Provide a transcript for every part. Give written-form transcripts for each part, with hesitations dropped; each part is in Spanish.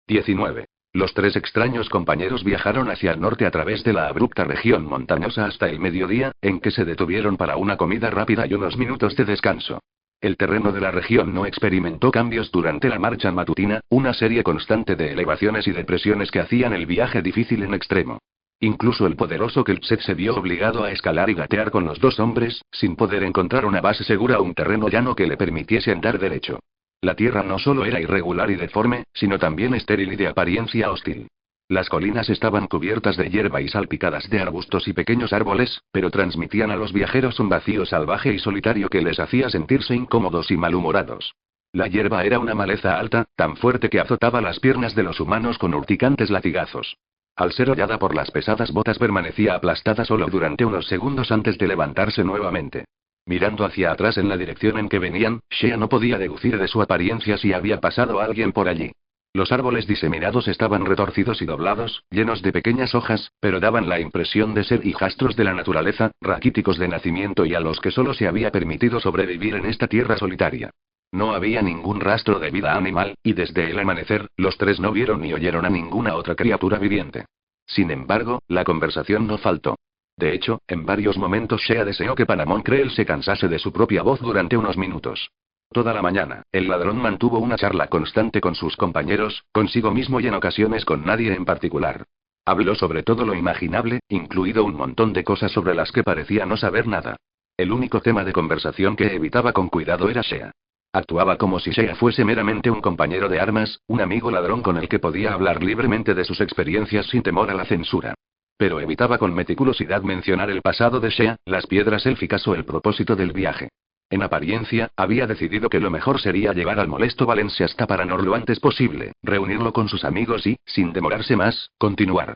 19. Los tres extraños compañeros viajaron hacia el norte a través de la abrupta región montañosa hasta el mediodía, en que se detuvieron para una comida rápida y unos minutos de descanso. El terreno de la región no experimentó cambios durante la marcha matutina, una serie constante de elevaciones y depresiones que hacían el viaje difícil en extremo. Incluso el poderoso Kelpset se vio obligado a escalar y gatear con los dos hombres, sin poder encontrar una base segura o un terreno llano que le permitiese andar derecho. La tierra no solo era irregular y deforme, sino también estéril y de apariencia hostil. Las colinas estaban cubiertas de hierba y salpicadas de arbustos y pequeños árboles, pero transmitían a los viajeros un vacío salvaje y solitario que les hacía sentirse incómodos y malhumorados. La hierba era una maleza alta, tan fuerte que azotaba las piernas de los humanos con urticantes latigazos. Al ser hollada por las pesadas botas permanecía aplastada solo durante unos segundos antes de levantarse nuevamente. Mirando hacia atrás en la dirección en que venían, Shea no podía deducir de su apariencia si había pasado alguien por allí. Los árboles diseminados estaban retorcidos y doblados, llenos de pequeñas hojas, pero daban la impresión de ser hijastros de la naturaleza, raquíticos de nacimiento y a los que solo se había permitido sobrevivir en esta tierra solitaria. No había ningún rastro de vida animal, y desde el amanecer, los tres no vieron ni oyeron a ninguna otra criatura viviente. Sin embargo, la conversación no faltó. De hecho, en varios momentos Shea deseó que Panamon Creel se cansase de su propia voz durante unos minutos. Toda la mañana, el ladrón mantuvo una charla constante con sus compañeros, consigo mismo y en ocasiones con nadie en particular. Habló sobre todo lo imaginable, incluido un montón de cosas sobre las que parecía no saber nada. El único tema de conversación que evitaba con cuidado era Shea. Actuaba como si Shea fuese meramente un compañero de armas, un amigo ladrón con el que podía hablar libremente de sus experiencias sin temor a la censura. Pero evitaba con meticulosidad mencionar el pasado de Shea, las piedras élficas o el propósito del viaje. En apariencia, había decidido que lo mejor sería llevar al molesto Valencia hasta Paranor lo antes posible, reunirlo con sus amigos y, sin demorarse más, continuar.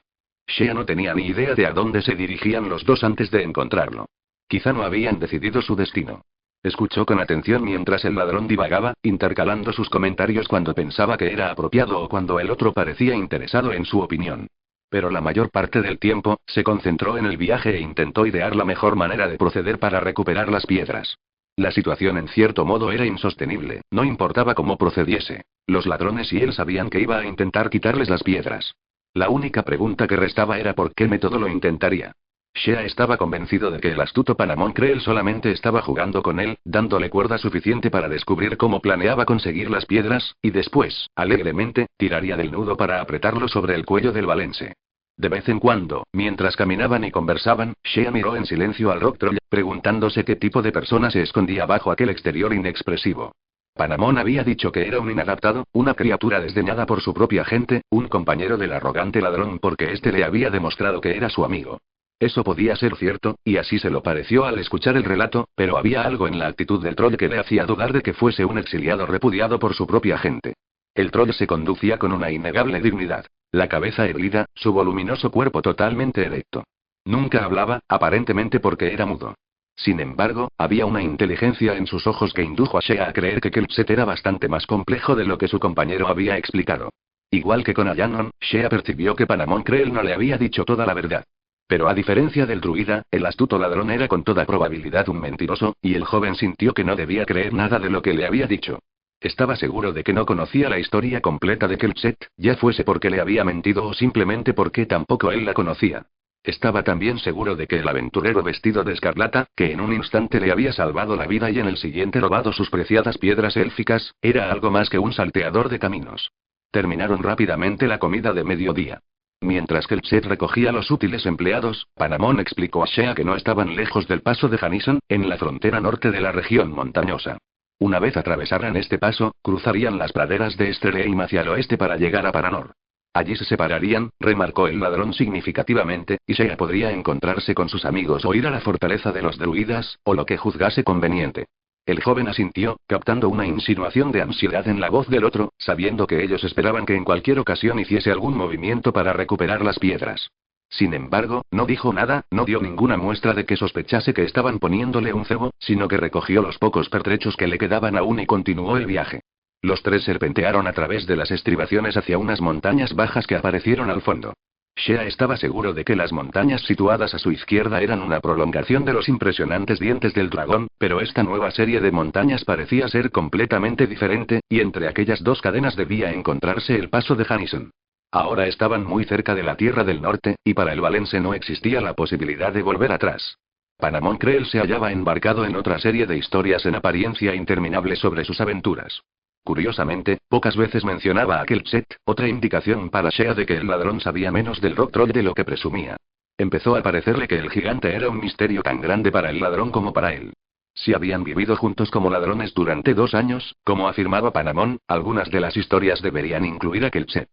Shea no tenía ni idea de a dónde se dirigían los dos antes de encontrarlo. Quizá no habían decidido su destino. Escuchó con atención mientras el ladrón divagaba, intercalando sus comentarios cuando pensaba que era apropiado o cuando el otro parecía interesado en su opinión. Pero la mayor parte del tiempo, se concentró en el viaje e intentó idear la mejor manera de proceder para recuperar las piedras. La situación en cierto modo era insostenible, no importaba cómo procediese. Los ladrones y él sabían que iba a intentar quitarles las piedras. La única pregunta que restaba era por qué método lo intentaría. Shea estaba convencido de que el astuto Panamon Creel solamente estaba jugando con él, dándole cuerda suficiente para descubrir cómo planeaba conseguir las piedras, y después, alegremente, tiraría del nudo para apretarlo sobre el cuello del Valence. De vez en cuando, mientras caminaban y conversaban, Shea miró en silencio al Rock Troll, preguntándose qué tipo de persona se escondía bajo aquel exterior inexpresivo. Panamon había dicho que era un inadaptado, una criatura desdeñada por su propia gente, un compañero del arrogante ladrón porque éste le había demostrado que era su amigo. Eso podía ser cierto, y así se lo pareció al escuchar el relato, pero había algo en la actitud del troll que le hacía dudar de que fuese un exiliado repudiado por su propia gente. El troll se conducía con una innegable dignidad. La cabeza erguida, su voluminoso cuerpo totalmente erecto. Nunca hablaba, aparentemente porque era mudo. Sin embargo, había una inteligencia en sus ojos que indujo a Shea a creer que Kelpset era bastante más complejo de lo que su compañero había explicado. Igual que con Allanon, Shea percibió que Panamon Creel no le había dicho toda la verdad. Pero a diferencia del druida, el astuto ladrón era con toda probabilidad un mentiroso, y el joven sintió que no debía creer nada de lo que le había dicho. Estaba seguro de que no conocía la historia completa de Kelpset, ya fuese porque le había mentido o simplemente porque tampoco él la conocía. Estaba también seguro de que el aventurero vestido de escarlata, que en un instante le había salvado la vida y en el siguiente robado sus preciadas piedras élficas, era algo más que un salteador de caminos. Terminaron rápidamente la comida de mediodía. Mientras Kelpset recogía los útiles empleados, Panamon explicó a Shea que no estaban lejos del paso de Janison, en la frontera norte de la región montañosa. Una vez atravesaran este paso, cruzarían las praderas de Estreleim hacia el oeste para llegar a Paranor. Allí se separarían, remarcó el ladrón significativamente, y Shea podría encontrarse con sus amigos o ir a la fortaleza de los druidas, o lo que juzgase conveniente. El joven asintió, captando una insinuación de ansiedad en la voz del otro, sabiendo que ellos esperaban que en cualquier ocasión hiciese algún movimiento para recuperar las piedras. Sin embargo, no dijo nada, no dio ninguna muestra de que sospechase que estaban poniéndole un cebo, sino que recogió los pocos pertrechos que le quedaban aún y continuó el viaje. Los tres serpentearon a través de las estribaciones hacia unas montañas bajas que aparecieron al fondo. Shea estaba seguro de que las montañas situadas a su izquierda eran una prolongación de los impresionantes dientes del dragón, pero esta nueva serie de montañas parecía ser completamente diferente, y entre aquellas dos cadenas debía encontrarse el paso de Janison. Ahora estaban muy cerca de la Tierra del Norte, y para el valense no existía la posibilidad de volver atrás. Panamón Creel se hallaba embarcado en otra serie de historias en apariencia interminables sobre sus aventuras. Curiosamente, pocas veces mencionaba aquel set, otra indicación para Shea de que el ladrón sabía menos del Rock Troll de lo que presumía. Empezó a parecerle que el gigante era un misterio tan grande para el ladrón como para él. Si habían vivido juntos como ladrones durante 2 años, como afirmaba Panamón, algunas de las historias deberían incluir aquel set.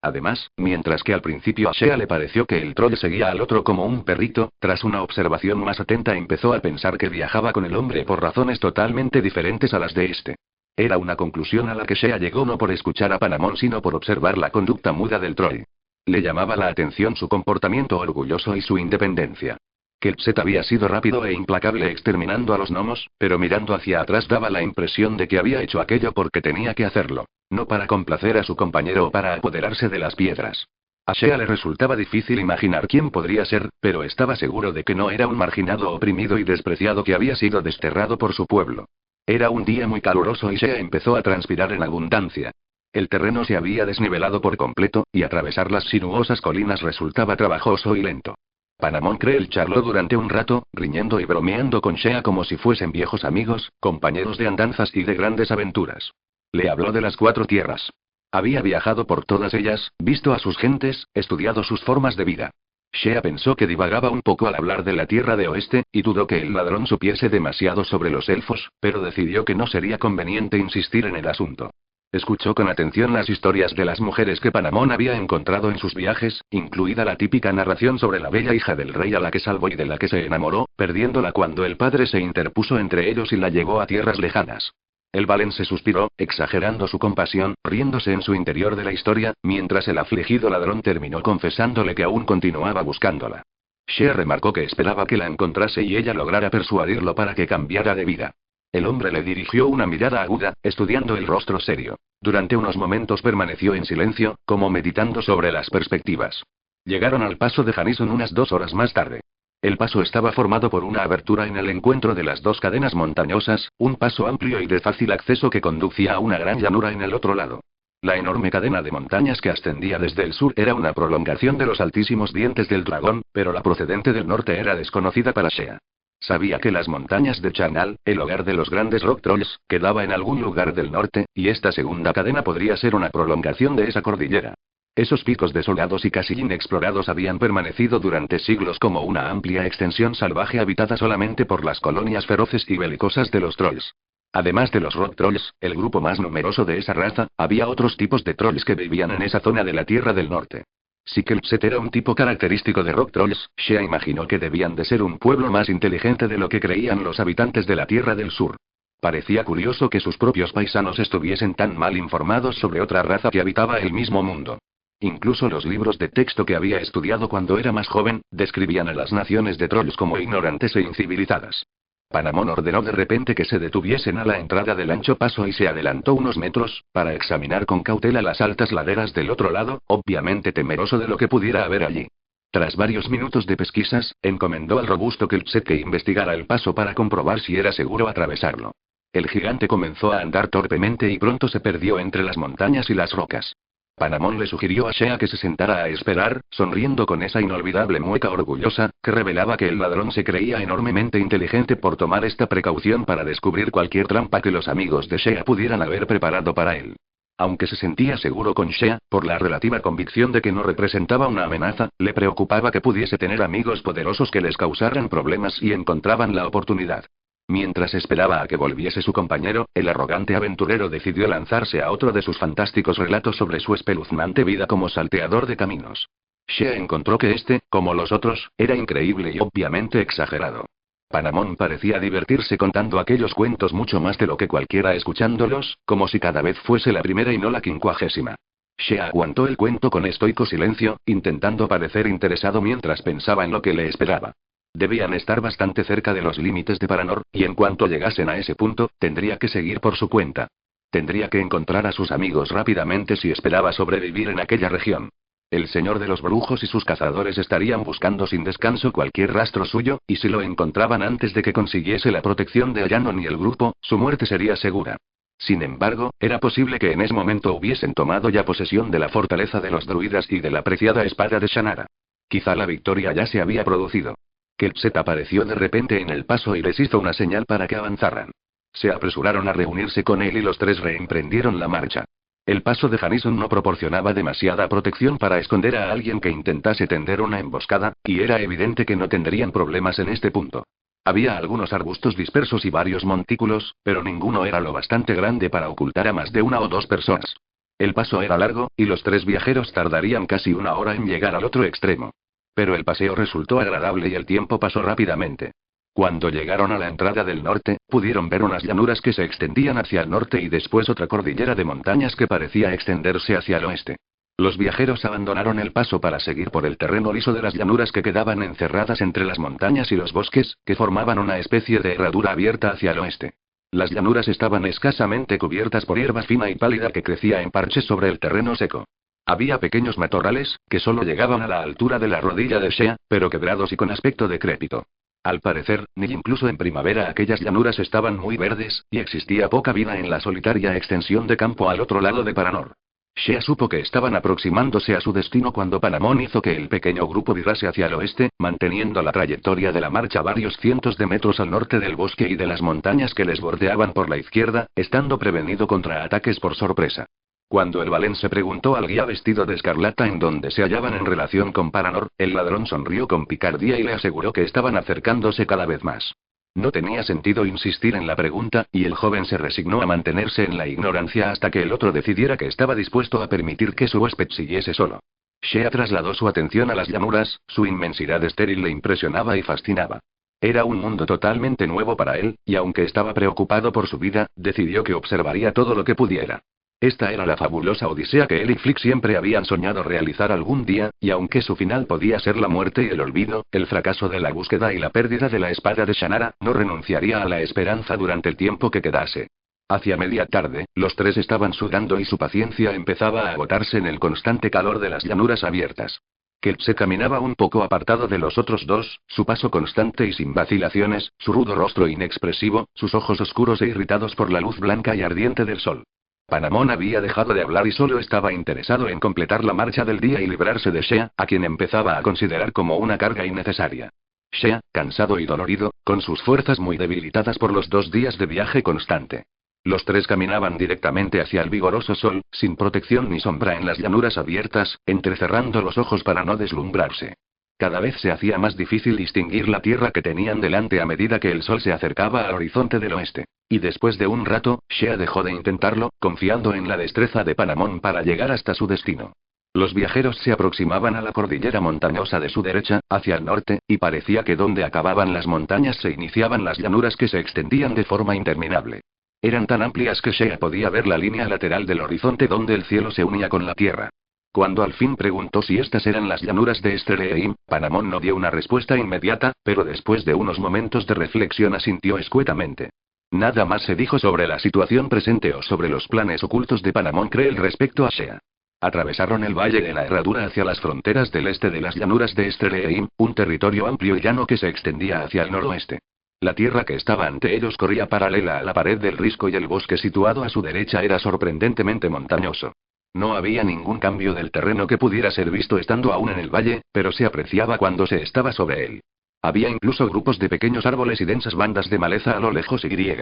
Además, mientras que al principio a Shea le pareció que el troll seguía al otro como un perrito, tras una observación más atenta empezó a pensar que viajaba con el hombre por razones totalmente diferentes a las de este. Era una conclusión a la que Shea llegó no por escuchar a Panamón sino por observar la conducta muda del troll. Le llamaba la atención su comportamiento orgulloso y su independencia. Kelpset había sido rápido e implacable exterminando a los gnomos, pero mirando hacia atrás daba la impresión de que había hecho aquello porque tenía que hacerlo, no para complacer a su compañero o para apoderarse de las piedras. A Shea le resultaba difícil imaginar quién podría ser, pero estaba seguro de que no era un marginado oprimido y despreciado que había sido desterrado por su pueblo. Era un día muy caluroso y Shea empezó a transpirar en abundancia. El terreno se había desnivelado por completo, y atravesar las sinuosas colinas resultaba trabajoso y lento. Panamón Creel charló durante un rato, riñendo y bromeando con Shea como si fuesen viejos amigos, compañeros de andanzas y de grandes aventuras. Le habló de las 4 tierras. Había viajado por todas ellas, visto a sus gentes, estudiado sus formas de vida. Shea pensó que divagaba un poco al hablar de la Tierra de Oeste, y dudó que el ladrón supiese demasiado sobre los elfos, pero decidió que no sería conveniente insistir en el asunto. Escuchó con atención las historias de las mujeres que Panamón había encontrado en sus viajes, incluida la típica narración sobre la bella hija del rey a la que salvó y de la que se enamoró, perdiéndola cuando el padre se interpuso entre ellos y la llevó a tierras lejanas. El valense suspiró, exagerando su compasión, riéndose en su interior de la historia, mientras el afligido ladrón terminó confesándole que aún continuaba buscándola. Shea remarcó que esperaba que la encontrase y ella lograra persuadirlo para que cambiara de vida. El hombre le dirigió una mirada aguda, estudiando el rostro serio. Durante unos momentos permaneció en silencio, como meditando sobre las perspectivas. Llegaron al paso de Janison unas 2 horas más tarde. El paso estaba formado por una abertura en el encuentro de las 2 cadenas montañosas, un paso amplio y de fácil acceso que conducía a una gran llanura en el otro lado. La enorme cadena de montañas que ascendía desde el sur era una prolongación de los altísimos dientes del dragón, pero la procedente del norte era desconocida para Shea. Sabía que las montañas de Charnal, el hogar de los grandes Rock Trolls, quedaba en algún lugar del norte, y esta segunda cadena podría ser una prolongación de esa cordillera. Esos picos desolados y casi inexplorados habían permanecido durante siglos como una amplia extensión salvaje habitada solamente por las colonias feroces y belicosas de los trolls. Además de los Rock Trolls, el grupo más numeroso de esa raza, había otros tipos de trolls que vivían en esa zona de la Tierra del Norte. Si Kelpset era un tipo característico de Rock Trolls, Shea imaginó que debían de ser un pueblo más inteligente de lo que creían los habitantes de la Tierra del Sur. Parecía curioso que sus propios paisanos estuviesen tan mal informados sobre otra raza que habitaba el mismo mundo. Incluso los libros de texto que había estudiado cuando era más joven, describían a las naciones de trolls como ignorantes e incivilizadas. Panamón ordenó de repente que se detuviesen a la entrada del ancho paso y se adelantó unos metros, para examinar con cautela las altas laderas del otro lado, obviamente temeroso de lo que pudiera haber allí. Tras varios minutos de pesquisas, encomendó al robusto Kelpset que investigara el paso para comprobar si era seguro atravesarlo. El gigante comenzó a andar torpemente y pronto se perdió entre las montañas y las rocas. Panamón le sugirió a Shea que se sentara a esperar, sonriendo con esa inolvidable mueca orgullosa, que revelaba que el ladrón se creía enormemente inteligente por tomar esta precaución para descubrir cualquier trampa que los amigos de Shea pudieran haber preparado para él. Aunque se sentía seguro con Shea, por la relativa convicción de que no representaba una amenaza, le preocupaba que pudiese tener amigos poderosos que les causaran problemas y encontraban la oportunidad. Mientras esperaba a que volviese su compañero, el arrogante aventurero decidió lanzarse a otro de sus fantásticos relatos sobre su espeluznante vida como salteador de caminos. Shea encontró que este, como los otros, era increíble y obviamente exagerado. Panamón parecía divertirse contando aquellos cuentos mucho más de lo que cualquiera escuchándolos, como si cada vez fuese la primera y no la 50ª. Shea aguantó el cuento con estoico silencio, intentando parecer interesado mientras pensaba en lo que le esperaba. Debían estar bastante cerca de los límites de Paranor, y en cuanto llegasen a ese punto, tendría que seguir por su cuenta. Tendría que encontrar a sus amigos rápidamente si esperaba sobrevivir en aquella región. El señor de los brujos y sus cazadores estarían buscando sin descanso cualquier rastro suyo, y si lo encontraban antes de que consiguiese la protección de Ollanon y el grupo, su muerte sería segura. Sin embargo, era posible que en ese momento hubiesen tomado ya posesión de la fortaleza de los druidas y de la preciada espada de Shannara. Quizá la victoria ya se había producido. Kelpset apareció de repente en el paso y les hizo una señal para que avanzaran. Se apresuraron a reunirse con él y los tres reemprendieron la marcha. El paso de Janison no proporcionaba demasiada protección para esconder a alguien que intentase tender una emboscada, y era evidente que no tendrían problemas en este punto. Había algunos arbustos dispersos y varios montículos, pero ninguno era lo bastante grande para ocultar a más de una o dos personas. El paso era largo, y los tres viajeros tardarían casi una hora en llegar al otro extremo. Pero el paseo resultó agradable y el tiempo pasó rápidamente. Cuando llegaron a la entrada del norte, pudieron ver unas llanuras que se extendían hacia el norte y después otra cordillera de montañas que parecía extenderse hacia el oeste. Los viajeros abandonaron el paso para seguir por el terreno liso de las llanuras que quedaban encerradas entre las montañas y los bosques, que formaban una especie de herradura abierta hacia el oeste. Las llanuras estaban escasamente cubiertas por hierba fina y pálida que crecía en parches sobre el terreno seco. Había pequeños matorrales, que solo llegaban a la altura de la rodilla de Shea, pero quebrados y con aspecto decrépito. Al parecer, ni incluso en primavera aquellas llanuras estaban muy verdes, y existía poca vida en la solitaria extensión de campo al otro lado de Paranor. Shea supo que estaban aproximándose a su destino cuando Panamón hizo que el pequeño grupo virase hacia el oeste, manteniendo la trayectoria de la marcha varios cientos de metros al norte del bosque y de las montañas que les bordeaban por la izquierda, estando prevenido contra ataques por sorpresa. Cuando el valén se preguntó al guía vestido de escarlata en dónde se hallaban en relación con Paranor, el ladrón sonrió con picardía y le aseguró que estaban acercándose cada vez más. No tenía sentido insistir en la pregunta, y el joven se resignó a mantenerse en la ignorancia hasta que el otro decidiera que estaba dispuesto a permitir que su huésped siguiese solo. Shea trasladó su atención a las llanuras, su inmensidad estéril le impresionaba y fascinaba. Era un mundo totalmente nuevo para él, y aunque estaba preocupado por su vida, decidió que observaría todo lo que pudiera. Esta era la fabulosa odisea que él y Flick siempre habían soñado realizar algún día, y aunque su final podía ser la muerte y el olvido, el fracaso de la búsqueda y la pérdida de la espada de Shannara, no renunciaría a la esperanza durante el tiempo que quedase. Hacia media tarde, los tres estaban sudando y su paciencia empezaba a agotarse en el constante calor de las llanuras abiertas. Kelpset caminaba un poco apartado de los otros dos, su paso constante y sin vacilaciones, su rudo rostro inexpresivo, sus ojos oscuros e irritados por la luz blanca y ardiente del sol. Panamón había dejado de hablar y solo estaba interesado en completar la marcha del día y librarse de Shea, a quien empezaba a considerar como una carga innecesaria. Shea, cansado y dolorido, con sus fuerzas muy debilitadas por los 2 días de viaje constante. Los tres caminaban directamente hacia el vigoroso sol, sin protección ni sombra en las llanuras abiertas, entrecerrando los ojos para no deslumbrarse. Cada vez se hacía más difícil distinguir la tierra que tenían delante a medida que el sol se acercaba al horizonte del oeste. Y después de un rato, Shea dejó de intentarlo, confiando en la destreza de Panamón para llegar hasta su destino. Los viajeros se aproximaban a la cordillera montañosa de su derecha, hacia el norte, y parecía que donde acababan las montañas se iniciaban las llanuras que se extendían de forma interminable. Eran tan amplias que Shea podía ver la línea lateral del horizonte donde el cielo se unía con la tierra. Cuando al fin preguntó si estas eran las llanuras de Estreleim, Panamón no dio una respuesta inmediata, pero después de unos momentos de reflexión asintió escuetamente. Nada más se dijo sobre la situación presente o sobre los planes ocultos de Panamón Creel respecto a Shea. Atravesaron el valle de la herradura hacia las fronteras del este de las llanuras de Estreleim, un territorio amplio y llano que se extendía hacia el noroeste. La tierra que estaba ante ellos corría paralela a la pared del risco y el bosque situado a su derecha era sorprendentemente montañoso. No había ningún cambio del terreno que pudiera ser visto estando aún en el valle, pero se apreciaba cuando se estaba sobre él. Había incluso grupos de pequeños árboles y densas bandas de maleza a lo lejos y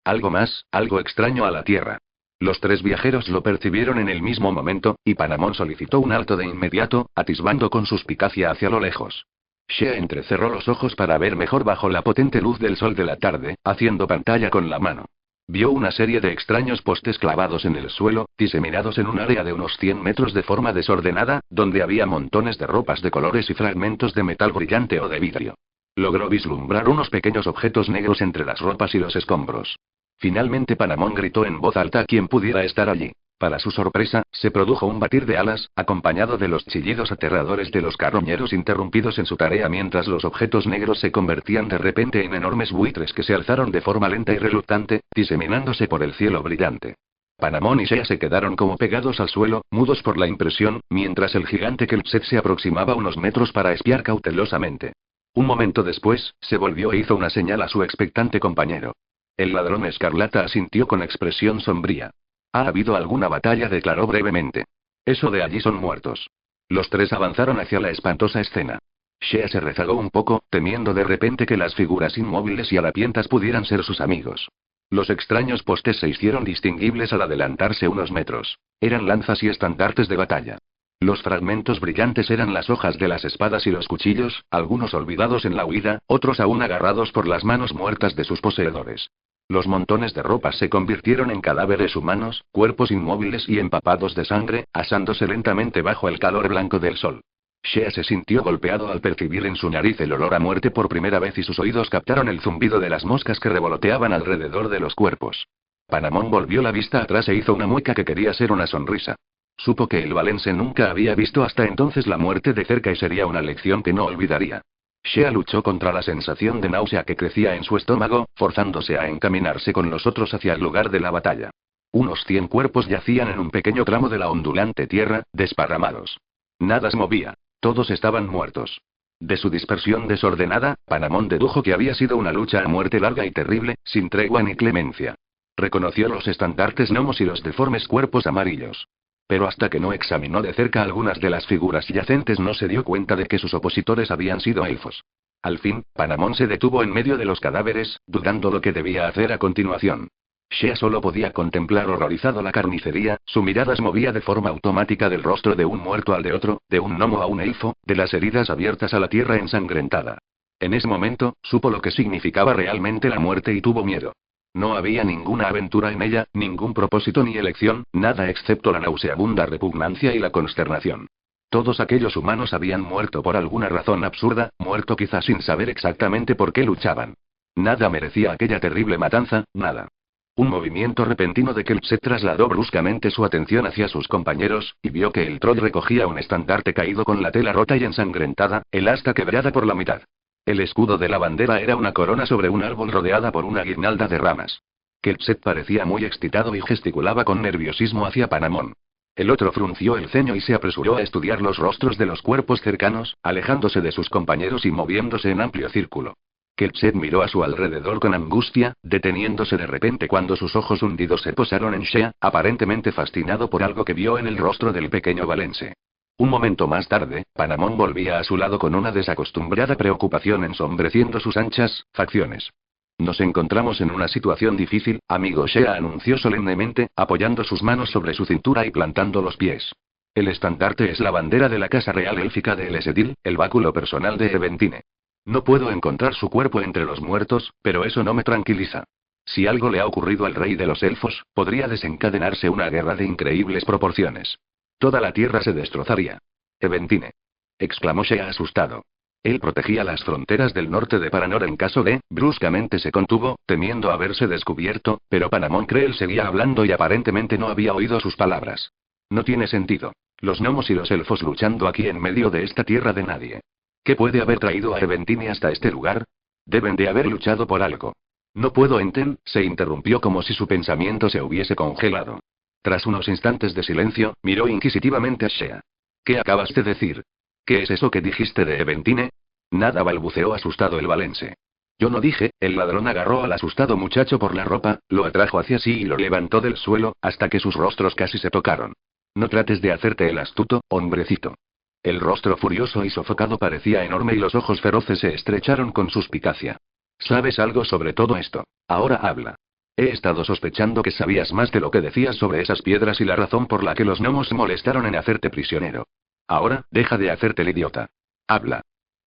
algo más, algo extraño a la tierra. Los tres viajeros lo percibieron en el mismo momento, y Panamón solicitó un alto de inmediato, atisbando con suspicacia hacia lo lejos. Shea entrecerró los ojos para ver mejor bajo la potente luz del sol de la tarde, haciendo pantalla con la mano. Vio una serie de extraños postes clavados en el suelo, diseminados en un área de unos 100 metros de forma desordenada, donde había montones de ropas de colores y fragmentos de metal brillante o de vidrio. Logró vislumbrar unos pequeños objetos negros entre las ropas y los escombros. Finalmente Panamón gritó en voz alta a quien pudiera estar allí. Para su sorpresa, se produjo un batir de alas, acompañado de los chillidos aterradores de los carroñeros interrumpidos en su tarea mientras los objetos negros se convertían de repente en enormes buitres que se alzaron de forma lenta y reluctante, diseminándose por el cielo brillante. Panamón y Shea se quedaron como pegados al suelo, mudos por la impresión, mientras el gigante Kelpset se aproximaba unos metros para espiar cautelosamente. Un momento después, se volvió e hizo una señal a su expectante compañero. El ladrón escarlata asintió con expresión sombría. «Ha habido alguna batalla», declaró brevemente. «Eso de allí son muertos». Los tres avanzaron hacia la espantosa escena. Shea se rezagó un poco, temiendo de repente que las figuras inmóviles y harapientas pudieran ser sus amigos. Los extraños postes se hicieron distinguibles al adelantarse unos metros. Eran lanzas y estandartes de batalla. Los fragmentos brillantes eran las hojas de las espadas y los cuchillos, algunos olvidados en la huida, otros aún agarrados por las manos muertas de sus poseedores. Los montones de ropas se convirtieron en cadáveres humanos, cuerpos inmóviles y empapados de sangre, asándose lentamente bajo el calor blanco del sol. Shea se sintió golpeado al percibir en su nariz el olor a muerte por primera vez y sus oídos captaron el zumbido de las moscas que revoloteaban alrededor de los cuerpos. Panamón volvió la vista atrás e hizo una mueca que quería ser una sonrisa. Supo que el valense nunca había visto hasta entonces la muerte de cerca y sería una lección que no olvidaría. Shea luchó contra la sensación de náusea que crecía en su estómago, forzándose a encaminarse con los otros hacia el lugar de la batalla. Unos 100 cuerpos yacían en un pequeño tramo de la ondulante tierra, desparramados. Nada se movía. Todos estaban muertos. De su dispersión desordenada, Panamón dedujo que había sido una lucha a muerte larga y terrible, sin tregua ni clemencia. Reconoció los estandartes gnomos y los deformes cuerpos amarillos. Pero hasta que no examinó de cerca algunas de las figuras yacentes no se dio cuenta de que sus opositores habían sido elfos. Al fin, Panamón se detuvo en medio de los cadáveres, dudando lo que debía hacer a continuación. Shea solo podía contemplar horrorizado la carnicería, su mirada se movía de forma automática del rostro de un muerto al de otro, de un gnomo a un elfo, de las heridas abiertas a la tierra ensangrentada. En ese momento, supo lo que significaba realmente la muerte y tuvo miedo. No había ninguna aventura en ella, ningún propósito ni elección, nada excepto la nauseabunda repugnancia y la consternación. Todos aquellos humanos habían muerto por alguna razón absurda, muerto quizás sin saber exactamente por qué luchaban. Nada merecía aquella terrible matanza, nada. Un movimiento repentino de Kelpset trasladó bruscamente su atención hacia sus compañeros, y vio que el troll recogía un estandarte caído con la tela rota y ensangrentada, el asta quebrada por la mitad. El escudo de la bandera era una corona sobre un árbol rodeada por una guirnalda de ramas. Kelpset parecía muy excitado y gesticulaba con nerviosismo hacia Panamón. El otro frunció el ceño y se apresuró a estudiar los rostros de los cuerpos cercanos, alejándose de sus compañeros y moviéndose en amplio círculo. Kelpset miró a su alrededor con angustia, deteniéndose de repente cuando sus ojos hundidos se posaron en Shea, aparentemente fascinado por algo que vio en el rostro del pequeño valense. Un momento más tarde, Panamón volvía a su lado con una desacostumbrada preocupación ensombreciendo sus anchas facciones. «Nos encontramos en una situación difícil, amigo Shea», anunció solemnemente, apoyando sus manos sobre su cintura y plantando los pies. «El estandarte es la bandera de la Casa Real Élfica de El Esedil, el báculo personal de Eventine. No puedo encontrar su cuerpo entre los muertos, pero eso no me tranquiliza. Si algo le ha ocurrido al rey de los elfos, podría desencadenarse una guerra de increíbles proporciones. Toda la tierra se destrozaría». «Eventine», exclamó Shea asustado. Él protegía las fronteras del norte de Paranor en caso de. Bruscamente se contuvo, temiendo haberse descubierto, pero Panamón Creel seguía hablando y aparentemente no había oído sus palabras. «No tiene sentido. Los gnomos y los elfos luchando aquí en medio de esta tierra de nadie. ¿Qué puede haber traído a Eventine hasta este lugar? Deben de haber luchado por algo». «No puedo se interrumpió como si su pensamiento se hubiese congelado. Tras unos instantes de silencio, miró inquisitivamente a Shea. «¿Qué acabas de decir? ¿Qué es eso que dijiste de Eventine?» «Nada», balbuceó asustado el valense. «Yo no dije». El ladrón agarró al asustado muchacho por la ropa, lo atrajo hacia sí y lo levantó del suelo, hasta que sus rostros casi se tocaron. «No trates de hacerte el astuto, hombrecito». El rostro furioso y sofocado parecía enorme y los ojos feroces se estrecharon con suspicacia. «¿Sabes algo sobre todo esto? Ahora habla». «He estado sospechando que sabías más de lo que decías sobre esas piedras y la razón por la que los gnomos se molestaron en hacerte prisionero. Ahora, deja de hacerte el idiota. Habla».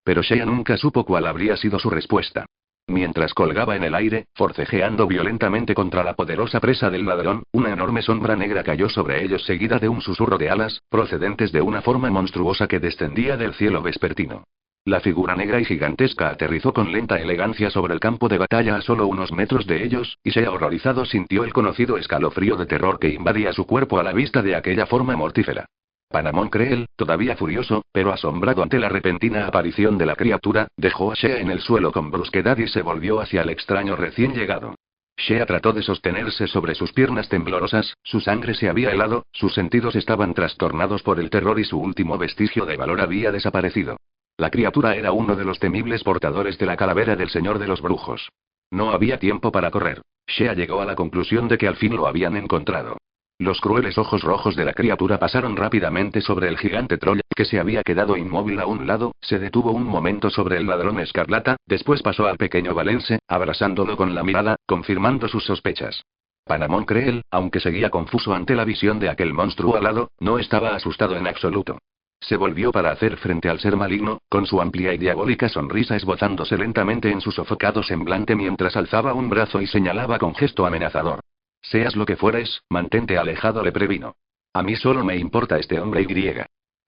Pero Shea nunca supo cuál habría sido su respuesta. Mientras colgaba en el aire, forcejeando violentamente contra la poderosa presa del ladrón, una enorme sombra negra cayó sobre ellos seguida de un susurro de alas, procedentes de una forma monstruosa que descendía del cielo vespertino. La figura negra y gigantesca aterrizó con lenta elegancia sobre el campo de batalla a solo unos metros de ellos, y Shea horrorizado sintió el conocido escalofrío de terror que invadía su cuerpo a la vista de aquella forma mortífera. Panamón Creel, todavía furioso, pero asombrado ante la repentina aparición de la criatura, dejó a Shea en el suelo con brusquedad y se volvió hacia el extraño recién llegado. Shea trató de sostenerse sobre sus piernas temblorosas, su sangre se había helado, sus sentidos estaban trastornados por el terror y su último vestigio de valor había desaparecido. La criatura era uno de los temibles portadores de la calavera del Señor de los Brujos. No había tiempo para correr. Shea llegó a la conclusión de que al fin lo habían encontrado. Los crueles ojos rojos de la criatura pasaron rápidamente sobre el gigante troll, que se había quedado inmóvil a un lado, se detuvo un momento sobre el ladrón escarlata, después pasó al pequeño Valence, abrasándolo con la mirada, confirmando sus sospechas. Panamón Creel, aunque seguía confuso ante la visión de aquel monstruo alado, no estaba asustado en absoluto. Se volvió para hacer frente al ser maligno, con su amplia y diabólica sonrisa esbozándose lentamente en su sofocado semblante mientras alzaba un brazo y señalaba con gesto amenazador. Seas lo que fueres, mantente alejado, le previno. A mí solo me importa este hombre y.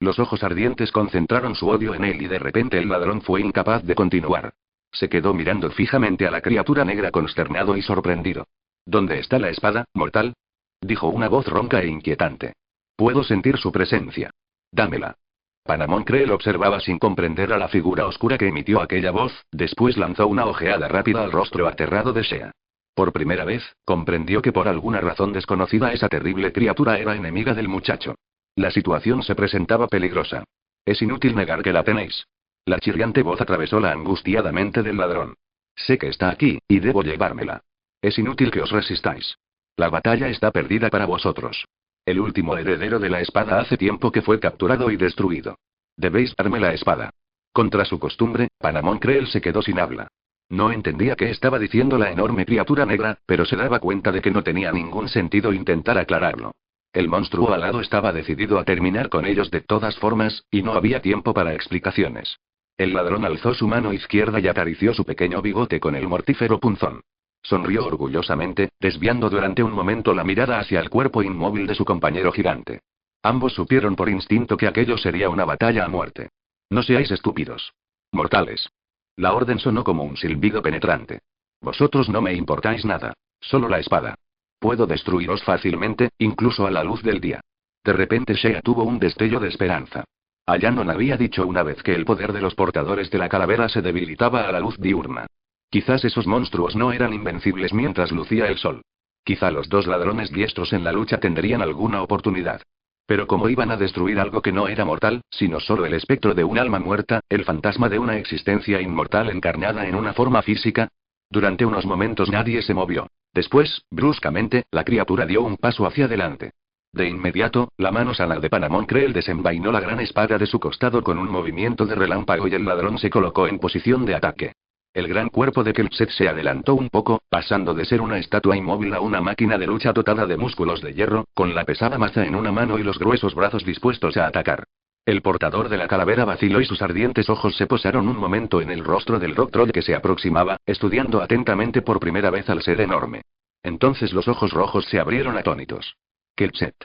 Los ojos ardientes concentraron su odio en él y de repente el ladrón fue incapaz de continuar. Se quedó mirando fijamente a la criatura negra consternado y sorprendido. ¿Dónde está la espada, mortal? Dijo una voz ronca e inquietante. Puedo sentir su presencia. Dámela. Panamón Creel observaba sin comprender a la figura oscura que emitió aquella voz, después lanzó una ojeada rápida al rostro aterrado de Shea. Por primera vez, comprendió que por alguna razón desconocida esa terrible criatura era enemiga del muchacho. La situación se presentaba peligrosa. Es inútil negar que la tenéis. La chirriante voz atravesó la angustiada mente del ladrón. Sé que está aquí, y debo llevármela. Es inútil que os resistáis. La batalla está perdida para vosotros. El último heredero de la espada hace tiempo que fue capturado y destruido. Debéis darme la espada. Contra su costumbre, Panamón Creel se quedó sin habla. No entendía qué estaba diciendo la enorme criatura negra, pero se daba cuenta de que no tenía ningún sentido intentar aclararlo. El monstruo alado estaba decidido a terminar con ellos de todas formas, y no había tiempo para explicaciones. El ladrón alzó su mano izquierda y acarició su pequeño bigote con el mortífero punzón. Sonrió orgullosamente, desviando durante un momento la mirada hacia el cuerpo inmóvil de su compañero gigante. Ambos supieron por instinto que aquello sería una batalla a muerte. No seáis estúpidos. Mortales. La orden sonó como un silbido penetrante. Vosotros no me importáis nada. Solo la espada. Puedo destruiros fácilmente, incluso a la luz del día. De repente Shea tuvo un destello de esperanza. Allanon había dicho una vez que el poder de los portadores de la calavera se debilitaba a la luz diurna. Quizás esos monstruos no eran invencibles mientras lucía el sol. Quizá los dos ladrones diestros en la lucha tendrían alguna oportunidad. Pero ¿cómo iban a destruir algo que no era mortal, sino solo el espectro de un alma muerta, el fantasma de una existencia inmortal encarnada en una forma física? Durante unos momentos nadie se movió. Después, bruscamente, la criatura dio un paso hacia adelante. De inmediato, la mano sana de Panamón Creel desenvainó la gran espada de su costado con un movimiento de relámpago y el ladrón se colocó en posición de ataque. El gran cuerpo de Kelpset se adelantó un poco, pasando de ser una estatua inmóvil a una máquina de lucha dotada de músculos de hierro, con la pesada maza en una mano y los gruesos brazos dispuestos a atacar. El portador de la calavera vaciló y sus ardientes ojos se posaron un momento en el rostro del rock troll que se aproximaba, estudiando atentamente por primera vez al ser enorme. Entonces los ojos rojos se abrieron atónitos. Kelpset.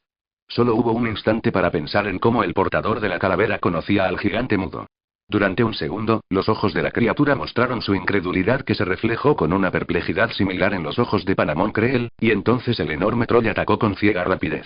Solo hubo un instante para pensar en cómo el portador de la calavera conocía al gigante mudo. Durante un segundo, los ojos de la criatura mostraron su incredulidad que se reflejó con una perplejidad similar en los ojos de Panamón Creel, y entonces el enorme troll atacó con ciega rapidez.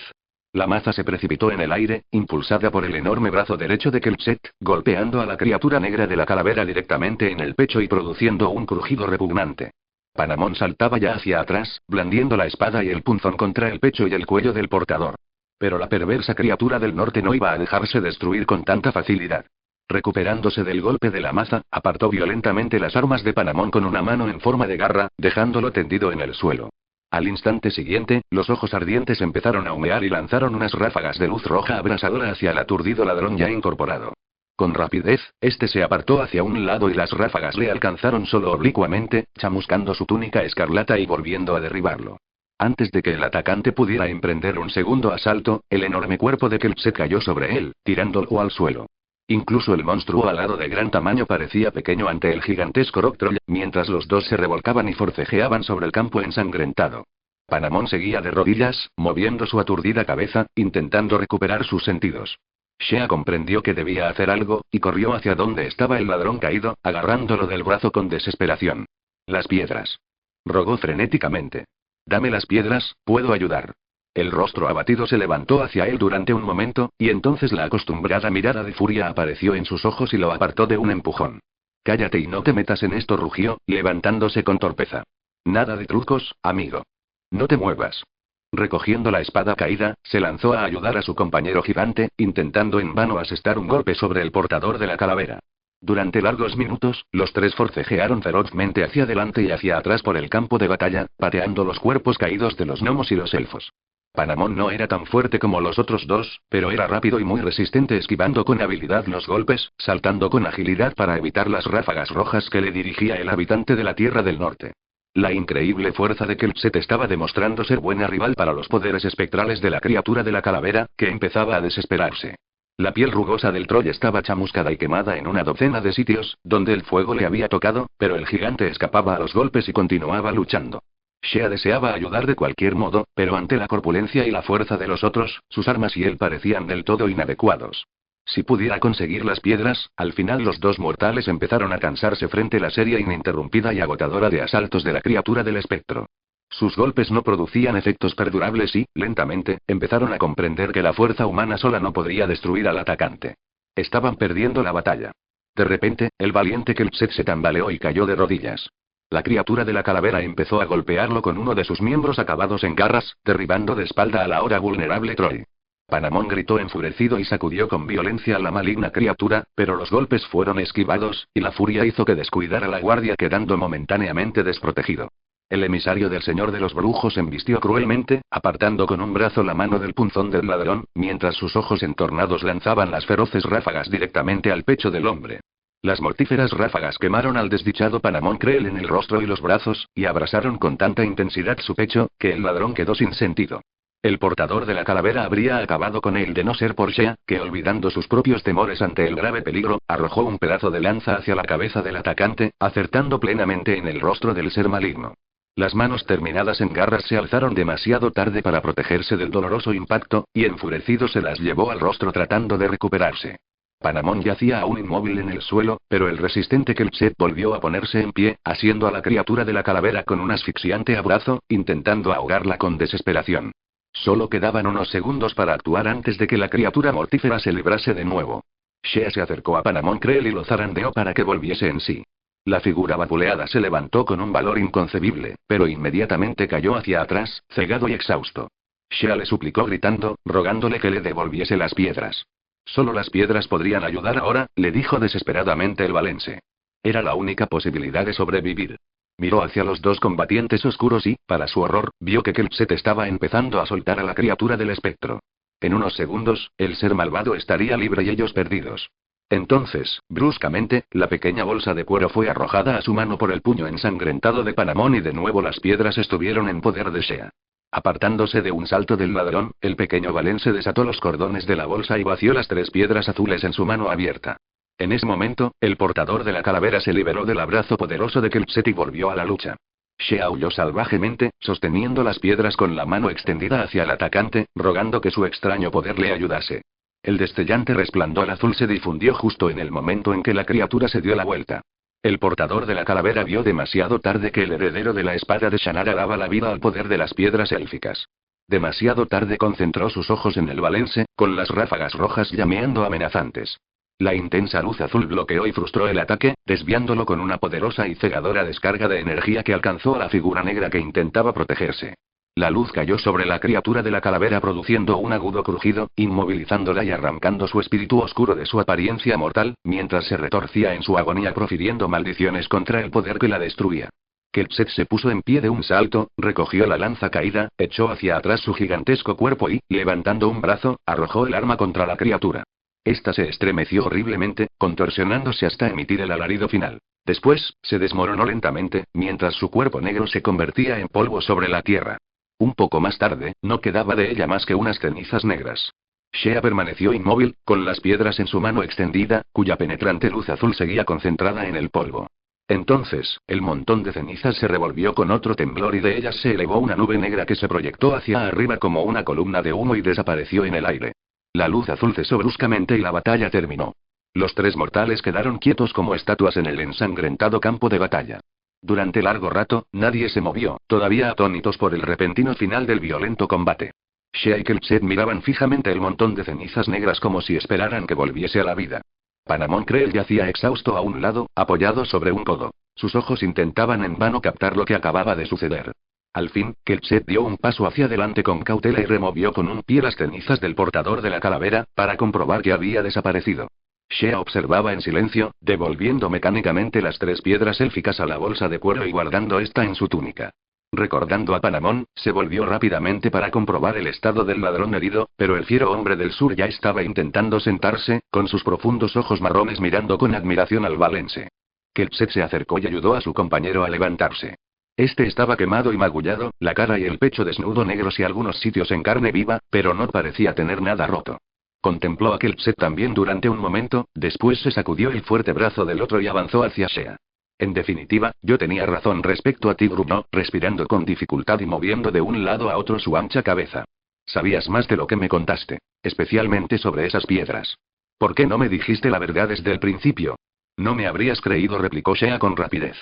La maza se precipitó en el aire, impulsada por el enorme brazo derecho de Kelpset, golpeando a la criatura negra de la calavera directamente en el pecho y produciendo un crujido repugnante. Panamón saltaba ya hacia atrás, blandiendo la espada y el punzón contra el pecho y el cuello del portador. Pero la perversa criatura del norte no iba a dejarse destruir con tanta facilidad. Recuperándose del golpe de la maza, apartó violentamente las armas de Panamón con una mano en forma de garra, dejándolo tendido en el suelo. Al instante siguiente, los ojos ardientes empezaron a humear y lanzaron unas ráfagas de luz roja abrasadora hacia el aturdido ladrón ya incorporado. Con rapidez, este se apartó hacia un lado y las ráfagas le alcanzaron solo oblicuamente, chamuscando su túnica escarlata y volviendo a derribarlo. Antes de que el atacante pudiera emprender un segundo asalto, el enorme cuerpo de Kelpset cayó sobre él, tirándolo al suelo. Incluso el monstruo alado de gran tamaño parecía pequeño ante el gigantesco rock troll, mientras los dos se revolcaban y forcejeaban sobre el campo ensangrentado. Panamón seguía de rodillas, moviendo su aturdida cabeza, intentando recuperar sus sentidos. Shea comprendió que debía hacer algo, y corrió hacia donde estaba el ladrón caído, agarrándolo del brazo con desesperación. Las piedras. Rogó frenéticamente. Dame las piedras, puedo ayudar. El rostro abatido se levantó hacia él durante un momento, y entonces la acostumbrada mirada de furia apareció en sus ojos y lo apartó de un empujón. Cállate y no te metas en esto, rugió, levantándose con torpeza. Nada de trucos, amigo. No te muevas. Recogiendo la espada caída, se lanzó a ayudar a su compañero gigante, intentando en vano asestar un golpe sobre el portador de la calavera. Durante largos minutos, los tres forcejearon ferozmente hacia adelante y hacia atrás por el campo de batalla, pateando los cuerpos caídos de los gnomos y los elfos. Panamón no era tan fuerte como los otros dos, pero era rápido y muy resistente, esquivando con habilidad los golpes, saltando con agilidad para evitar las ráfagas rojas que le dirigía el habitante de la Tierra del Norte. La increíble fuerza de Kelpset estaba demostrando ser buena rival para los poderes espectrales de la criatura de la calavera, que empezaba a desesperarse. La piel rugosa del Troll estaba chamuscada y quemada en una docena de sitios, donde el fuego le había tocado, pero el gigante escapaba a los golpes y continuaba luchando. Shea deseaba ayudar de cualquier modo, pero ante la corpulencia y la fuerza de los otros, sus armas y él parecían del todo inadecuados. Si pudiera conseguir las piedras, al final los dos mortales empezaron a cansarse frente a la serie ininterrumpida y agotadora de asaltos de la criatura del espectro. Sus golpes no producían efectos perdurables y, lentamente, empezaron a comprender que la fuerza humana sola no podría destruir al atacante. Estaban perdiendo la batalla. De repente, el valiente Kelpset se tambaleó y cayó de rodillas. La criatura de la calavera empezó a golpearlo con uno de sus miembros acabados en garras, derribando de espalda al ahora vulnerable Troy. Panamón gritó enfurecido y sacudió con violencia a la maligna criatura, pero los golpes fueron esquivados, y la furia hizo que descuidara la guardia, quedando momentáneamente desprotegido. El emisario del Señor de los Brujos embistió cruelmente, apartando con un brazo la mano del punzón del ladrón, mientras sus ojos entornados lanzaban las feroces ráfagas directamente al pecho del hombre. Las mortíferas ráfagas quemaron al desdichado Panamón Krell en el rostro y los brazos, y abrasaron con tanta intensidad su pecho, que el ladrón quedó sin sentido. El portador de la calavera habría acabado con él de no ser por Shea, que olvidando sus propios temores ante el grave peligro, arrojó un pedazo de lanza hacia la cabeza del atacante, acertando plenamente en el rostro del ser maligno. Las manos terminadas en garras se alzaron demasiado tarde para protegerse del doloroso impacto, y enfurecido se las llevó al rostro tratando de recuperarse. Panamón yacía aún inmóvil en el suelo, pero el resistente Kelpset volvió a ponerse en pie, asiendo a la criatura de la calavera con un asfixiante abrazo, intentando ahogarla con desesperación. Solo quedaban unos segundos para actuar antes de que la criatura mortífera se librase de nuevo. Shea se acercó a Panamón Krell y lo zarandeó para que volviese en sí. La figura vapuleada se levantó con un valor inconcebible, pero inmediatamente cayó hacia atrás, cegado y exhausto. Shea le suplicó gritando, rogándole que le devolviese las piedras. Solo las piedras podrían ayudar ahora, le dijo desesperadamente el valense. Era la única posibilidad de sobrevivir. Miró hacia los dos combatientes oscuros y, para su horror, vio que Kelpset estaba empezando a soltar a la criatura del espectro. En unos segundos, el ser malvado estaría libre y ellos perdidos. Entonces, bruscamente, la pequeña bolsa de cuero fue arrojada a su mano por el puño ensangrentado de Panamón y de nuevo las piedras estuvieron en poder de Shea. Apartándose de un salto del ladrón, el pequeño valense desató los cordones de la bolsa y vació las 3 piedras azules en su mano abierta. En ese momento, el portador de la calavera se liberó del abrazo poderoso de Kelpset y volvió a la lucha. Shea aulló salvajemente, sosteniendo las piedras con la mano extendida hacia el atacante, rogando que su extraño poder le ayudase. El destellante resplandor azul se difundió justo en el momento en que la criatura se dio la vuelta. El portador de la calavera vio demasiado tarde que el heredero de la espada de Shannara daba la vida al poder de las piedras élficas. Demasiado tarde concentró sus ojos en el valense, con las ráfagas rojas llameando amenazantes. La intensa luz azul bloqueó y frustró el ataque, desviándolo con una poderosa y cegadora descarga de energía que alcanzó a la figura negra que intentaba protegerse. La luz cayó sobre la criatura de la calavera produciendo un agudo crujido, inmovilizándola y arrancando su espíritu oscuro de su apariencia mortal, mientras se retorcía en su agonía profiriendo maldiciones contra el poder que la destruía. Kelpset se puso en pie de un salto, recogió la lanza caída, echó hacia atrás su gigantesco cuerpo y, levantando un brazo, arrojó el arma contra la criatura. Esta se estremeció horriblemente, contorsionándose hasta emitir el alarido final. Después, se desmoronó lentamente, mientras su cuerpo negro se convertía en polvo sobre la tierra. Un poco más tarde, no quedaba de ella más que unas cenizas negras. Shea permaneció inmóvil, con las piedras en su mano extendida, cuya penetrante luz azul seguía concentrada en el polvo. Entonces, el montón de cenizas se revolvió con otro temblor y de ellas se elevó una nube negra que se proyectó hacia arriba como una columna de humo y desapareció en el aire. La luz azul cesó bruscamente y la batalla terminó. Los 3 mortales quedaron quietos como estatuas en el ensangrentado campo de batalla. Durante largo rato, nadie se movió, todavía atónitos por el repentino final del violento combate. Shea y Kelpset miraban fijamente el montón de cenizas negras como si esperaran que volviese a la vida. Panamón Krell yacía exhausto a un lado, apoyado sobre un codo. Sus ojos intentaban en vano captar lo que acababa de suceder. Al fin, Kelpset dio un paso hacia adelante con cautela y removió con un pie las cenizas del portador de la calavera, para comprobar que había desaparecido. Shea observaba en silencio, devolviendo mecánicamente las 3 piedras élficas a la bolsa de cuero y guardando esta en su túnica. Recordando a Panamón, se volvió rápidamente para comprobar el estado del ladrón herido, pero el fiero hombre del sur ya estaba intentando sentarse, con sus profundos ojos marrones mirando con admiración al valense. Kelpset se acercó y ayudó a su compañero a levantarse. Este estaba quemado y magullado, la cara y el pecho desnudo negros y algunos sitios en carne viva, pero no parecía tener nada roto. Contempló a Kelpset también durante un momento, después se sacudió el fuerte brazo del otro y avanzó hacia Shea. En definitiva, yo tenía razón respecto a ti, gruñó, respirando con dificultad y moviendo de un lado a otro su ancha cabeza. Sabías más de lo que me contaste, especialmente sobre esas piedras. ¿Por qué no me dijiste la verdad desde el principio? No me habrías creído, replicó Shea con rapidez.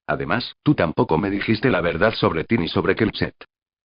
Además, tú tampoco me dijiste la verdad sobre ti ni sobre Kelpset.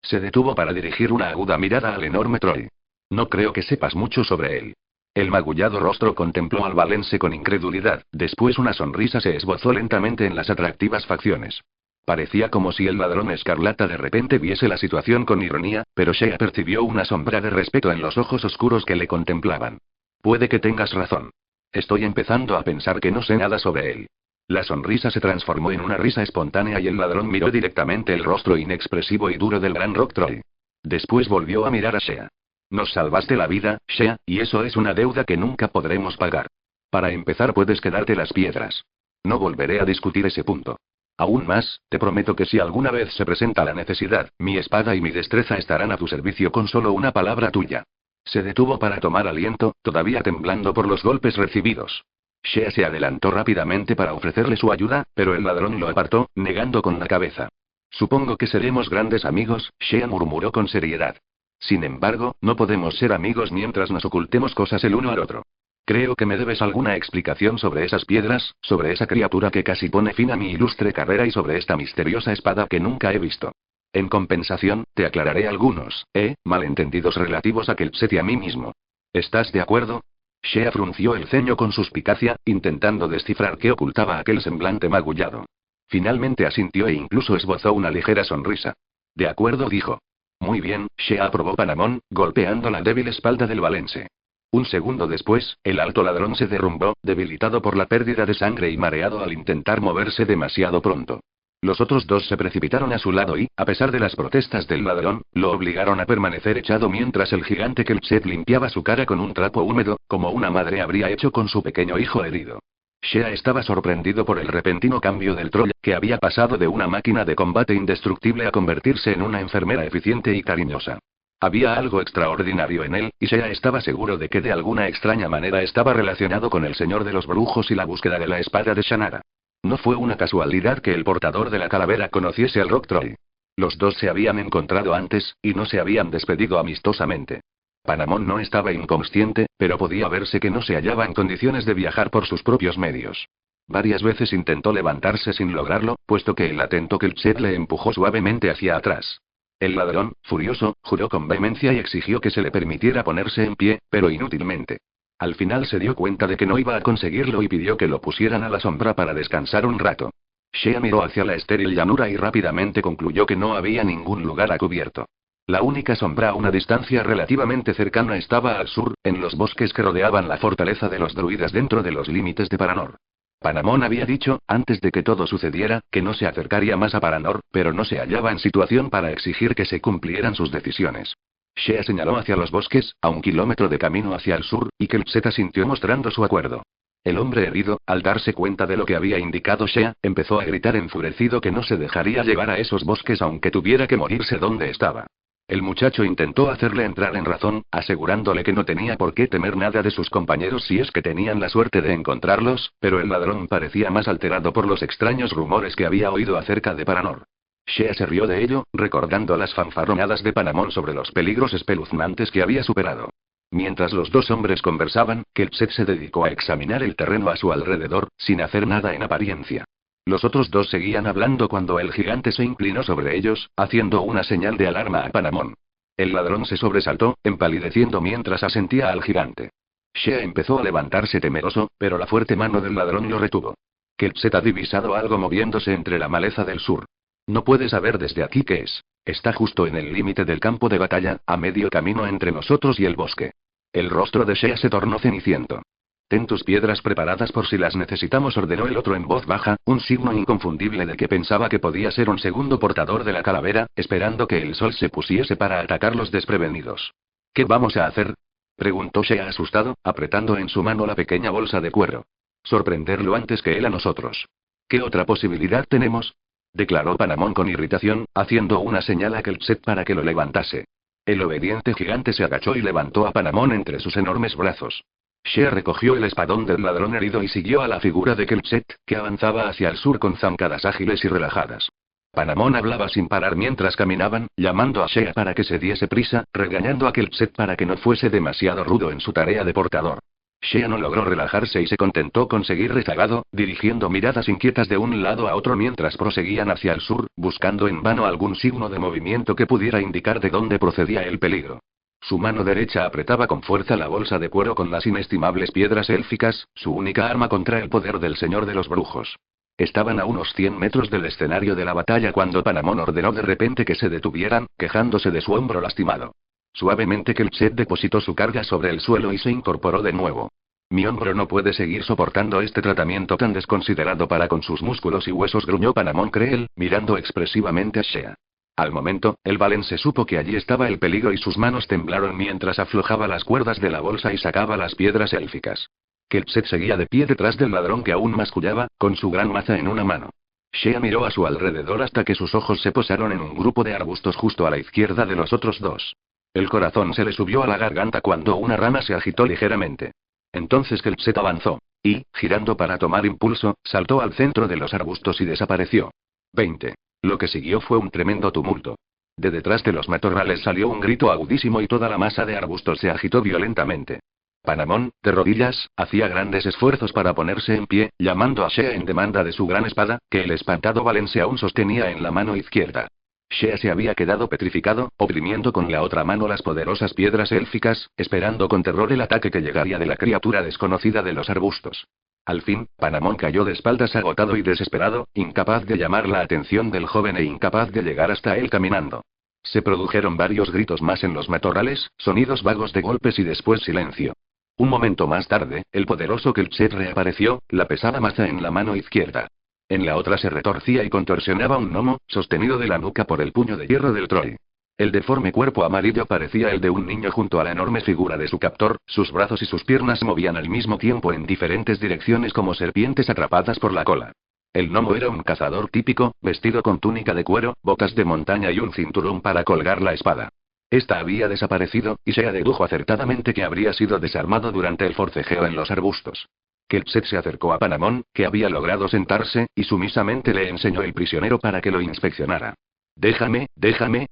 Se detuvo para dirigir una aguda mirada al enorme Troll. No creo que sepas mucho sobre él. El magullado rostro contempló al valense con incredulidad, después una sonrisa se esbozó lentamente en las atractivas facciones. Parecía como si el ladrón escarlata de repente viese la situación con ironía, pero Shea percibió una sombra de respeto en los ojos oscuros que le contemplaban. Puede que tengas razón. Estoy empezando a pensar que no sé nada sobre él. La sonrisa se transformó en una risa espontánea y el ladrón miró directamente el rostro inexpresivo y duro del gran Rock Troll. Después volvió a mirar a Shea. Nos salvaste la vida, Shea, y eso es una deuda que nunca podremos pagar. Para empezar, puedes quedarte las piedras. No volveré a discutir ese punto. Aún más, te prometo que si alguna vez se presenta la necesidad, mi espada y mi destreza estarán a tu servicio con solo una palabra tuya. Se detuvo para tomar aliento, todavía temblando por los golpes recibidos. Shea se adelantó rápidamente para ofrecerle su ayuda, pero el ladrón lo apartó, negando con la cabeza. Supongo que seremos grandes amigos, Shea murmuró con seriedad. Sin embargo, no podemos ser amigos mientras nos ocultemos cosas el uno al otro. Creo que me debes alguna explicación sobre esas piedras, sobre esa criatura que casi pone fin a mi ilustre carrera y sobre esta misteriosa espada que nunca he visto. En compensación, te aclararé algunos, malentendidos relativos a Kelpset y a mí mismo. ¿Estás de acuerdo? Shea frunció el ceño con suspicacia, intentando descifrar qué ocultaba aquel semblante magullado. Finalmente asintió e incluso esbozó una ligera sonrisa. De acuerdo, dijo. Muy bien, Shea, aprobó Panamón, golpeando la débil espalda del valense. Un segundo después, el alto ladrón se derrumbó, debilitado por la pérdida de sangre y mareado al intentar moverse demasiado pronto. Los otros dos se precipitaron a su lado y, a pesar de las protestas del ladrón, lo obligaron a permanecer echado mientras el gigante Kelpset limpiaba su cara con un trapo húmedo, como una madre habría hecho con su pequeño hijo herido. Shea estaba sorprendido por el repentino cambio del troll, que había pasado de una máquina de combate indestructible a convertirse en una enfermera eficiente y cariñosa. Había algo extraordinario en él, y Shea estaba seguro de que de alguna extraña manera estaba relacionado con el Señor de los Brujos y la búsqueda de la espada de Shannara. No fue una casualidad que el portador de la calavera conociese al Rock Troll. Los dos se habían encontrado antes, y no se habían despedido amistosamente. Panamón no estaba inconsciente, pero podía verse que no se hallaba en condiciones de viajar por sus propios medios. Varias veces intentó levantarse sin lograrlo, puesto que el atento Kelpset le empujó suavemente hacia atrás. El ladrón, furioso, juró con vehemencia y exigió que se le permitiera ponerse en pie, pero inútilmente. Al final se dio cuenta de que no iba a conseguirlo y pidió que lo pusieran a la sombra para descansar un rato. Shea miró hacia la estéril llanura y rápidamente concluyó que no había ningún lugar a cubierto. La única sombra a una distancia relativamente cercana estaba al sur, en los bosques que rodeaban la fortaleza de los druidas dentro de los límites de Paranor. Panamón había dicho, antes de que todo sucediera, que no se acercaría más a Paranor, pero no se hallaba en situación para exigir que se cumplieran sus decisiones. Shea señaló hacia los bosques, a 1 kilómetro de camino hacia el sur, y Kelpset asintió mostrando su acuerdo. El hombre herido, al darse cuenta de lo que había indicado Shea, empezó a gritar enfurecido que no se dejaría llevar a esos bosques aunque tuviera que morirse donde estaba. El muchacho intentó hacerle entrar en razón, asegurándole que no tenía por qué temer nada de sus compañeros si es que tenían la suerte de encontrarlos, pero el ladrón parecía más alterado por los extraños rumores que había oído acerca de Paranor. Shea se rió de ello, recordando las fanfarronadas de Panamón sobre los peligros espeluznantes que había superado. Mientras los dos hombres conversaban, Kelpset se dedicó a examinar el terreno a su alrededor, sin hacer nada en apariencia. Los otros dos seguían hablando cuando el gigante se inclinó sobre ellos, haciendo una señal de alarma a Panamón. El ladrón se sobresaltó, empalideciendo mientras asentía al gigante. Shea empezó a levantarse temeroso, pero la fuerte mano del ladrón lo retuvo. Kelset ha divisado algo moviéndose entre la maleza del sur. No puede saber desde aquí qué es. Está justo en el límite del campo de batalla, a medio camino entre nosotros y el bosque. El rostro de Shea se tornó ceniciento. Ten tus piedras preparadas por si las necesitamos, ordenó el otro en voz baja, un signo inconfundible de que pensaba que podía ser un segundo portador de la calavera, esperando que el sol se pusiese para atacarlos desprevenidos. ¿Qué vamos a hacer?, preguntó Shea asustado, apretando en su mano la pequeña bolsa de cuero. Sorprenderlo antes que él a nosotros. ¿Qué otra posibilidad tenemos?, declaró Panamón con irritación, haciendo una señal a Kelset para que lo levantase. El obediente gigante se agachó y levantó a Panamón entre sus enormes brazos. Shea recogió el espadón del ladrón herido y siguió a la figura de Kelset, que avanzaba hacia el sur con zancadas ágiles y relajadas. Panamón hablaba sin parar mientras caminaban, llamando a Shea para que se diese prisa, regañando a Kelset para que no fuese demasiado rudo en su tarea de portador. Shea no logró relajarse y se contentó con seguir rezagado, dirigiendo miradas inquietas de un lado a otro mientras proseguían hacia el sur, buscando en vano algún signo de movimiento que pudiera indicar de dónde procedía el peligro. Su mano derecha apretaba con fuerza la bolsa de cuero con las inestimables piedras élficas, su única arma contra el poder del señor de los brujos. Estaban a unos 100 metros del escenario de la batalla cuando Panamón ordenó de repente que se detuvieran, quejándose de su hombro lastimado. Suavemente Kelset depositó su carga sobre el suelo y se incorporó de nuevo. Mi hombro no puede seguir soportando este tratamiento tan desconsiderado para con sus músculos y huesos, gruñó Panamón Creel, mirando expresivamente a Shea. Al momento, el valense supo que allí estaba el peligro y sus manos temblaron mientras aflojaba las cuerdas de la bolsa y sacaba las piedras élficas. Kelset seguía de pie detrás del ladrón que aún mascullaba, con su gran maza en una mano. Shea miró a su alrededor hasta que sus ojos se posaron en un grupo de arbustos justo a la izquierda de los otros dos. El corazón se le subió a la garganta cuando una rama se agitó ligeramente. Entonces Kelset avanzó. Y, girando para tomar impulso, saltó al centro de los arbustos y desapareció. 20. Lo que siguió fue un tremendo tumulto. De detrás de los matorrales salió un grito agudísimo y toda la masa de arbustos se agitó violentamente. Panamón, de rodillas, hacía grandes esfuerzos para ponerse en pie, llamando a Shea en demanda de su gran espada, que el espantado valense aún sostenía en la mano izquierda. Shea se había quedado petrificado, oprimiendo con la otra mano las poderosas piedras élficas, esperando con terror el ataque que llegaría de la criatura desconocida de los arbustos. Al fin, Panamón cayó de espaldas agotado y desesperado, incapaz de llamar la atención del joven e incapaz de llegar hasta él caminando. Se produjeron varios gritos más en los matorrales, sonidos vagos de golpes y después silencio. Un momento más tarde, el poderoso Kelset reapareció, la pesada maza en la mano izquierda. En la otra se retorcía y contorsionaba un gnomo, sostenido de la nuca por el puño de hierro del Troll. El deforme cuerpo amarillo parecía el de un niño junto a la enorme figura de su captor, sus brazos y sus piernas se movían al mismo tiempo en diferentes direcciones como serpientes atrapadas por la cola. El gnomo era un cazador típico, vestido con túnica de cuero, botas de montaña y un cinturón para colgar la espada. Esta había desaparecido, y Shea dedujo acertadamente que habría sido desarmado durante el forcejeo en los arbustos. Kelset se acercó a Panamón, que había logrado sentarse, y sumisamente le enseñó el prisionero para que lo inspeccionara. Déjame,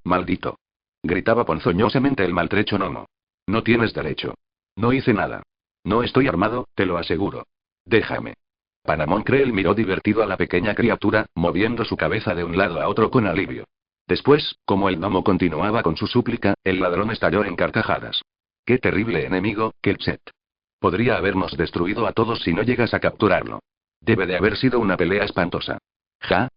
maldito. Gritaba ponzoñosamente el maltrecho gnomo. No tienes derecho. No hice nada. No estoy armado, te lo aseguro. Déjame. Panamón Creel miró divertido a la pequeña criatura, moviendo su cabeza de un lado a otro con alivio. Después, como el gnomo continuaba con su súplica, el ladrón estalló en carcajadas. ¡Qué terrible enemigo, Kelset! Podría habernos destruido a todos si no llegas a capturarlo. Debe de haber sido una pelea espantosa. Ja.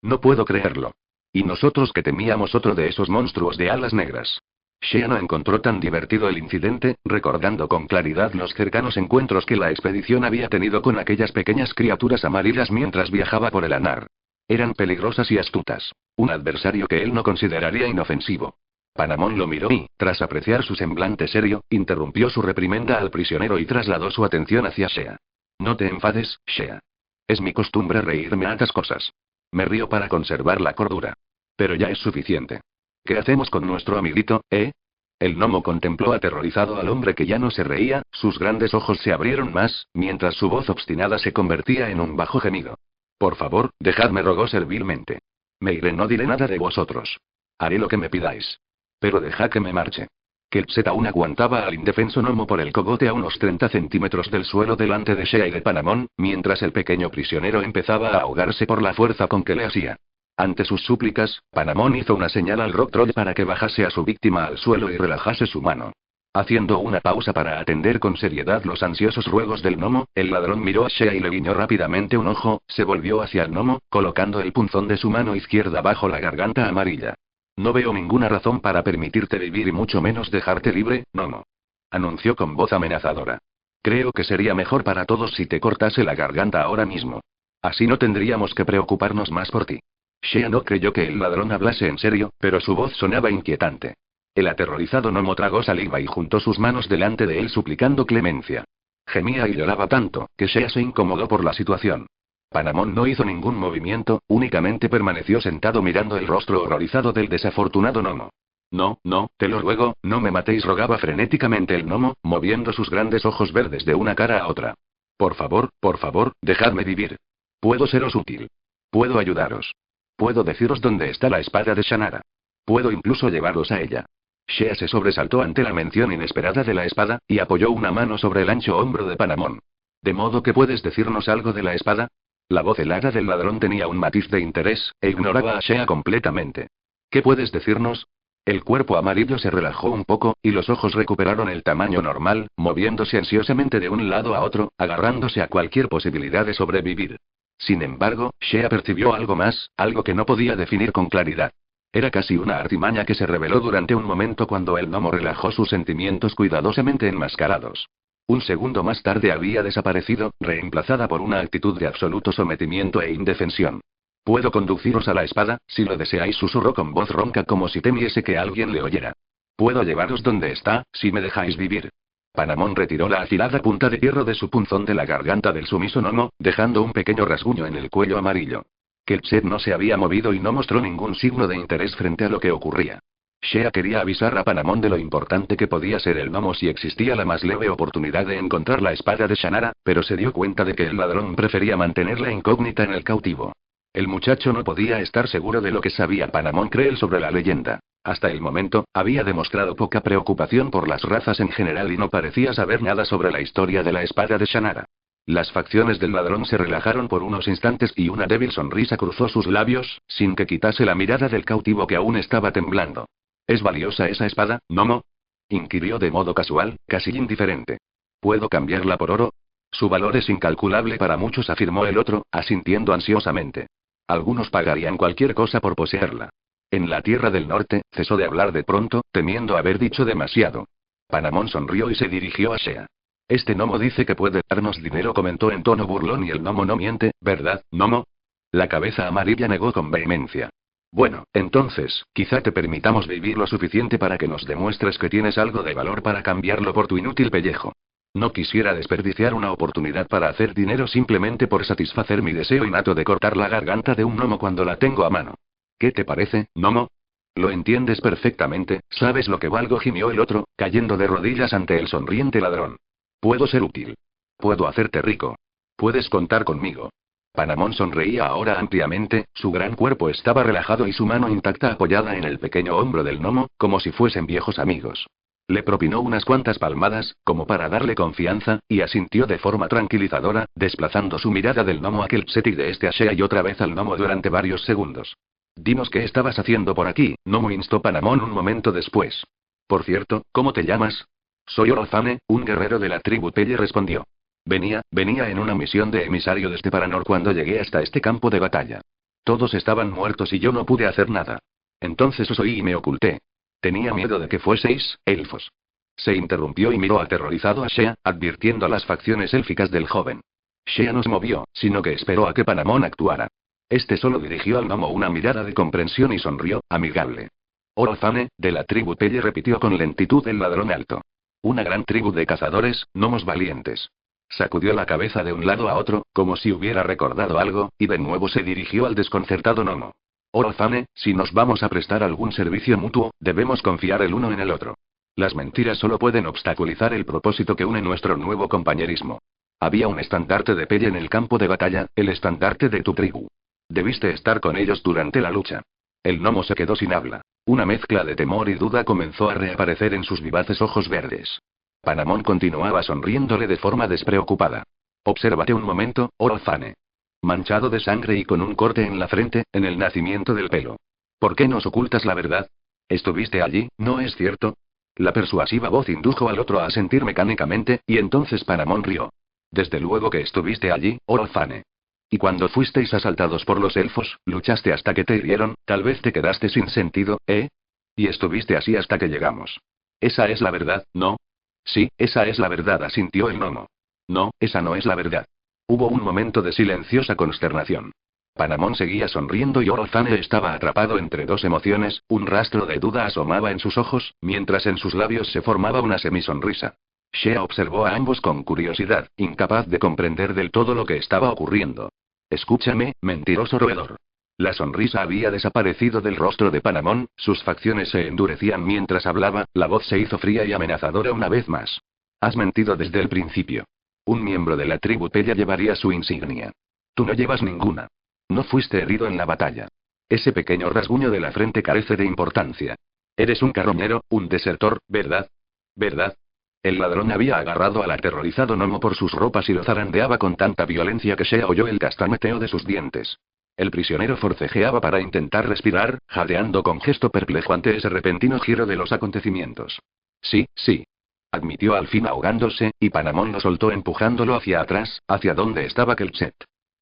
No puedo creerlo. Y nosotros que temíamos otro de esos monstruos de alas negras. Shea no encontró tan divertido el incidente, recordando con claridad los cercanos encuentros que la expedición había tenido con aquellas pequeñas criaturas amarillas mientras viajaba por el Anar. Eran peligrosas y astutas. Un adversario que él no consideraría inofensivo. Panamón lo miró y, tras apreciar su semblante serio, interrumpió su reprimenda al prisionero y trasladó su atención hacia Shea. No te enfades, Shea. Es mi costumbre reírme a estas cosas. Me río para conservar la cordura. Pero ya es suficiente. ¿Qué hacemos con nuestro amiguito, eh? El gnomo contempló aterrorizado al hombre que ya no se reía, sus grandes ojos se abrieron más, mientras su voz obstinada se convertía en un bajo gemido. Por favor, dejadme, rogó servilmente. Me iré, no diré nada de vosotros. Haré lo que me pidáis. Pero deja que me marche. Kelset aún aguantaba al indefenso gnomo por el cogote a unos 30 centímetros del suelo delante de Shea y de Panamón, mientras el pequeño prisionero empezaba a ahogarse por la fuerza con que le asía. Ante sus súplicas, Panamón hizo una señal al Rock Troll para que bajase a su víctima al suelo y relajase su mano. Haciendo una pausa para atender con seriedad los ansiosos ruegos del gnomo, el ladrón miró a Shea y le guiñó rápidamente un ojo, se volvió hacia el gnomo, colocando el punzón de su mano izquierda bajo la garganta amarilla. No veo ninguna razón para permitirte vivir y mucho menos dejarte libre, gnomo. Anunció con voz amenazadora. Creo que sería mejor para todos si te cortase la garganta ahora mismo. Así no tendríamos que preocuparnos más por ti. Shea no creyó que el ladrón hablase en serio, pero su voz sonaba inquietante. El aterrorizado gnomo tragó saliva y juntó sus manos delante de él suplicando clemencia. Gemía y lloraba tanto, que Shea se incomodó por la situación. Panamón no hizo ningún movimiento, únicamente permaneció sentado mirando el rostro horrorizado del desafortunado gnomo. No, no, te lo ruego, no me matéis, rogaba frenéticamente el gnomo, moviendo sus grandes ojos verdes de una cara a otra. Por favor, dejadme vivir. Puedo seros útil. Puedo ayudaros. Puedo deciros dónde está la espada de Shannara. Puedo incluso llevaros a ella. Shea se sobresaltó ante la mención inesperada de la espada, y apoyó una mano sobre el ancho hombro de Panamón. ¿De modo que puedes decirnos algo de la espada? La voz helada del ladrón tenía un matiz de interés, e ignoraba a Shea completamente. ¿Qué puedes decirnos? El cuerpo amarillo se relajó un poco, y los ojos recuperaron el tamaño normal, moviéndose ansiosamente de un lado a otro, agarrándose a cualquier posibilidad de sobrevivir. Sin embargo, Shea percibió algo más, algo que no podía definir con claridad. Era casi una artimaña que se reveló durante un momento cuando el gnomo relajó sus sentimientos cuidadosamente enmascarados. Un segundo más tarde había desaparecido, reemplazada por una actitud de absoluto sometimiento e indefensión. Puedo conduciros a la espada, si lo deseáis, susurró con voz ronca como si temiese que alguien le oyera. Puedo llevaros donde está, si me dejáis vivir. Panamón retiró la afilada punta de hierro de su punzón de la garganta del sumiso gnomo, dejando un pequeño rasguño en el cuello amarillo. Kelchet no se había movido y no mostró ningún signo de interés frente a lo que ocurría. Shea quería avisar a Panamón de lo importante que podía ser el gnomo si existía la más leve oportunidad de encontrar la espada de Shannara, pero se dio cuenta de que el ladrón prefería mantenerla incógnita en el cautivo. El muchacho no podía estar seguro de lo que sabía Panamón Creel sobre la leyenda. Hasta el momento, había demostrado poca preocupación por las razas en general y no parecía saber nada sobre la historia de la espada de Shannara. Las facciones del ladrón se relajaron por unos instantes y una débil sonrisa cruzó sus labios, sin que quitase la mirada del cautivo que aún estaba temblando. ¿Es valiosa esa espada, gnomo? Inquirió de modo casual, casi indiferente. ¿Puedo cambiarla por oro? Su valor es incalculable para muchos, afirmó el otro, asintiendo ansiosamente. Algunos pagarían cualquier cosa por poseerla. En la Tierra del Norte, cesó de hablar de pronto, temiendo haber dicho demasiado. Panamón sonrió y se dirigió a Shea. Este gnomo dice que puede darnos dinero, comentó en tono burlón, y el gnomo no miente, ¿verdad, gnomo? La cabeza amarilla negó con vehemencia. Bueno, entonces, quizá te permitamos vivir lo suficiente para que nos demuestres que tienes algo de valor para cambiarlo por tu inútil pellejo. No quisiera desperdiciar una oportunidad para hacer dinero simplemente por satisfacer mi deseo innato de cortar la garganta de un gnomo cuando la tengo a mano. ¿Qué te parece, gnomo? Lo entiendes perfectamente, sabes lo que valgo, gimió el otro, cayendo de rodillas ante el sonriente ladrón. Puedo ser útil. Puedo hacerte rico. Puedes contar conmigo. Panamón sonreía ahora ampliamente, su gran cuerpo estaba relajado y su mano intacta apoyada en el pequeño hombro del gnomo, como si fuesen viejos amigos. Le propinó unas cuantas palmadas, como para darle confianza, y asintió de forma tranquilizadora, desplazando su mirada del gnomo a Kelchet y de este a Shea y otra vez al gnomo durante varios segundos. Dinos qué estabas haciendo por aquí, gnomo, instó Panamón un momento después. Por cierto, ¿cómo te llamas? Soy Orofane, un guerrero de la tribu Pelle, respondió. Venía en una misión de emisario desde Paranor cuando llegué hasta este campo de batalla. Todos estaban muertos y yo no pude hacer nada. Entonces os oí y me oculté. Tenía miedo de que fueseis elfos. Se interrumpió y miró aterrorizado a Shea, advirtiendo las facciones élficas del joven. Shea no se movió, sino que esperó a que Panamón actuara. Este solo dirigió al gnomo una mirada de comprensión y sonrió, amigable. Orofane, de la tribu Pelle, repitió con lentitud el ladrón alto. Una gran tribu de cazadores, gnomos valientes. Sacudió la cabeza de un lado a otro, como si hubiera recordado algo, y de nuevo se dirigió al desconcertado gnomo. Orofane, si nos vamos a prestar algún servicio mutuo, debemos confiar el uno en el otro. Las mentiras solo pueden obstaculizar el propósito que une nuestro nuevo compañerismo. Había un estandarte de Pelle en el campo de batalla, el estandarte de tu tribu. Debiste estar con ellos durante la lucha. El gnomo se quedó sin habla. Una mezcla de temor y duda comenzó a reaparecer en sus vivaces ojos verdes. Panamón continuaba sonriéndole de forma despreocupada. Obsérvate un momento, Orofane. Manchado de sangre y con un corte en la frente, en el nacimiento del pelo. ¿Por qué nos ocultas la verdad? Estuviste allí, ¿no es cierto? La persuasiva voz indujo al otro a asentir mecánicamente, y entonces Paramón rió. Desde luego que estuviste allí, Orofane. Y cuando fuisteis asaltados por los elfos, luchaste hasta que te hirieron, tal vez te quedaste sin sentido, ¿eh? Y estuviste así hasta que llegamos. Esa es la verdad, ¿no? Sí, esa es la verdad, asintió el gnomo. No, esa no es la verdad. Hubo un momento de silenciosa consternación. Paramón seguía sonriendo y Orofane estaba atrapado entre dos emociones, un rastro de duda asomaba en sus ojos, mientras en sus labios se formaba una semisonrisa. Shea observó a ambos con curiosidad, incapaz de comprender del todo lo que estaba ocurriendo. Escúchame, mentiroso roedor. La sonrisa había desaparecido del rostro de Paramón, sus facciones se endurecían mientras hablaba, la voz se hizo fría y amenazadora una vez más. Has mentido desde el principio. Un miembro de la tribu Pella llevaría su insignia. Tú no llevas ninguna. No fuiste herido en la batalla. Ese pequeño rasguño de la frente carece de importancia. Eres un carroñero, un desertor, ¿verdad? ¿Verdad? El ladrón había agarrado al aterrorizado gnomo por sus ropas y lo zarandeaba con tanta violencia que Shea oyó el castañeteo de sus dientes. El prisionero forcejeaba para intentar respirar, jadeando con gesto perplejo ante ese repentino giro de los acontecimientos. Sí, sí. Admitió al fin ahogándose, y Paramón lo soltó empujándolo hacia atrás, hacia donde estaba Kelchet.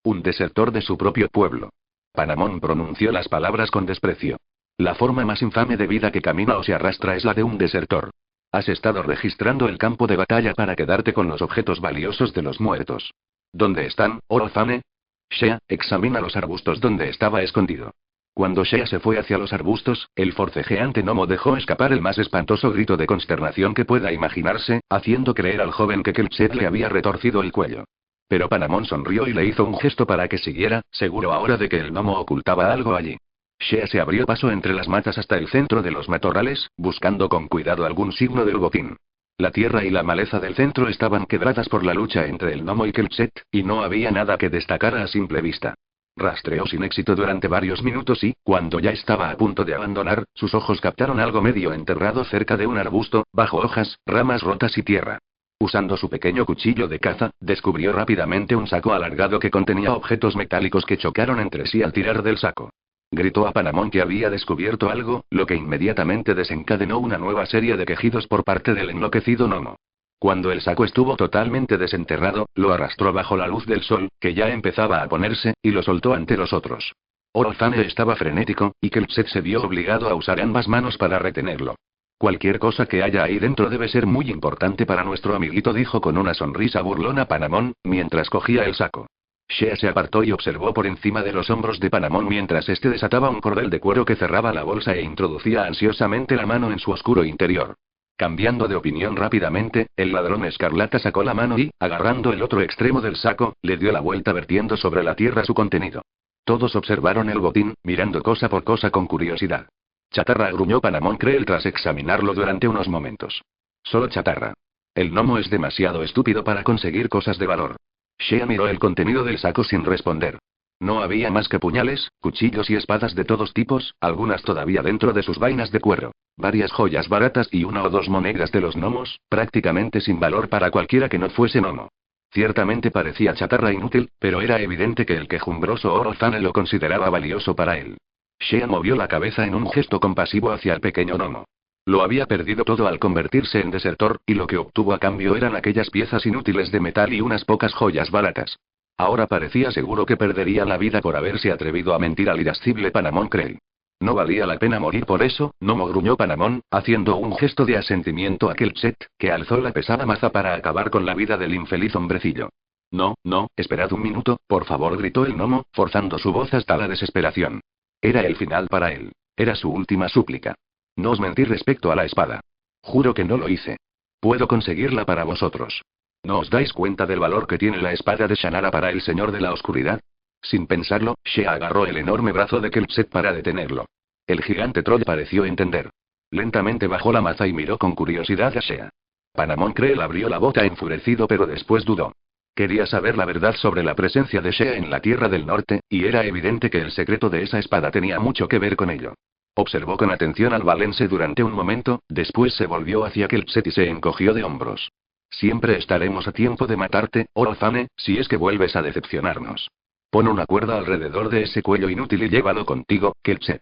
Un desertor de su propio pueblo. Paramón pronunció las palabras con desprecio. La forma más infame de vida que camina o se arrastra es la de un desertor. Has estado registrando el campo de batalla para quedarte con los objetos valiosos de los muertos. ¿Dónde están, Orofane? Shea, examina los arbustos donde estaba escondido. Cuando Shea se fue hacia los arbustos, el forcejeante gnomo dejó escapar el más espantoso grito de consternación que pueda imaginarse, haciendo creer al joven que Kelchet le había retorcido el cuello. Pero Paramón sonrió y le hizo un gesto para que siguiera, seguro ahora de que el gnomo ocultaba algo allí. Shea se abrió paso entre las matas hasta el centro de los matorrales, buscando con cuidado algún signo del botín. La tierra y la maleza del centro estaban quebradas por la lucha entre el gnomo y Kelchet, y no había nada que destacara a simple vista. Rastreó sin éxito durante varios minutos y, cuando ya estaba a punto de abandonar, sus ojos captaron algo medio enterrado cerca de un arbusto, bajo hojas, ramas rotas y tierra. Usando su pequeño cuchillo de caza, descubrió rápidamente un saco alargado que contenía objetos metálicos que chocaron entre sí al tirar del saco. Gritó a Paramón que había descubierto algo, lo que inmediatamente desencadenó una nueva serie de quejidos por parte del enloquecido gnomo. Cuando el saco estuvo totalmente desenterrado, lo arrastró bajo la luz del sol, que ya empezaba a ponerse, y lo soltó ante los otros. Orofane estaba frenético, y Kelchet se vio obligado a usar ambas manos para retenerlo. Cualquier cosa que haya ahí dentro debe ser muy importante para nuestro amiguito, dijo con una sonrisa burlona Paramón, mientras cogía el saco. Shea se apartó y observó por encima de los hombros de Paramón mientras este desataba un cordel de cuero que cerraba la bolsa e introducía ansiosamente la mano en su oscuro interior. Cambiando de opinión rápidamente, el ladrón escarlata sacó la mano y, agarrando el otro extremo del saco, le dio la vuelta vertiendo sobre la tierra su contenido. Todos observaron el botín, mirando cosa por cosa con curiosidad. Chatarra, gruñó Paramón Creel tras examinarlo durante unos momentos. Solo chatarra. El gnomo es demasiado estúpido para conseguir cosas de valor. Shea miró el contenido del saco sin responder. No había más que puñales, cuchillos y espadas de todos tipos, algunas todavía dentro de sus vainas de cuero, varias joyas baratas y una o dos monedas de los gnomos, prácticamente sin valor para cualquiera que no fuese gnomo. Ciertamente parecía chatarra inútil, pero era evidente que el quejumbroso Orofane lo consideraba valioso para él. Shea movió la cabeza en un gesto compasivo hacia el pequeño gnomo. Lo había perdido todo al convertirse en desertor, y lo que obtuvo a cambio eran aquellas piezas inútiles de metal y unas pocas joyas baratas. Ahora parecía seguro que perdería la vida por haberse atrevido a mentir al irascible Paramón Creel. No valía la pena morir por eso, no, gruñó Paramón, haciendo un gesto de asentimiento a Kelchet, que alzó la pesada maza para acabar con la vida del infeliz hombrecillo. No, no, esperad un minuto, por favor, gritó el gnomo, forzando su voz hasta la desesperación. Era el final para él. Era su última súplica. No os mentí respecto a la espada. Juro que no lo hice. Puedo conseguirla para vosotros. ¿No os dais cuenta del valor que tiene la espada de Shannara para el Señor de la Oscuridad? Sin pensarlo, Shea agarró el enorme brazo de Kelchet para detenerlo. El gigante troll pareció entender. Lentamente bajó la maza y miró con curiosidad a Shea. Paramón Creel abrió la boca enfurecido, pero después dudó. Quería saber la verdad sobre la presencia de Shea en la Tierra del Norte, y era evidente que el secreto de esa espada tenía mucho que ver con ello. Observó con atención al valense durante un momento, después se volvió hacia Kelchet y se encogió de hombros. Siempre estaremos a tiempo de matarte, Orofane, si es que vuelves a decepcionarnos. Pon una cuerda alrededor de ese cuello inútil y llévalo contigo, Kelchet.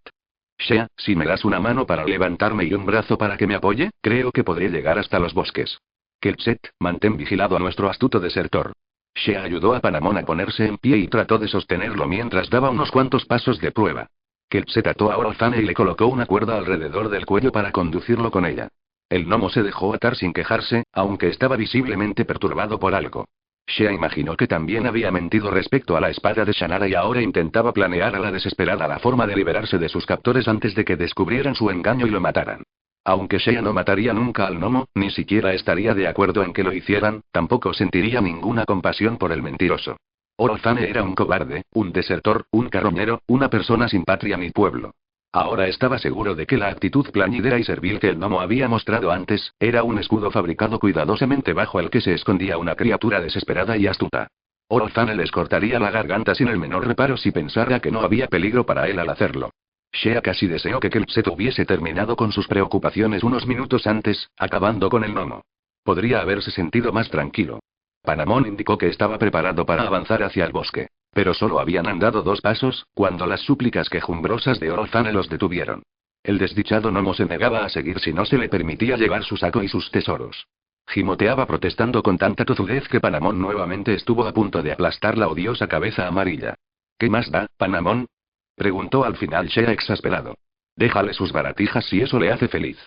Shea, si me das una mano para levantarme y un brazo para que me apoye, creo que podré llegar hasta los bosques. Kelset, mantén vigilado a nuestro astuto desertor. Shea ayudó a Panamón a ponerse en pie y trató de sostenerlo mientras daba unos cuantos pasos de prueba. Kelset ató a Orozane y le colocó una cuerda alrededor del cuello para conducirlo con ella. El gnomo se dejó atar sin quejarse, aunque estaba visiblemente perturbado por algo. Shea imaginó que también había mentido respecto a la espada de Shannara y ahora intentaba planear a la desesperada la forma de liberarse de sus captores antes de que descubrieran su engaño y lo mataran. Aunque Shea no mataría nunca al gnomo, ni siquiera estaría de acuerdo en que lo hicieran, tampoco sentiría ninguna compasión por el mentiroso. Orozane era un cobarde, un desertor, un carroñero, una persona sin patria ni pueblo. Ahora estaba seguro de que la actitud plañidera y servil que el gnomo había mostrado antes, era un escudo fabricado cuidadosamente bajo el que se escondía una criatura desesperada y astuta. Orozane les cortaría la garganta sin el menor reparo si pensara que no había peligro para él al hacerlo. Shea casi deseó que Kelset hubiese terminado con sus preocupaciones unos minutos antes, acabando con el gnomo. Podría haberse sentido más tranquilo. Panamón indicó que estaba preparado para avanzar hacia el bosque. Pero solo habían andado 2 pasos, cuando las súplicas quejumbrosas de Orozane los detuvieron. El desdichado gnomo se negaba a seguir si no se le permitía llevar su saco y sus tesoros. Gimoteaba protestando con tanta tozudez que Panamón nuevamente estuvo a punto de aplastar la odiosa cabeza amarilla. ¿Qué más da, Panamón? Preguntó al final Shea exasperado. Déjale sus baratijas si eso le hace feliz.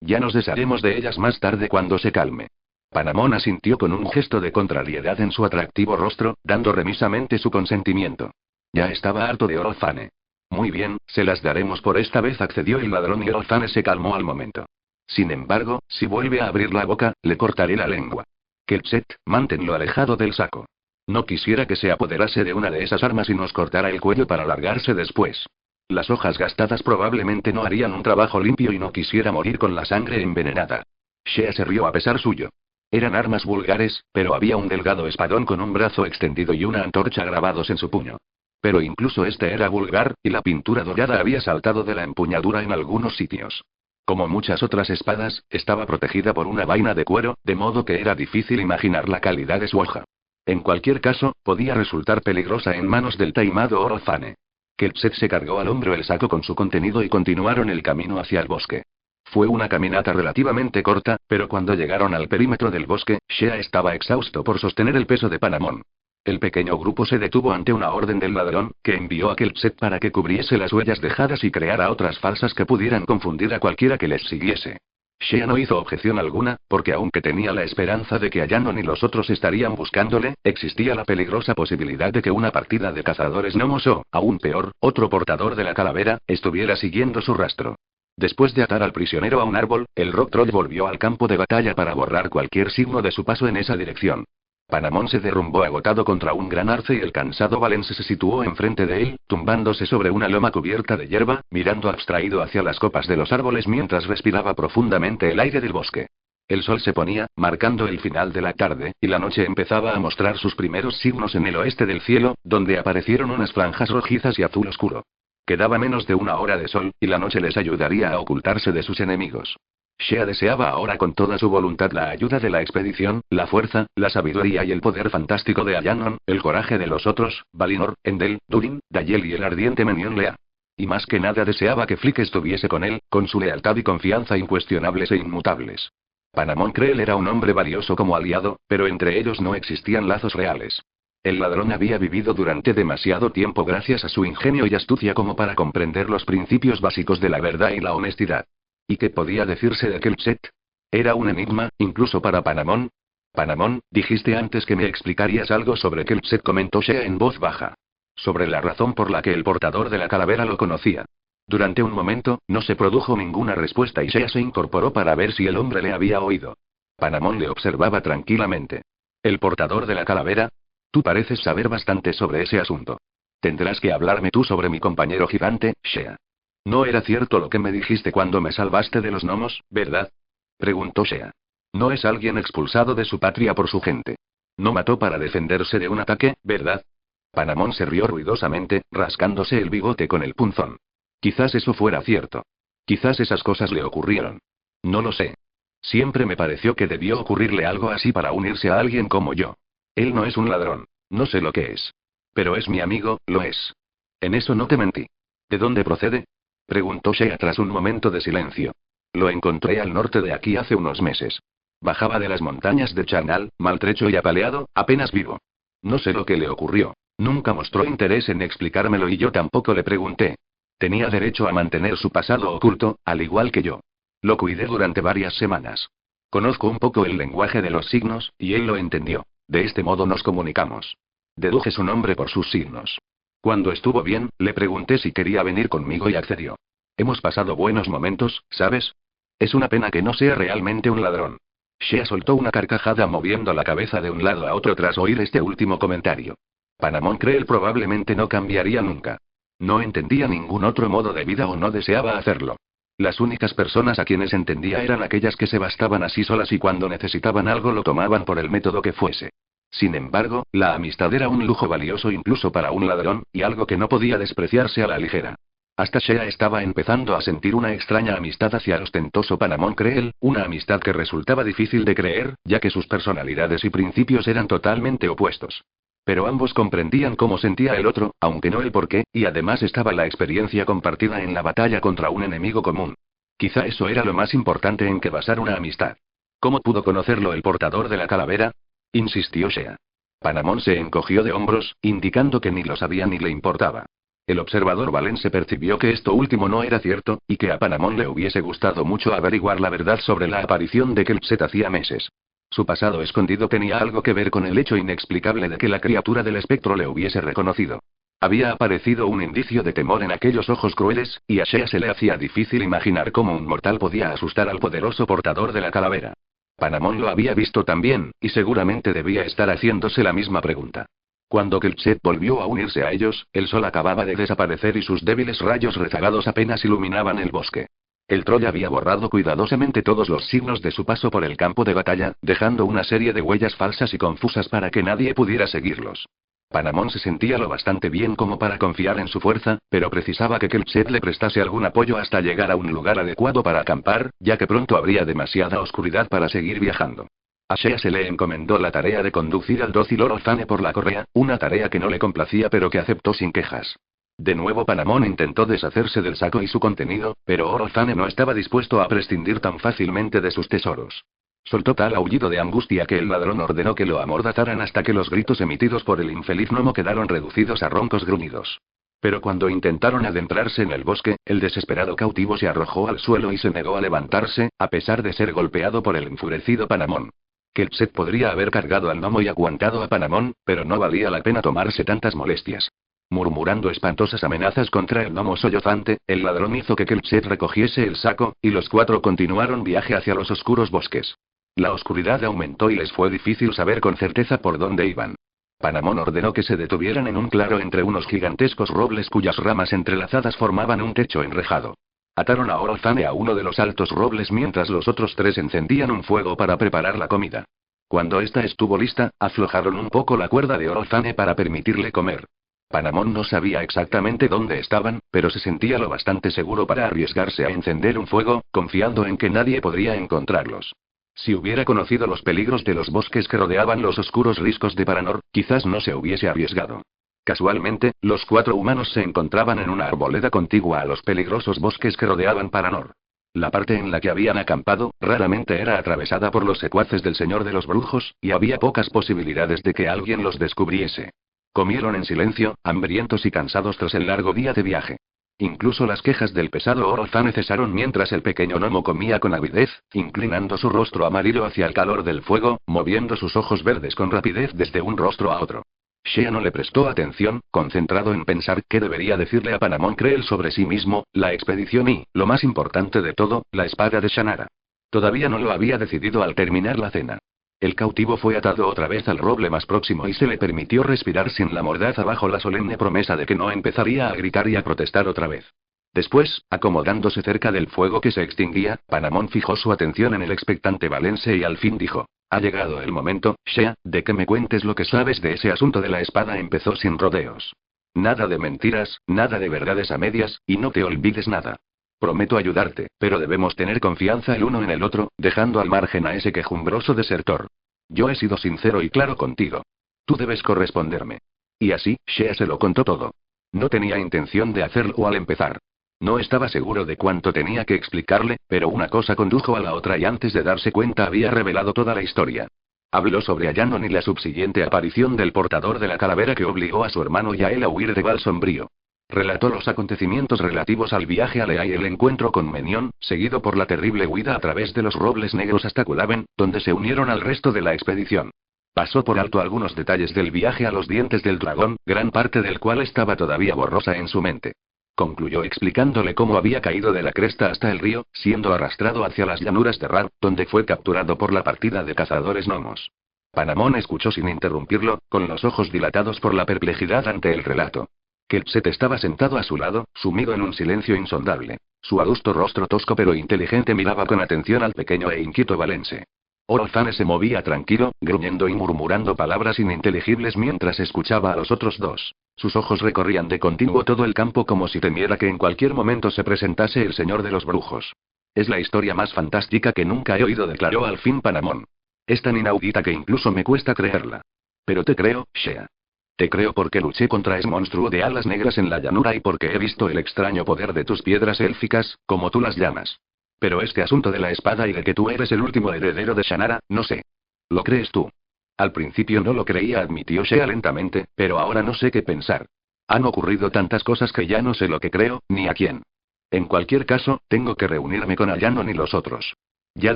Ya nos desharemos de ellas más tarde cuando se calme. Panamón asintió con un gesto de contrariedad en su atractivo rostro, dando remisamente su consentimiento. Ya estaba harto de Orozane. Muy bien, se las daremos por esta vez, accedió el ladrón y Orozane se calmó al momento. Sin embargo, si vuelve a abrir la boca, le cortaré la lengua. Kelset, manténlo alejado del saco. No quisiera que se apoderase de una de esas armas y nos cortara el cuello para largarse después. Las hojas gastadas probablemente no harían un trabajo limpio y no quisiera morir con la sangre envenenada. Shea se rió a pesar suyo. Eran armas vulgares, pero había un delgado espadón con un brazo extendido y una antorcha grabados en su puño. Pero incluso este era vulgar, y la pintura dorada había saltado de la empuñadura en algunos sitios. Como muchas otras espadas, estaba protegida por una vaina de cuero, de modo que era difícil imaginar la calidad de su hoja. En cualquier caso, podía resultar peligrosa en manos del taimado Orozane. Kelset se cargó al hombro el saco con su contenido y continuaron el camino hacia el bosque. Fue una caminata relativamente corta, pero cuando llegaron al perímetro del bosque, Shea estaba exhausto por sostener el peso de Panamón. El pequeño grupo se detuvo ante una orden del ladrón, que envió a Kelset para que cubriese las huellas dejadas y creara otras falsas que pudieran confundir a cualquiera que les siguiese. Shea no hizo objeción alguna, porque aunque tenía la esperanza de que Allanon y los otros estarían buscándole, existía la peligrosa posibilidad de que una partida de cazadores gnomos o, aún peor, otro portador de la calavera, estuviera siguiendo su rastro. Después de atar al prisionero a un árbol, el Rock Troll volvió al campo de batalla para borrar cualquier signo de su paso en esa dirección. Panamón se derrumbó agotado contra un gran arce y el cansado Valence se situó enfrente de él, tumbándose sobre una loma cubierta de hierba, mirando abstraído hacia las copas de los árboles mientras respiraba profundamente el aire del bosque. El sol se ponía, marcando el final de la tarde, y la noche empezaba a mostrar sus primeros signos en el oeste del cielo, donde aparecieron unas franjas rojizas y azul oscuro. Quedaba menos de 1 hora de sol, y la noche les ayudaría a ocultarse de sus enemigos. Shea deseaba ahora con toda su voluntad la ayuda de la expedición, la fuerza, la sabiduría y el poder fantástico de Allanon, el coraje de los otros, Valinor, Endel, Durin, Dayel y el ardiente Menion Lea. Y más que nada deseaba que Flick estuviese con él, con su lealtad y confianza incuestionables e inmutables. Panamón Creel era un hombre valioso como aliado, pero entre ellos no existían lazos reales. El ladrón había vivido durante demasiado tiempo gracias a su ingenio y astucia como para comprender los principios básicos de la verdad y la honestidad. ¿Y qué podía decirse de Kelset? Era un enigma, incluso para Panamón. Panamón, dijiste antes que me explicarías algo sobre Kelset, comentó Shea en voz baja. Sobre la razón por la que el portador de la calavera lo conocía. Durante un momento, no se produjo ninguna respuesta y Shea se incorporó para ver si el hombre le había oído. Panamón le observaba tranquilamente. ¿El portador de la calavera? Tú pareces saber bastante sobre ese asunto. Tendrás que hablarme tú sobre mi compañero gigante, Shea. ¿No era cierto lo que me dijiste cuando me salvaste de los gnomos, verdad? Preguntó Shea. No es alguien expulsado de su patria por su gente. No mató para defenderse de un ataque, ¿verdad? Panamón se rió ruidosamente, rascándose el bigote con el punzón. Quizás eso fuera cierto. Quizás esas cosas le ocurrieron. No lo sé. Siempre me pareció que debió ocurrirle algo así para unirse a alguien como yo. Él no es un ladrón. No sé lo que es. Pero es mi amigo, lo es. En eso no te mentí. ¿De dónde procede? Preguntó Shea tras un momento de silencio. Lo encontré al norte de aquí hace unos meses. Bajaba de las montañas de Chanal, maltrecho y apaleado, apenas vivo. No sé lo que le ocurrió. Nunca mostró interés en explicármelo y yo tampoco le pregunté. Tenía derecho a mantener su pasado oculto, al igual que yo. Lo cuidé durante varias semanas. Conozco un poco el lenguaje de los signos, y él lo entendió. De este modo nos comunicamos. Deduje su nombre por sus signos. Cuando estuvo bien, le pregunté si quería venir conmigo y accedió. Hemos pasado buenos momentos, ¿sabes? Es una pena que no sea realmente un ladrón. Shea soltó una carcajada moviendo la cabeza de un lado a otro tras oír este último comentario. Panamón Creel probablemente no cambiaría nunca. No entendía ningún otro modo de vida o no deseaba hacerlo. Las únicas personas a quienes entendía eran aquellas que se bastaban a sí solas y cuando necesitaban algo lo tomaban por el método que fuese. Sin embargo, la amistad era un lujo valioso incluso para un ladrón, y algo que no podía despreciarse a la ligera. Hasta Shea estaba empezando a sentir una extraña amistad hacia el ostentoso Panamón Creel, una amistad que resultaba difícil de creer, ya que sus personalidades y principios eran totalmente opuestos. Pero ambos comprendían cómo sentía el otro, aunque no el porqué, y además estaba la experiencia compartida en la batalla contra un enemigo común. Quizá eso era lo más importante en que basar una amistad. ¿Cómo pudo conocerlo el portador de la calavera? Insistió Shea. Panamón se encogió de hombros, indicando que ni lo sabía ni le importaba. El observador valense percibió que esto último no era cierto, y que a Panamón le hubiese gustado mucho averiguar la verdad sobre la aparición de Kelpset hacía meses. Su pasado escondido tenía algo que ver con el hecho inexplicable de que la criatura del espectro le hubiese reconocido. Había aparecido un indicio de temor en aquellos ojos crueles, y a Shea se le hacía difícil imaginar cómo un mortal podía asustar al poderoso portador de la calavera. Panamón lo había visto también, y seguramente debía estar haciéndose la misma pregunta. Cuando Kelpset volvió a unirse a ellos, el sol acababa de desaparecer y sus débiles rayos rezagados apenas iluminaban el bosque. El troll había borrado cuidadosamente todos los signos de su paso por el campo de batalla, dejando una serie de huellas falsas y confusas para que nadie pudiera seguirlos. Panamón se sentía lo bastante bien como para confiar en su fuerza, pero precisaba que Kelpset le prestase algún apoyo hasta llegar a un lugar adecuado para acampar, ya que pronto habría demasiada oscuridad para seguir viajando. A Shea se le encomendó la tarea de conducir al dócil Orozane por la correa, una tarea que no le complacía pero que aceptó sin quejas. De nuevo Panamón intentó deshacerse del saco y su contenido, pero Orozane no estaba dispuesto a prescindir tan fácilmente de sus tesoros. Soltó tal aullido de angustia que el ladrón ordenó que lo amordazaran hasta que los gritos emitidos por el infeliz gnomo quedaron reducidos a roncos gruñidos. Pero cuando intentaron adentrarse en el bosque, el desesperado cautivo se arrojó al suelo y se negó a levantarse, a pesar de ser golpeado por el enfurecido Panamón. Kelpset podría haber cargado al gnomo y aguantado a Panamón, pero no valía la pena tomarse tantas molestias. Murmurando espantosas amenazas contra el gnomo sollozante, el ladrón hizo que Kelpset recogiese el saco, y los cuatro continuaron viaje hacia los oscuros bosques. La oscuridad aumentó y les fue difícil saber con certeza por dónde iban. Panamón ordenó que se detuvieran en un claro entre unos gigantescos robles cuyas ramas entrelazadas formaban un techo enrejado. Ataron a Orozane a uno de los altos robles mientras los otros tres encendían un fuego para preparar la comida. Cuando ésta estuvo lista, aflojaron un poco la cuerda de Orozane para permitirle comer. Panamón no sabía exactamente dónde estaban, pero se sentía lo bastante seguro para arriesgarse a encender un fuego, confiando en que nadie podría encontrarlos. Si hubiera conocido los peligros de los bosques que rodeaban los oscuros riscos de Paranor, quizás no se hubiese arriesgado. Casualmente, los cuatro humanos se encontraban en una arboleda contigua a los peligrosos bosques que rodeaban Paranor. La parte en la que habían acampado, raramente era atravesada por los secuaces del Señor de los Brujos, y había pocas posibilidades de que alguien los descubriese. Comieron en silencio, hambrientos y cansados tras el largo día de viaje. Incluso las quejas del pesado Orozane cesaron mientras el pequeño gnomo comía con avidez, inclinando su rostro amarillo hacia el calor del fuego, moviendo sus ojos verdes con rapidez desde un rostro a otro. Shea no le prestó atención, concentrado en pensar qué debería decirle a Panamón Creel sobre sí mismo, la expedición y, lo más importante de todo, la espada de Shannara. Todavía no lo había decidido al terminar la cena. El cautivo fue atado otra vez al roble más próximo y se le permitió respirar sin la mordaza bajo la solemne promesa de que no empezaría a gritar y a protestar otra vez. Después, acomodándose cerca del fuego que se extinguía, Panamón fijó su atención en el expectante valense y al fin dijo: «Ha llegado el momento, Shea, de que me cuentes lo que sabes de ese asunto de la espada». Empezó sin rodeos. «Nada de mentiras, nada de verdades a medias, y no te olvides nada. Prometo ayudarte, pero debemos tener confianza el uno en el otro, dejando al margen a ese quejumbroso desertor. Yo he sido sincero y claro contigo. Tú debes corresponderme». Y así, Shea se lo contó todo. No tenía intención de hacerlo al empezar. No estaba seguro de cuánto tenía que explicarle, pero una cosa condujo a la otra y antes de darse cuenta había revelado toda la historia. Habló sobre Ayanon y la subsiguiente aparición del portador de la calavera que obligó a su hermano y a él a huir de Val Sombrío. Relató los acontecimientos relativos al viaje a Lea y el encuentro con Menión, seguido por la terrible huida a través de los robles negros hasta Culaven, donde se unieron al resto de la expedición. Pasó por alto algunos detalles del viaje a los dientes del dragón, gran parte del cual estaba todavía borrosa en su mente. Concluyó explicándole cómo había caído de la cresta hasta el río, siendo arrastrado hacia las llanuras de Rar, donde fue capturado por la partida de cazadores gnomos. Panamón escuchó sin interrumpirlo, con los ojos dilatados por la perplejidad ante el relato. Kelpset estaba sentado a su lado, sumido en un silencio insondable. Su adusto rostro tosco pero inteligente miraba con atención al pequeño e inquieto valense. Orozane se movía tranquilo, gruñendo y murmurando palabras ininteligibles mientras escuchaba a los otros dos. Sus ojos recorrían de continuo todo el campo como si temiera que en cualquier momento se presentase el señor de los brujos. Es la historia más fantástica que nunca he oído, declaró al fin Panamón. Es tan inaudita que incluso me cuesta creerla. Pero te creo, Shea. Te creo porque luché contra ese monstruo de alas negras en la llanura y porque he visto el extraño poder de tus piedras élficas, como tú las llamas. Pero este asunto de la espada y de que tú eres el último heredero de Shannara, no sé. ¿Lo crees tú? Al principio no lo creía, admitió Shea lentamente, pero ahora no sé qué pensar. Han ocurrido tantas cosas que ya no sé lo que creo, ni a quién. En cualquier caso, tengo que reunirme con Ayanon y los otros. Ya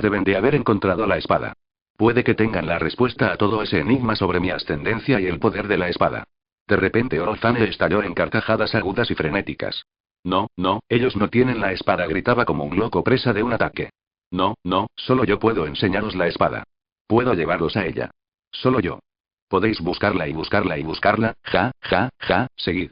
deben de haber encontrado la espada. Puede que tengan la respuesta a todo ese enigma sobre mi ascendencia y el poder de la espada. De repente Orozane estalló en carcajadas agudas y frenéticas. No, no, ellos no tienen la espada, gritaba como un loco presa de un ataque. No, no, solo yo puedo enseñaros la espada. Puedo llevarlos a ella. Solo yo. Podéis buscarla y buscarla y buscarla, ja, ja, ja, seguid.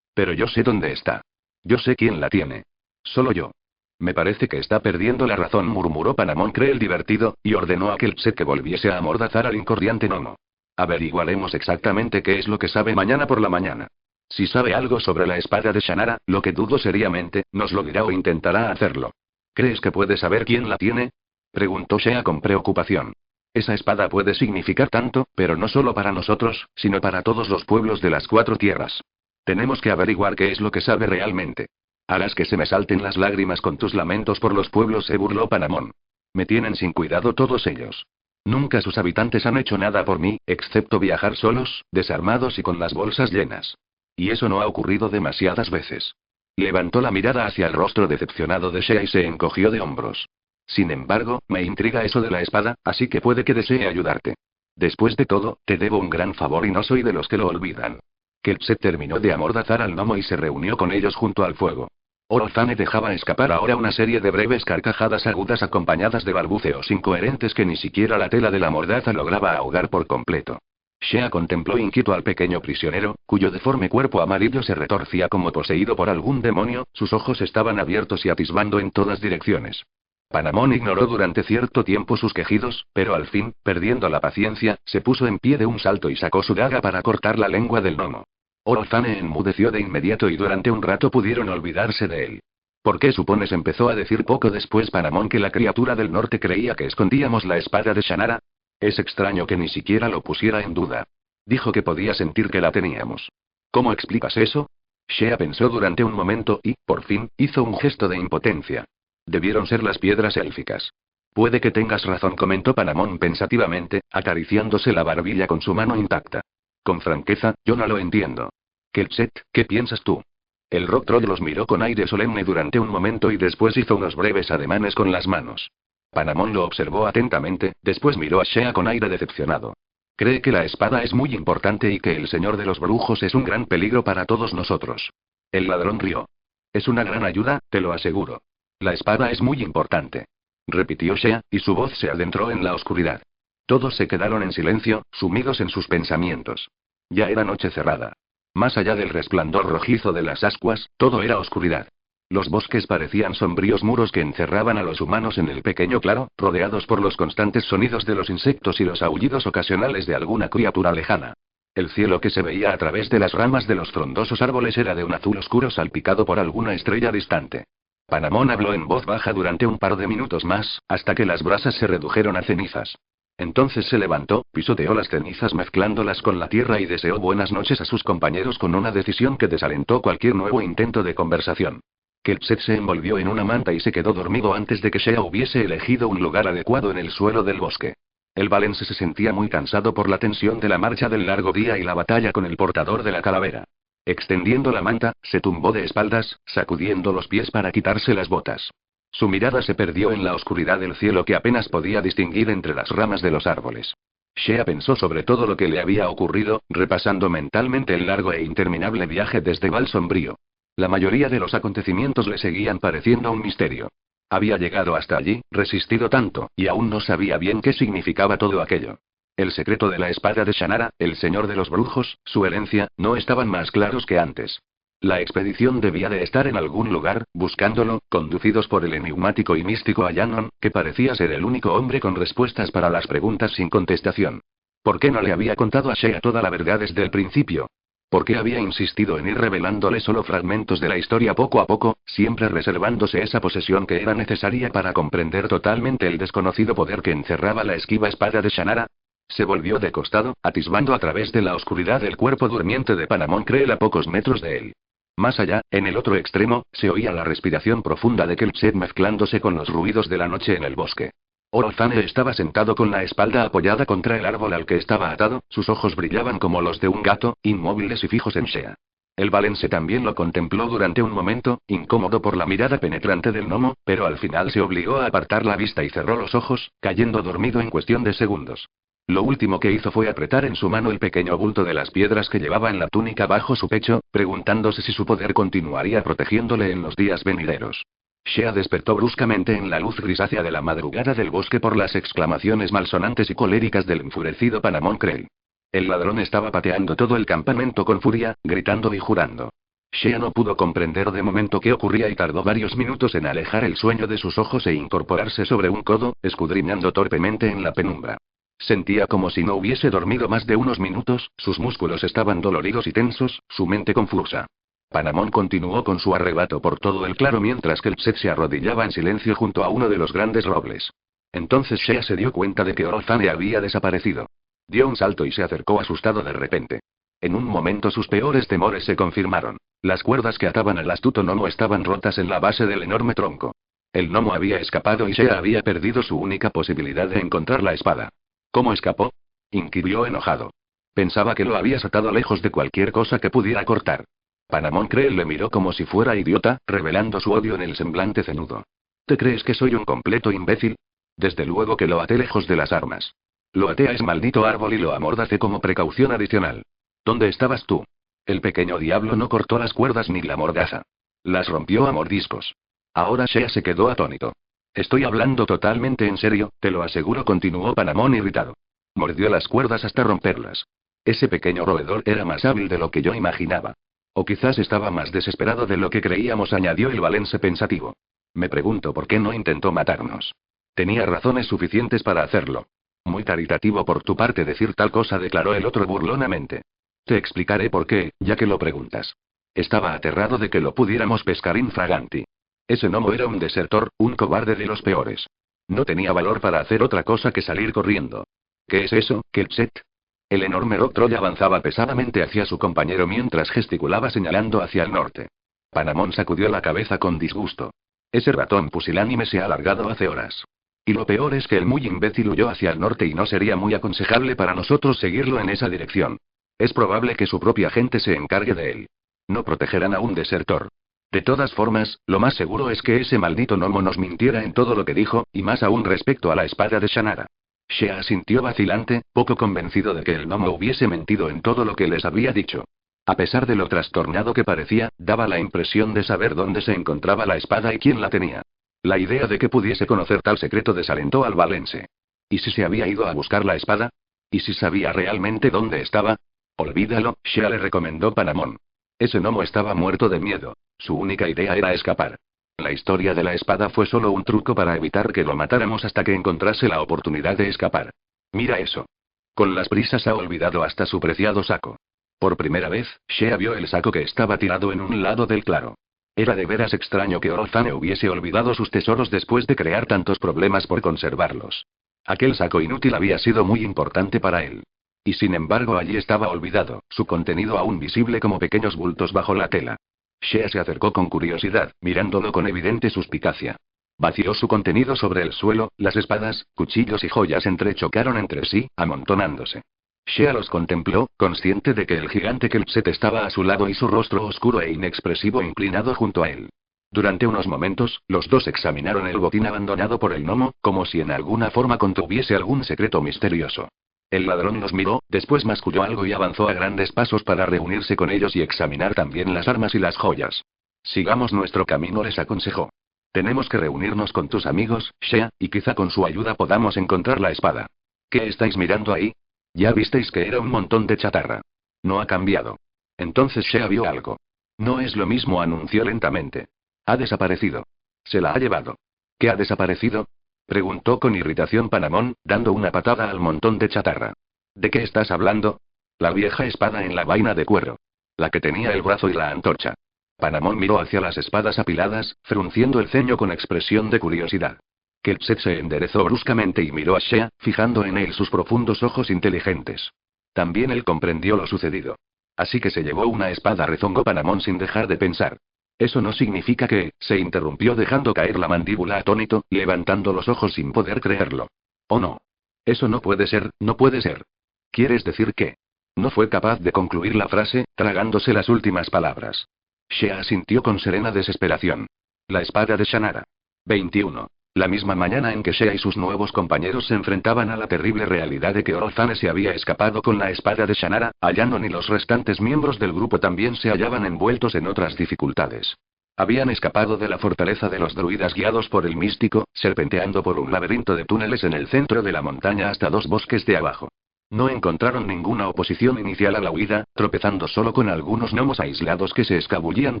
Pero yo sé dónde está. Yo sé quién la tiene. Solo yo. Me parece que está perdiendo la razón, murmuró Panamón Creel divertido, y ordenó a Kelpset que volviese a amordazar al incordiante gnomo. Averiguaremos exactamente qué es lo que sabe mañana por la mañana. Si sabe algo sobre la espada de Shannara, lo que dudo seriamente, nos lo dirá o intentará hacerlo. ¿Crees que puede saber quién la tiene? Preguntó Shea con preocupación. Esa espada puede significar tanto, pero no solo para nosotros, sino para todos los pueblos de las 4 tierras. Tenemos que averiguar qué es lo que sabe realmente. Harás que se me salten las lágrimas con tus lamentos por los pueblos, se burló Panamón. Me tienen sin cuidado todos ellos. Nunca sus habitantes han hecho nada por mí, excepto viajar solos, desarmados y con las bolsas llenas. Y eso no ha ocurrido demasiadas veces. Levantó la mirada hacia el rostro decepcionado de Shea y se encogió de hombros. Sin embargo, me intriga eso de la espada, así que puede que desee ayudarte. Después de todo, te debo un gran favor y no soy de los que lo olvidan. Kelpset terminó de amordazar al gnomo y se reunió con ellos junto al fuego. Orozane dejaba escapar ahora una serie de breves carcajadas agudas acompañadas de balbuceos incoherentes que ni siquiera la tela de la mordaza lograba ahogar por completo. Shea contempló inquieto al pequeño prisionero, cuyo deforme cuerpo amarillo se retorcía como poseído por algún demonio, sus ojos estaban abiertos y atisbando en todas direcciones. Panamón ignoró durante cierto tiempo sus quejidos, pero al fin, perdiendo la paciencia, se puso en pie de un salto y sacó su daga para cortar la lengua del gnomo. Orozane enmudeció de inmediato y durante un rato pudieron olvidarse de él. ¿Por qué supones?, empezó a decir poco después Panamón, que la criatura del norte creía que escondíamos la espada de Shannara? Es extraño que ni siquiera lo pusiera en duda. Dijo que podía sentir que la teníamos. ¿Cómo explicas eso? Shea pensó durante un momento y, por fin, hizo un gesto de impotencia. Debieron ser las piedras élficas. Puede que tengas razón, comentó Panamón pensativamente, acariciándose la barbilla con su mano intacta. Con franqueza, yo no lo entiendo. Kelpset, ¿qué piensas tú? El Rock Troll los miró con aire solemne durante un momento y después hizo unos breves ademanes con las manos. Panamón lo observó atentamente, después miró a Shea con aire decepcionado. Cree que la espada es muy importante y que el señor de los brujos es un gran peligro para todos nosotros. El ladrón rió. Es una gran ayuda, te lo aseguro. La espada es muy importante. Repitió Shea, y su voz se adentró en la oscuridad. Todos se quedaron en silencio, sumidos en sus pensamientos. Ya era noche cerrada. Más allá del resplandor rojizo de las ascuas, todo era oscuridad. Los bosques parecían sombríos muros que encerraban a los humanos en el pequeño claro, rodeados por los constantes sonidos de los insectos y los aullidos ocasionales de alguna criatura lejana. El cielo que se veía a través de las ramas de los frondosos árboles era de un azul oscuro salpicado por alguna estrella distante. Panamón habló en voz baja durante un par de minutos más, hasta que las brasas se redujeron a cenizas. Entonces se levantó, pisoteó las cenizas mezclándolas con la tierra y deseó buenas noches a sus compañeros con una decisión que desalentó cualquier nuevo intento de conversación. Kelpset se envolvió en una manta y se quedó dormido antes de que Shea hubiese elegido un lugar adecuado en el suelo del bosque. El valense se sentía muy cansado por la tensión de la marcha del largo día y la batalla con el portador de la calavera. Extendiendo la manta, se tumbó de espaldas, sacudiendo los pies para quitarse las botas. Su mirada se perdió en la oscuridad del cielo que apenas podía distinguir entre las ramas de los árboles. Shea pensó sobre todo lo que le había ocurrido, repasando mentalmente el largo e interminable viaje desde Val Sombrío. La mayoría de los acontecimientos le seguían pareciendo un misterio. Había llegado hasta allí, resistido tanto, y aún no sabía bien qué significaba todo aquello. El secreto de la espada de Shannara, el señor de los brujos, su herencia, no estaban más claros que antes. La expedición debía de estar en algún lugar, buscándolo, conducidos por el enigmático y místico Ayanon, que parecía ser el único hombre con respuestas para las preguntas sin contestación. ¿Por qué no le había contado a Shea toda la verdad desde el principio? ¿Por qué había insistido en ir revelándole solo fragmentos de la historia poco a poco, siempre reservándose esa posesión que era necesaria para comprender totalmente el desconocido poder que encerraba la esquiva espada de Shannara? Se volvió de costado, atisbando a través de la oscuridad el cuerpo durmiente de Panamon Creel a pocos metros de él. Más allá, en el otro extremo, se oía la respiración profunda de Kelpset mezclándose con los ruidos de la noche en el bosque. Orozane estaba sentado con la espalda apoyada contra el árbol al que estaba atado, sus ojos brillaban como los de un gato, inmóviles y fijos en Shea. El valense también lo contempló durante un momento, incómodo por la mirada penetrante del gnomo, pero al final se obligó a apartar la vista y cerró los ojos, cayendo dormido en cuestión de segundos. Lo último que hizo fue apretar en su mano el pequeño bulto de las piedras que llevaba en la túnica bajo su pecho, preguntándose si su poder continuaría protegiéndole en los días venideros. Shea despertó bruscamente en la luz grisácea de la madrugada del bosque por las exclamaciones malsonantes y coléricas del enfurecido Panamon Creel. El ladrón estaba pateando todo el campamento con furia, gritando y jurando. Shea no pudo comprender de momento qué ocurría y tardó varios minutos en alejar el sueño de sus ojos e incorporarse sobre un codo, escudriñando torpemente en la penumbra. Sentía como si no hubiese dormido más de unos minutos, sus músculos estaban doloridos y tensos, su mente confusa. Panamon continuó con su arrebato por todo el claro mientras que Kelpset se arrodillaba en silencio junto a uno de los grandes robles. Entonces Shea se dio cuenta de que Orozane había desaparecido. Dio un salto y se acercó asustado de repente. En un momento sus peores temores se confirmaron. Las cuerdas que ataban al astuto gnomo estaban rotas en la base del enorme tronco. El gnomo había escapado y Shea había perdido su única posibilidad de encontrar la espada. ¿Cómo escapó? Inquirió enojado. Pensaba que lo habías atado lejos de cualquier cosa que pudiera cortar. Panamon Creel le miró como si fuera idiota, revelando su odio en el semblante cenudo. ¿Te crees que soy un completo imbécil? Desde luego que lo até lejos de las armas. Lo até a ese maldito árbol y lo amordacé como precaución adicional. ¿Dónde estabas tú? El pequeño diablo no cortó las cuerdas ni la mordaza. Las rompió a mordiscos. Ahora Shea se quedó atónito. Estoy hablando totalmente en serio, te lo aseguro, continuó Panamon irritado. Mordió las cuerdas hasta romperlas. Ese pequeño roedor era más hábil de lo que yo imaginaba. O quizás estaba más desesperado de lo que creíamos, añadió el valense pensativo. Me pregunto por qué no intentó matarnos. Tenía razones suficientes para hacerlo. Muy caritativo por tu parte decir tal cosa, declaró el otro burlonamente. Te explicaré por qué, ya que lo preguntas. Estaba aterrado de que lo pudiéramos pescar infraganti. Ese gnomo era un desertor, un cobarde de los peores. No tenía valor para hacer otra cosa que salir corriendo. ¿Qué es eso, Kelpset? El enorme Rock Troll avanzaba pesadamente hacia su compañero mientras gesticulaba señalando hacia el norte. Panamon sacudió la cabeza con disgusto. Ese ratón pusilánime se ha alargado hace horas. Y lo peor es que el muy imbécil huyó hacia el norte y no sería muy aconsejable para nosotros seguirlo en esa dirección. Es probable que su propia gente se encargue de él. No protegerán a un desertor. De todas formas, lo más seguro es que ese maldito gnomo nos mintiera en todo lo que dijo, y más aún respecto a la espada de Shannara. Shea asintió vacilante, poco convencido de que el gnomo hubiese mentido en todo lo que les había dicho. A pesar de lo trastornado que parecía, daba la impresión de saber dónde se encontraba la espada y quién la tenía. La idea de que pudiese conocer tal secreto desalentó al valense. ¿Y si se había ido a buscar la espada? ¿Y si sabía realmente dónde estaba? Olvídalo, Shea le recomendó Panamon. Ese gnomo estaba muerto de miedo. Su única idea era escapar. La historia de la espada fue solo un truco para evitar que lo matáramos hasta que encontrase la oportunidad de escapar. Mira eso. Con las prisas ha olvidado hasta su preciado saco. Por primera vez, Shea vio el saco que estaba tirado en un lado del claro. Era de veras extraño que Orozane hubiese olvidado sus tesoros después de crear tantos problemas por conservarlos. Aquel saco inútil había sido muy importante para él. Y sin embargo allí estaba olvidado, su contenido aún visible como pequeños bultos bajo la tela. Shea se acercó con curiosidad, mirándolo con evidente suspicacia. Vació su contenido sobre el suelo, las espadas, cuchillos y joyas entrechocaron entre sí, amontonándose. Shea los contempló, consciente de que el gigante Kelpset estaba a su lado y su rostro oscuro e inexpresivo inclinado junto a él. Durante unos momentos, los dos examinaron el botín abandonado por el gnomo, como si en alguna forma contuviese algún secreto misterioso. El ladrón los miró, después masculló algo y avanzó a grandes pasos para reunirse con ellos y examinar también las armas y las joyas. Sigamos nuestro camino, les aconsejó. Tenemos que reunirnos con tus amigos, Shea, y quizá con su ayuda podamos encontrar la espada. ¿Qué estáis mirando ahí? Ya visteis que era un montón de chatarra. No ha cambiado. Entonces Shea vio algo. No es lo mismo, anunció lentamente. Ha desaparecido. Se la ha llevado. ¿Qué ha desaparecido? Preguntó con irritación Panamón, dando una patada al montón de chatarra. ¿De qué estás hablando? La vieja espada en la vaina de cuero. La que tenía el brazo y la antorcha. Panamón miró hacia las espadas apiladas, frunciendo el ceño con expresión de curiosidad. Kelpset se enderezó bruscamente y miró a Shea, fijando en él sus profundos ojos inteligentes. También él comprendió lo sucedido. Así que se llevó una espada, rezongó Panamón sin dejar de pensar. Eso no significa que, se interrumpió dejando caer la mandíbula atónito, levantando los ojos sin poder creerlo. Oh no. Eso no puede ser, no puede ser. ¿Quieres decir que? No fue capaz de concluir la frase, tragándose las últimas palabras. Shea asintió con serena desesperación. La espada de Shannara. 21. La misma mañana en que Shea y sus nuevos compañeros se enfrentaban a la terrible realidad de que Orozane se había escapado con la espada de Shannara, Allanon y los restantes miembros del grupo también se hallaban envueltos en otras dificultades. Habían escapado de la fortaleza de los druidas guiados por el místico, serpenteando por un laberinto de túneles en el centro de la montaña hasta dos bosques de abajo. No encontraron ninguna oposición inicial a la huida, tropezando solo con algunos gnomos aislados que se escabullían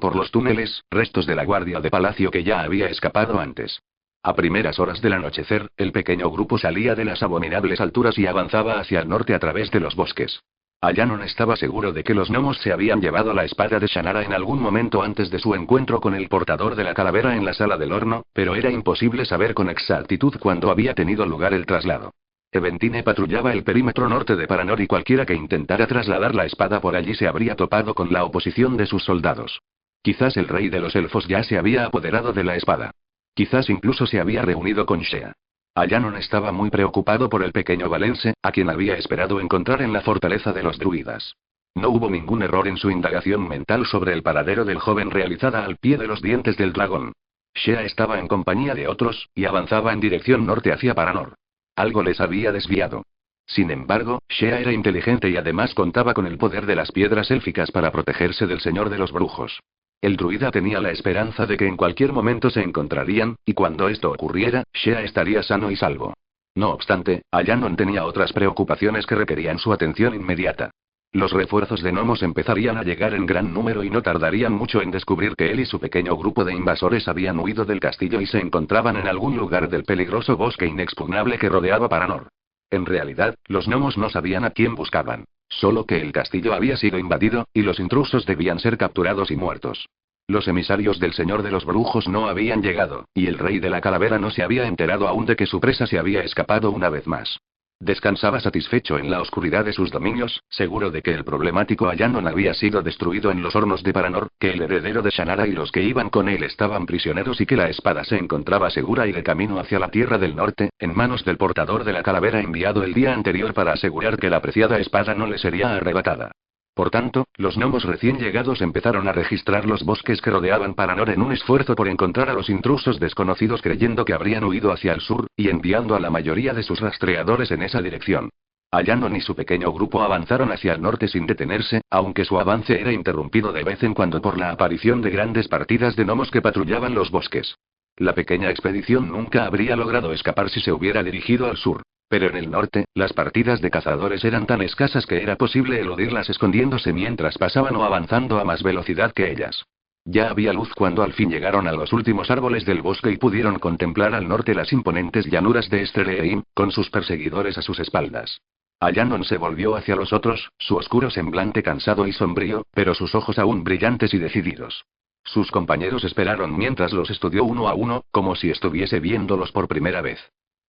por los túneles, restos de la guardia de palacio que ya había escapado antes. A primeras horas del anochecer, el pequeño grupo salía de las abominables alturas y avanzaba hacia el norte a través de los bosques. Allanon estaba seguro de que los gnomos se habían llevado la espada de Shannara en algún momento antes de su encuentro con el portador de la calavera en la sala del horno, pero era imposible saber con exactitud cuándo había tenido lugar el traslado. Eventine patrullaba el perímetro norte de Paranor y cualquiera que intentara trasladar la espada por allí se habría topado con la oposición de sus soldados. Quizás el rey de los elfos ya se había apoderado de la espada. Quizás incluso se había reunido con Shea. Allanon estaba muy preocupado por el pequeño Valence, a quien había esperado encontrar en la fortaleza de los druidas. No hubo ningún error en su indagación mental sobre el paradero del joven realizada al pie de los dientes del dragón. Shea estaba en compañía de otros, y avanzaba en dirección norte hacia Paranor. Algo les había desviado. Sin embargo, Shea era inteligente y además contaba con el poder de las piedras élficas para protegerse del señor de los brujos. El druida tenía la esperanza de que en cualquier momento se encontrarían, y cuando esto ocurriera, Shea estaría sano y salvo. No obstante, Allanon tenía otras preocupaciones que requerían su atención inmediata. Los refuerzos de gnomos empezarían a llegar en gran número y no tardarían mucho en descubrir que él y su pequeño grupo de invasores habían huido del castillo y se encontraban en algún lugar del peligroso bosque inexpugnable que rodeaba Paranor. En realidad, los gnomos no sabían a quién buscaban. Solo que el castillo había sido invadido, y los intrusos debían ser capturados y muertos. Los emisarios del señor de los brujos no habían llegado, y el rey de la calavera no se había enterado aún de que su presa se había escapado una vez más. Descansaba satisfecho en la oscuridad de sus dominios, seguro de que el problemático Allanon había sido destruido en los hornos de Paranor, que el heredero de Shannara y los que iban con él estaban prisioneros y que la espada se encontraba segura y de camino hacia la tierra del norte, en manos del portador de la calavera enviado el día anterior para asegurar que la preciada espada no le sería arrebatada. Por tanto, los gnomos recién llegados empezaron a registrar los bosques que rodeaban Paranor en un esfuerzo por encontrar a los intrusos desconocidos creyendo que habrían huido hacia el sur, y enviando a la mayoría de sus rastreadores en esa dirección. Allanon y su pequeño grupo avanzaron hacia el norte sin detenerse, aunque su avance era interrumpido de vez en cuando por la aparición de grandes partidas de gnomos que patrullaban los bosques. La pequeña expedición nunca habría logrado escapar si se hubiera dirigido al sur. Pero en el norte, las partidas de cazadores eran tan escasas que era posible eludirlas escondiéndose mientras pasaban o avanzando a más velocidad que ellas. Ya había luz cuando al fin llegaron a los últimos árboles del bosque y pudieron contemplar al norte las imponentes llanuras de Estreleim, con sus perseguidores a sus espaldas. Allanon se volvió hacia los otros, su oscuro semblante cansado y sombrío, pero sus ojos aún brillantes y decididos. Sus compañeros esperaron mientras los estudió uno a uno, como si estuviese viéndolos por primera vez.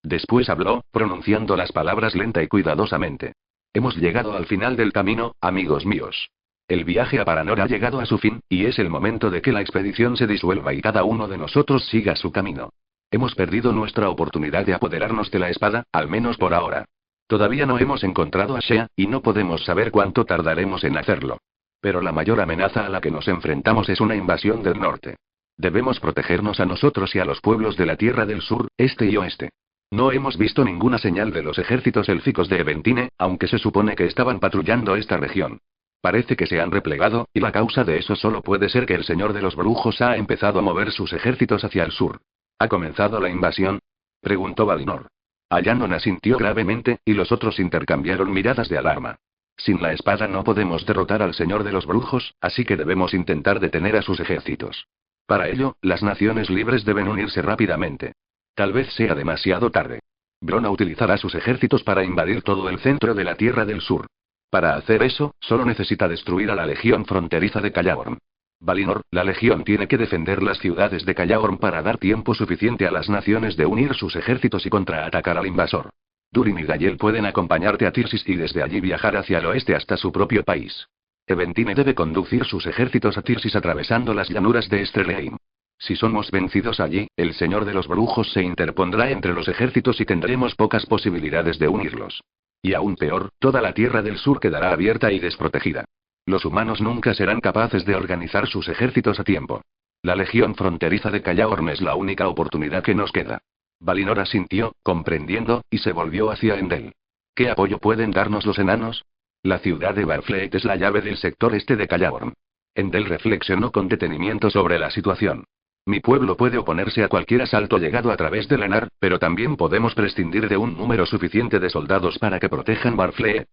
Después habló, pronunciando las palabras lenta y cuidadosamente. Hemos llegado al final del camino, amigos míos. El viaje a Paranor ha llegado a su fin, y es el momento de que la expedición se disuelva y cada uno de nosotros siga su camino. Hemos perdido nuestra oportunidad de apoderarnos de la espada, al menos por ahora. Todavía no hemos encontrado a Shea, y no podemos saber cuánto tardaremos en hacerlo. Pero la mayor amenaza a la que nos enfrentamos es una invasión del norte. Debemos protegernos a nosotros y a los pueblos de la Tierra del Sur, este y oeste. No hemos visto ninguna señal de los ejércitos élficos de Eventine, aunque se supone que estaban patrullando esta región. Parece que se han replegado, y la causa de eso solo puede ser que el Señor de los Brujos ha empezado a mover sus ejércitos hacia el sur. ¿Ha comenzado la invasión?, preguntó Valinor. Ayanon asintió gravemente, y los otros intercambiaron miradas de alarma. Sin la espada no podemos derrotar al Señor de los Brujos, así que debemos intentar detener a sus ejércitos. Para ello, las naciones libres deben unirse rápidamente. Tal vez sea demasiado tarde. Brona utilizará sus ejércitos para invadir todo el centro de la Tierra del Sur. Para hacer eso, solo necesita destruir a la legión fronteriza de Calaorn. Valinor, la legión tiene que defender las ciudades de Calaorn para dar tiempo suficiente a las naciones de unir sus ejércitos y contraatacar al invasor. Durin y Gayel pueden acompañarte a Tirsis y desde allí viajar hacia el oeste hasta su propio país. Eventine debe conducir sus ejércitos a Tirsis atravesando las llanuras de Estreleim. Si somos vencidos allí, el Señor de los Brujos se interpondrá entre los ejércitos y tendremos pocas posibilidades de unirlos. Y aún peor, toda la Tierra del Sur quedará abierta y desprotegida. Los humanos nunca serán capaces de organizar sus ejércitos a tiempo. La legión fronteriza de Calaorn es la única oportunidad que nos queda. Valinor asintió, comprendiendo, y se volvió hacia Endel. ¿Qué apoyo pueden darnos los enanos? La ciudad de Barfleet es la llave del sector este de Calaorn. Endel reflexionó con detenimiento sobre la situación. Mi pueblo puede oponerse a cualquier asalto llegado a través de Lenar, pero también podemos prescindir de un número suficiente de soldados para que protejan Barfleet.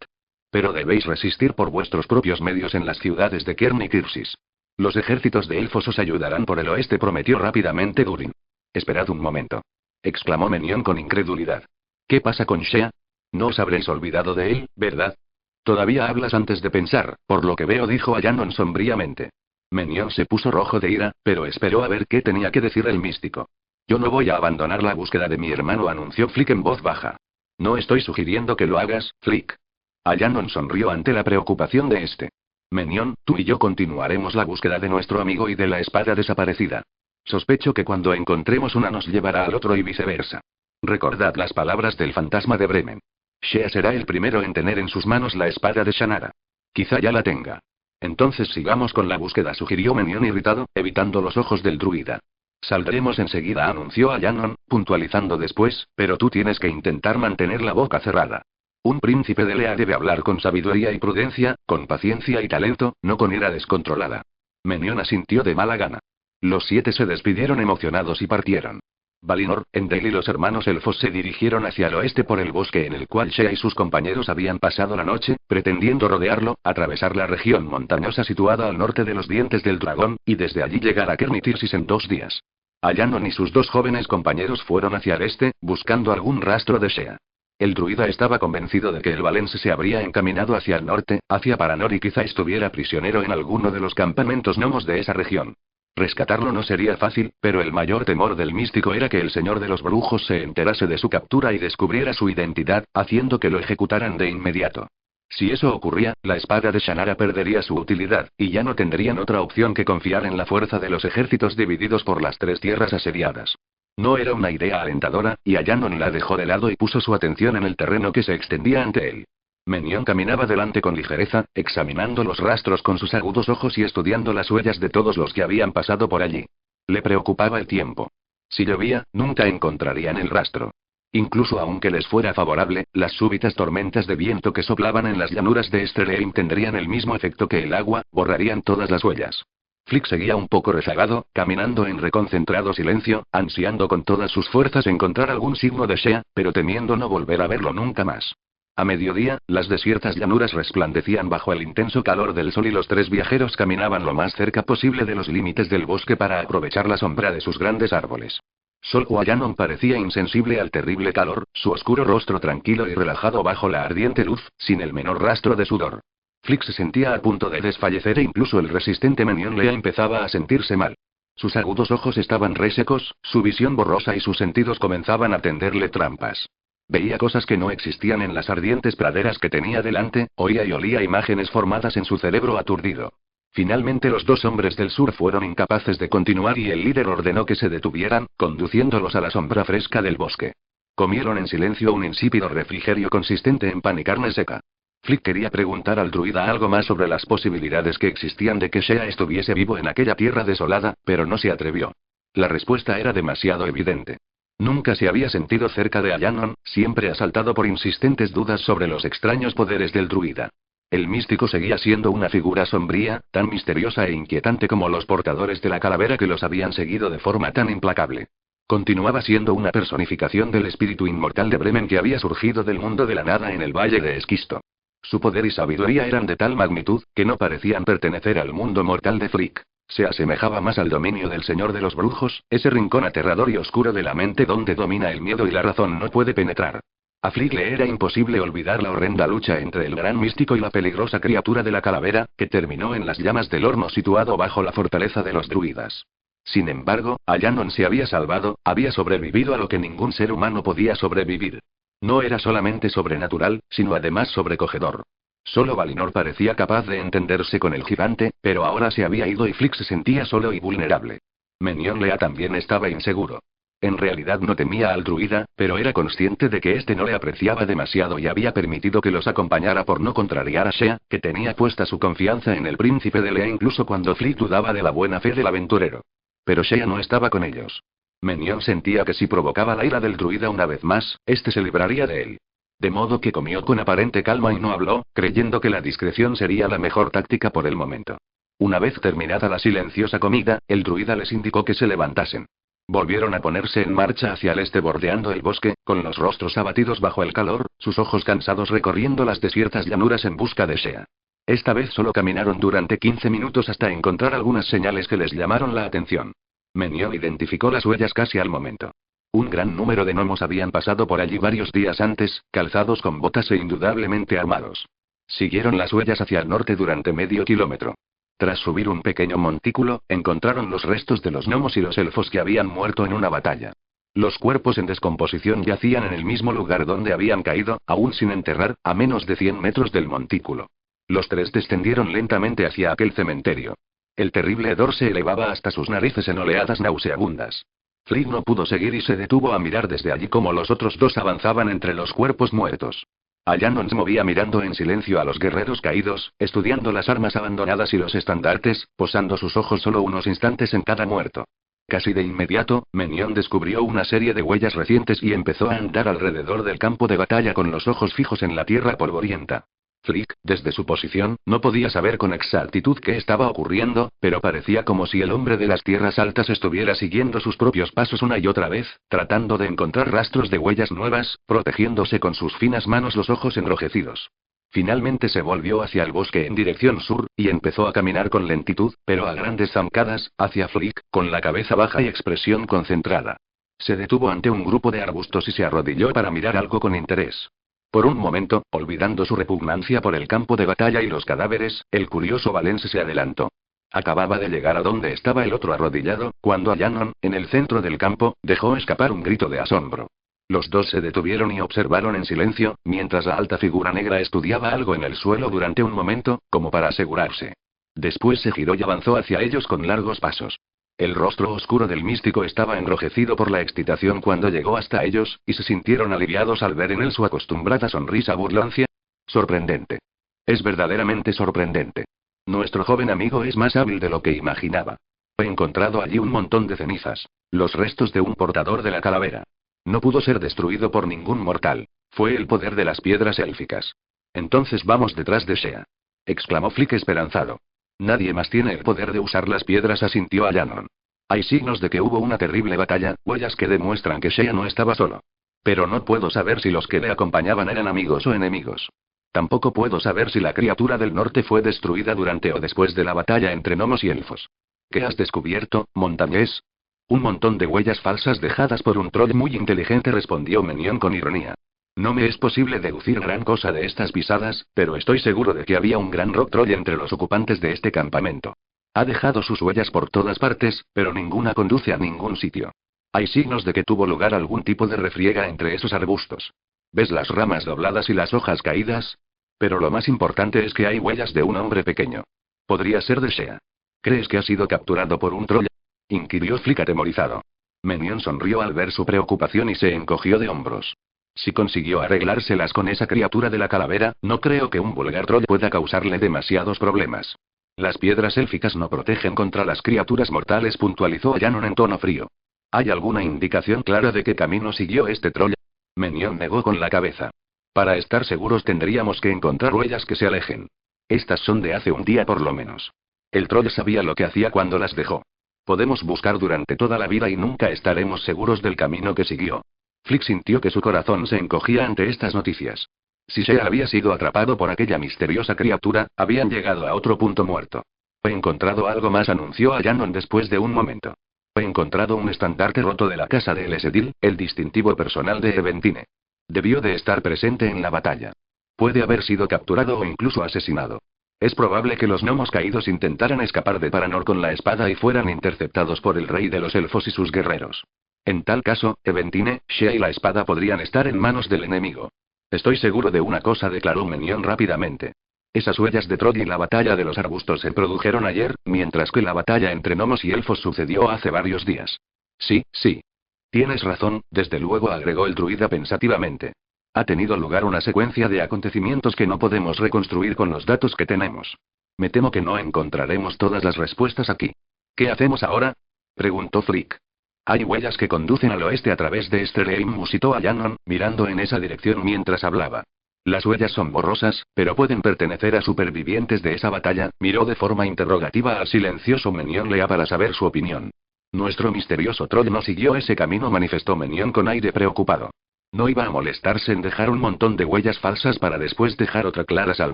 Pero debéis resistir por vuestros propios medios en las ciudades de Kern y Tirsis. Los ejércitos de elfos os ayudarán por el oeste, prometió rápidamente Durin. Esperad un momento, exclamó Menion con incredulidad. ¿Qué pasa con Shea? No os habréis olvidado de él, ¿verdad? Todavía hablas antes de pensar, por lo que veo, dijo Ayanon sombríamente. Menion se puso rojo de ira, pero esperó a ver qué tenía que decir el místico. Yo no voy a abandonar la búsqueda de mi hermano, anunció Flick en voz baja. No estoy sugiriendo que lo hagas, Flick. Ayanon sonrió ante la preocupación de este. Menion, tú y yo continuaremos la búsqueda de nuestro amigo y de la espada desaparecida. Sospecho que cuando encontremos una nos llevará al otro y viceversa. Recordad las palabras del fantasma de Bremen. Shea será el primero en tener en sus manos la espada de Shannara. Quizá ya la tenga. Entonces sigamos con la búsqueda, sugirió Menion irritado, evitando los ojos del druida. Saldremos enseguida, anunció Ayanon, puntualizando después, pero tú tienes que intentar mantener la boca cerrada. Un príncipe de Lea debe hablar con sabiduría y prudencia, con paciencia y talento, no con ira descontrolada. Menion asintió de mala gana. Los 7 se despidieron emocionados y partieron. Valinor, Endel y los hermanos elfos se dirigieron hacia el oeste por el bosque en el cual Shea y sus compañeros habían pasado la noche, pretendiendo rodearlo, atravesar la región montañosa situada al norte de los dientes del dragón, y desde allí llegar a Kern y Tirsis en 2 días. Ayanon y sus 2 jóvenes compañeros fueron hacia el este, buscando algún rastro de Shea. El druida estaba convencido de que el Valence se habría encaminado hacia el norte, hacia Paranor, y quizá estuviera prisionero en alguno de los campamentos gnomos de esa región. Rescatarlo no sería fácil, pero el mayor temor del místico era que el Señor de los Brujos se enterase de su captura y descubriera su identidad, haciendo que lo ejecutaran de inmediato. Si eso ocurría, la espada de Shannara perdería su utilidad, y ya no tendrían otra opción que confiar en la fuerza de los ejércitos divididos por las 3 tierras asediadas. No era una idea alentadora, y Ayanon la dejó de lado y puso su atención en el terreno que se extendía ante él. Menion caminaba delante con ligereza, examinando los rastros con sus agudos ojos y estudiando las huellas de todos los que habían pasado por allí. Le preocupaba el tiempo. Si llovía, nunca encontrarían el rastro. Incluso aunque les fuera favorable, las súbitas tormentas de viento que soplaban en las llanuras de Estreleim tendrían el mismo efecto que el agua, borrarían todas las huellas. Flick seguía un poco rezagado, caminando en reconcentrado silencio, ansiando con todas sus fuerzas encontrar algún signo de Shea, pero temiendo no volver a verlo nunca más. A mediodía, las desiertas llanuras resplandecían bajo el intenso calor del sol y los 3 viajeros caminaban lo más cerca posible de los límites del bosque para aprovechar la sombra de sus grandes árboles. Solo Ayanon parecía insensible al terrible calor, su oscuro rostro tranquilo y relajado bajo la ardiente luz, sin el menor rastro de sudor. Flick se sentía a punto de desfallecer e incluso el resistente Menion Lea empezaba a sentirse mal. Sus agudos ojos estaban resecos, su visión borrosa y sus sentidos comenzaban a tenderle trampas. Veía cosas que no existían en las ardientes praderas que tenía delante, oía y olía imágenes formadas en su cerebro aturdido. Finalmente los dos hombres del sur fueron incapaces de continuar y el líder ordenó que se detuvieran, conduciéndolos a la sombra fresca del bosque. Comieron en silencio un insípido refrigerio consistente en pan y carne seca. Flick quería preguntar al druida algo más sobre las posibilidades que existían de que Shea estuviese vivo en aquella tierra desolada, pero no se atrevió. La respuesta era demasiado evidente. Nunca se había sentido cerca de Allanon, siempre asaltado por insistentes dudas sobre los extraños poderes del druida. El místico seguía siendo una figura sombría, tan misteriosa e inquietante como los portadores de la calavera que los habían seguido de forma tan implacable. Continuaba siendo una personificación del espíritu inmortal de Bremen que había surgido del mundo de la nada en el valle de Esquisto. Su poder y sabiduría eran de tal magnitud, que no parecían pertenecer al mundo mortal de Flick. Se asemejaba más al dominio del Señor de los Brujos, ese rincón aterrador y oscuro de la mente donde domina el miedo y la razón no puede penetrar. A Flick le era imposible olvidar la horrenda lucha entre el gran místico y la peligrosa criatura de la calavera, que terminó en las llamas del horno situado bajo la fortaleza de los druidas. Sin embargo, Allanon se había salvado, había sobrevivido a lo que ningún ser humano podía sobrevivir. No era solamente sobrenatural, sino además sobrecogedor. Solo Valinor parecía capaz de entenderse con el gigante, pero ahora se había ido y Flick se sentía solo y vulnerable. Menion Lea también estaba inseguro. En realidad no temía al druida, pero era consciente de que éste no le apreciaba demasiado y había permitido que los acompañara por no contrariar a Shea, que tenía puesta su confianza en el príncipe de Lea incluso cuando Flick dudaba de la buena fe del aventurero. Pero Shea no estaba con ellos. Menion sentía que si provocaba la ira del druida una vez más, este se libraría de él. De modo que comió con aparente calma y no habló, creyendo que la discreción sería la mejor táctica por el momento. Una vez terminada la silenciosa comida, el druida les indicó que se levantasen. Volvieron a ponerse en marcha hacia el este bordeando el bosque, con los rostros abatidos bajo el calor, sus ojos cansados recorriendo las desiertas llanuras en busca de Shea. Esta vez solo caminaron durante 15 minutos hasta encontrar algunas señales que les llamaron la atención. Menion identificó las huellas casi al momento. Un gran número de gnomos habían pasado por allí varios días antes, calzados con botas e indudablemente armados. Siguieron las huellas hacia el norte durante medio kilómetro. Tras subir un pequeño montículo, encontraron los restos de los gnomos y los elfos que habían muerto en una batalla. Los cuerpos en descomposición yacían en el mismo lugar donde habían caído, aún sin enterrar, a menos de 100 metros del montículo. Los tres descendieron lentamente hacia aquel cementerio. El terrible hedor se elevaba hasta sus narices en oleadas nauseabundas. Flick no pudo seguir y se detuvo a mirar desde allí cómo los otros dos avanzaban entre los cuerpos muertos. Allanon se movía mirando en silencio a los guerreros caídos, estudiando las armas abandonadas y los estandartes, posando sus ojos solo unos instantes en cada muerto. Casi de inmediato, Menion descubrió una serie de huellas recientes y empezó a andar alrededor del campo de batalla con los ojos fijos en la tierra polvorienta. Flick, desde su posición, no podía saber con exactitud qué estaba ocurriendo, pero parecía como si el hombre de las tierras altas estuviera siguiendo sus propios pasos una y otra vez, tratando de encontrar rastros de huellas nuevas, protegiéndose con sus finas manos los ojos enrojecidos. Finalmente se volvió hacia el bosque en dirección sur, y empezó a caminar con lentitud, pero a grandes zancadas, hacia Flick, con la cabeza baja y expresión concentrada. Se detuvo ante un grupo de arbustos y se arrodilló para mirar algo con interés. Por un momento, olvidando su repugnancia por el campo de batalla y los cadáveres, el curioso valense se adelantó. Acababa de llegar a donde estaba el otro arrodillado, cuando Allanon, en el centro del campo, dejó escapar un grito de asombro. Los dos se detuvieron y observaron en silencio, mientras la alta figura negra estudiaba algo en el suelo durante un momento, como para asegurarse. Después se giró y avanzó hacia ellos con largos pasos. El rostro oscuro del místico estaba enrojecido por la excitación cuando llegó hasta ellos, y se sintieron aliviados al ver en él su acostumbrada sonrisa burlancia. Sorprendente. Es verdaderamente sorprendente. Nuestro joven amigo es más hábil de lo que imaginaba. He encontrado allí un montón de cenizas. Los restos de un portador de la calavera. No pudo ser destruido por ningún mortal. Fue el poder de las piedras élficas. Entonces vamos detrás de Shea. Exclamó Flick esperanzado. Nadie más tiene el poder de usar las piedras, asintió Allanon. Hay signos de que hubo una terrible batalla, huellas que demuestran que Shea no estaba solo. Pero no puedo saber si los que le acompañaban eran amigos o enemigos. Tampoco puedo saber si la criatura del norte fue destruida durante o después de la batalla entre gnomos y elfos. ¿Qué has descubierto, montañés? Un montón de huellas falsas dejadas por un troll muy inteligente, respondió Menion con ironía. No me es posible deducir gran cosa de estas pisadas, pero estoy seguro de que había un gran rock troll entre los ocupantes de este campamento. Ha dejado sus huellas por todas partes, pero ninguna conduce a ningún sitio. Hay signos de que tuvo lugar algún tipo de refriega entre esos arbustos. ¿Ves las ramas dobladas y las hojas caídas? Pero lo más importante es que hay huellas de un hombre pequeño. Podría ser de Shea. ¿Crees que ha sido capturado por un troll? Inquirió Flick atemorizado. Menion sonrió al ver su preocupación y se encogió de hombros. Si consiguió arreglárselas con esa criatura de la calavera, no creo que un vulgar troll pueda causarle demasiados problemas. Las piedras élficas no protegen contra las criaturas mortales, puntualizó Shannon en tono frío. ¿Hay alguna indicación clara de qué camino siguió este troll? Menion negó con la cabeza. Para estar seguros tendríamos que encontrar huellas que se alejen. Estas son de hace un día por lo menos. El troll sabía lo que hacía cuando las dejó. Podemos buscar durante toda la vida y nunca estaremos seguros del camino que siguió. Flick sintió que su corazón se encogía ante estas noticias. Si Shea había sido atrapado por aquella misteriosa criatura, habían llegado a otro punto muerto. He encontrado algo más, anunció a Shannon después de un momento. He encontrado un estandarte roto de la casa de Elesedil, el distintivo personal de Eventine. Debió de estar presente en la batalla. Puede haber sido capturado o incluso asesinado. Es probable que los gnomos caídos intentaran escapar de Paranor con la espada y fueran interceptados por el rey de los elfos y sus guerreros. En tal caso, Eventine, Shea y la espada podrían estar en manos del enemigo. Estoy seguro de una cosa, declaró Menion rápidamente. Esas huellas de Troll y la batalla de los arbustos se produjeron ayer, mientras que la batalla entre gnomos y elfos sucedió hace varios días. Sí, sí. Tienes razón, desde luego, agregó el druida pensativamente. Ha tenido lugar una secuencia de acontecimientos que no podemos reconstruir con los datos que tenemos. Me temo que no encontraremos todas las respuestas aquí. ¿Qué hacemos ahora? Preguntó Flick. Hay huellas que conducen al oeste a través de Stelheim, musitó a Shannon, mirando en esa dirección mientras hablaba. Las huellas son borrosas, pero pueden pertenecer a supervivientes de esa batalla, miró de forma interrogativa al silencioso Menion Lea para saber su opinión. Nuestro misterioso troll no siguió ese camino, manifestó Menion con aire preocupado. No iba a molestarse en dejar un montón de huellas falsas para después dejar otra claras al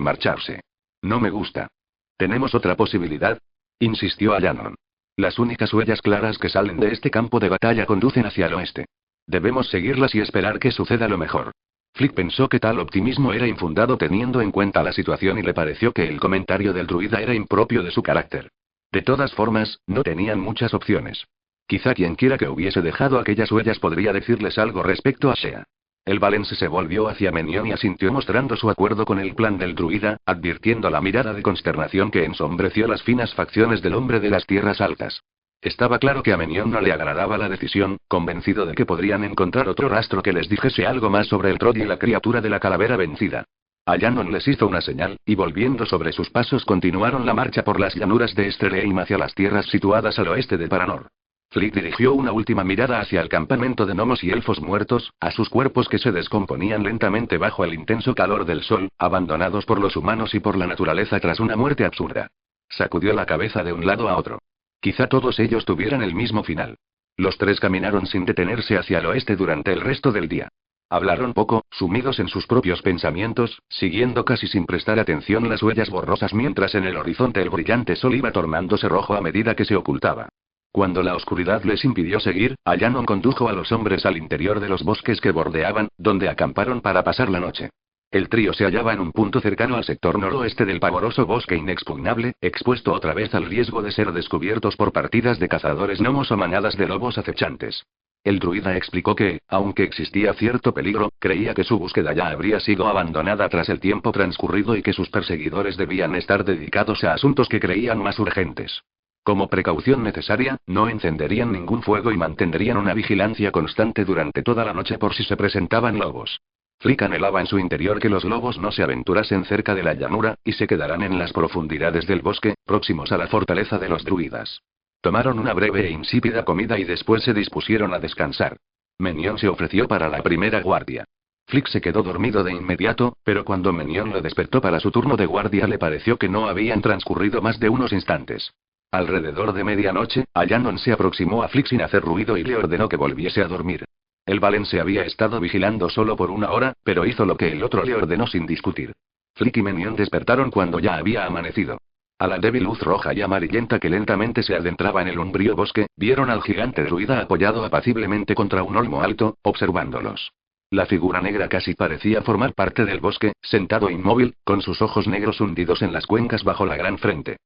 marcharse. No me gusta. ¿Tenemos otra posibilidad? Insistió a Shannon. Las únicas huellas claras que salen de este campo de batalla conducen hacia el oeste. Debemos seguirlas y esperar que suceda lo mejor. Flick pensó que tal optimismo era infundado teniendo en cuenta la situación y le pareció que el comentario del druida era impropio de su carácter. De todas formas, no tenían muchas opciones. Quizá quien quiera que hubiese dejado aquellas huellas podría decirles algo respecto a Shea. El Valence se volvió hacia Menion y asintió mostrando su acuerdo con el plan del druida, advirtiendo la mirada de consternación que ensombreció las finas facciones del hombre de las tierras altas. Estaba claro que a Menion no le agradaba la decisión, convencido de que podrían encontrar otro rastro que les dijese algo más sobre el troll y la criatura de la calavera vencida. A Shannon les hizo una señal, y volviendo sobre sus pasos continuaron la marcha por las llanuras de Stelheim hacia las tierras situadas al oeste de Paranor. Flick dirigió una última mirada hacia el campamento de gnomos y elfos muertos, a sus cuerpos que se descomponían lentamente bajo el intenso calor del sol, abandonados por los humanos y por la naturaleza tras una muerte absurda. Sacudió la cabeza de un lado a otro. Quizá todos ellos tuvieran el mismo final. Los tres caminaron sin detenerse hacia el oeste durante el resto del día. Hablaron poco, sumidos en sus propios pensamientos, siguiendo casi sin prestar atención las huellas borrosas mientras en el horizonte el brillante sol iba tornándose rojo a medida que se ocultaba. Cuando la oscuridad les impidió seguir, Shannon condujo a los hombres al interior de los bosques que bordeaban, donde acamparon para pasar la noche. El trío se hallaba en un punto cercano al sector noroeste del pavoroso bosque inexpugnable, expuesto otra vez al riesgo de ser descubiertos por partidas de cazadores gnomos o manadas de lobos acechantes. El druida explicó que, aunque existía cierto peligro, creía que su búsqueda ya habría sido abandonada tras el tiempo transcurrido y que sus perseguidores debían estar dedicados a asuntos que creían más urgentes. Como precaución necesaria, no encenderían ningún fuego y mantendrían una vigilancia constante durante toda la noche por si se presentaban lobos. Flick anhelaba en su interior que los lobos no se aventurasen cerca de la llanura, y se quedaran en las profundidades del bosque, próximos a la fortaleza de los druidas. Tomaron una breve e insípida comida y después se dispusieron a descansar. Menion se ofreció para la primera guardia. Flick se quedó dormido de inmediato, pero cuando Menion lo despertó para su turno de guardia le pareció que no habían transcurrido más de unos instantes. Alrededor de medianoche, Shannon se aproximó a Flick sin hacer ruido y le ordenó que volviese a dormir. El Valence había estado vigilando solo por una hora, pero hizo lo que el otro le ordenó sin discutir. Flick y Menion despertaron cuando ya había amanecido. A la débil luz roja y amarillenta que lentamente se adentraba en el umbrío bosque, vieron al gigante druida apoyado apaciblemente contra un olmo alto, observándolos. La figura negra casi parecía formar parte del bosque, sentado inmóvil, con sus ojos negros hundidos en las cuencas bajo la gran frente.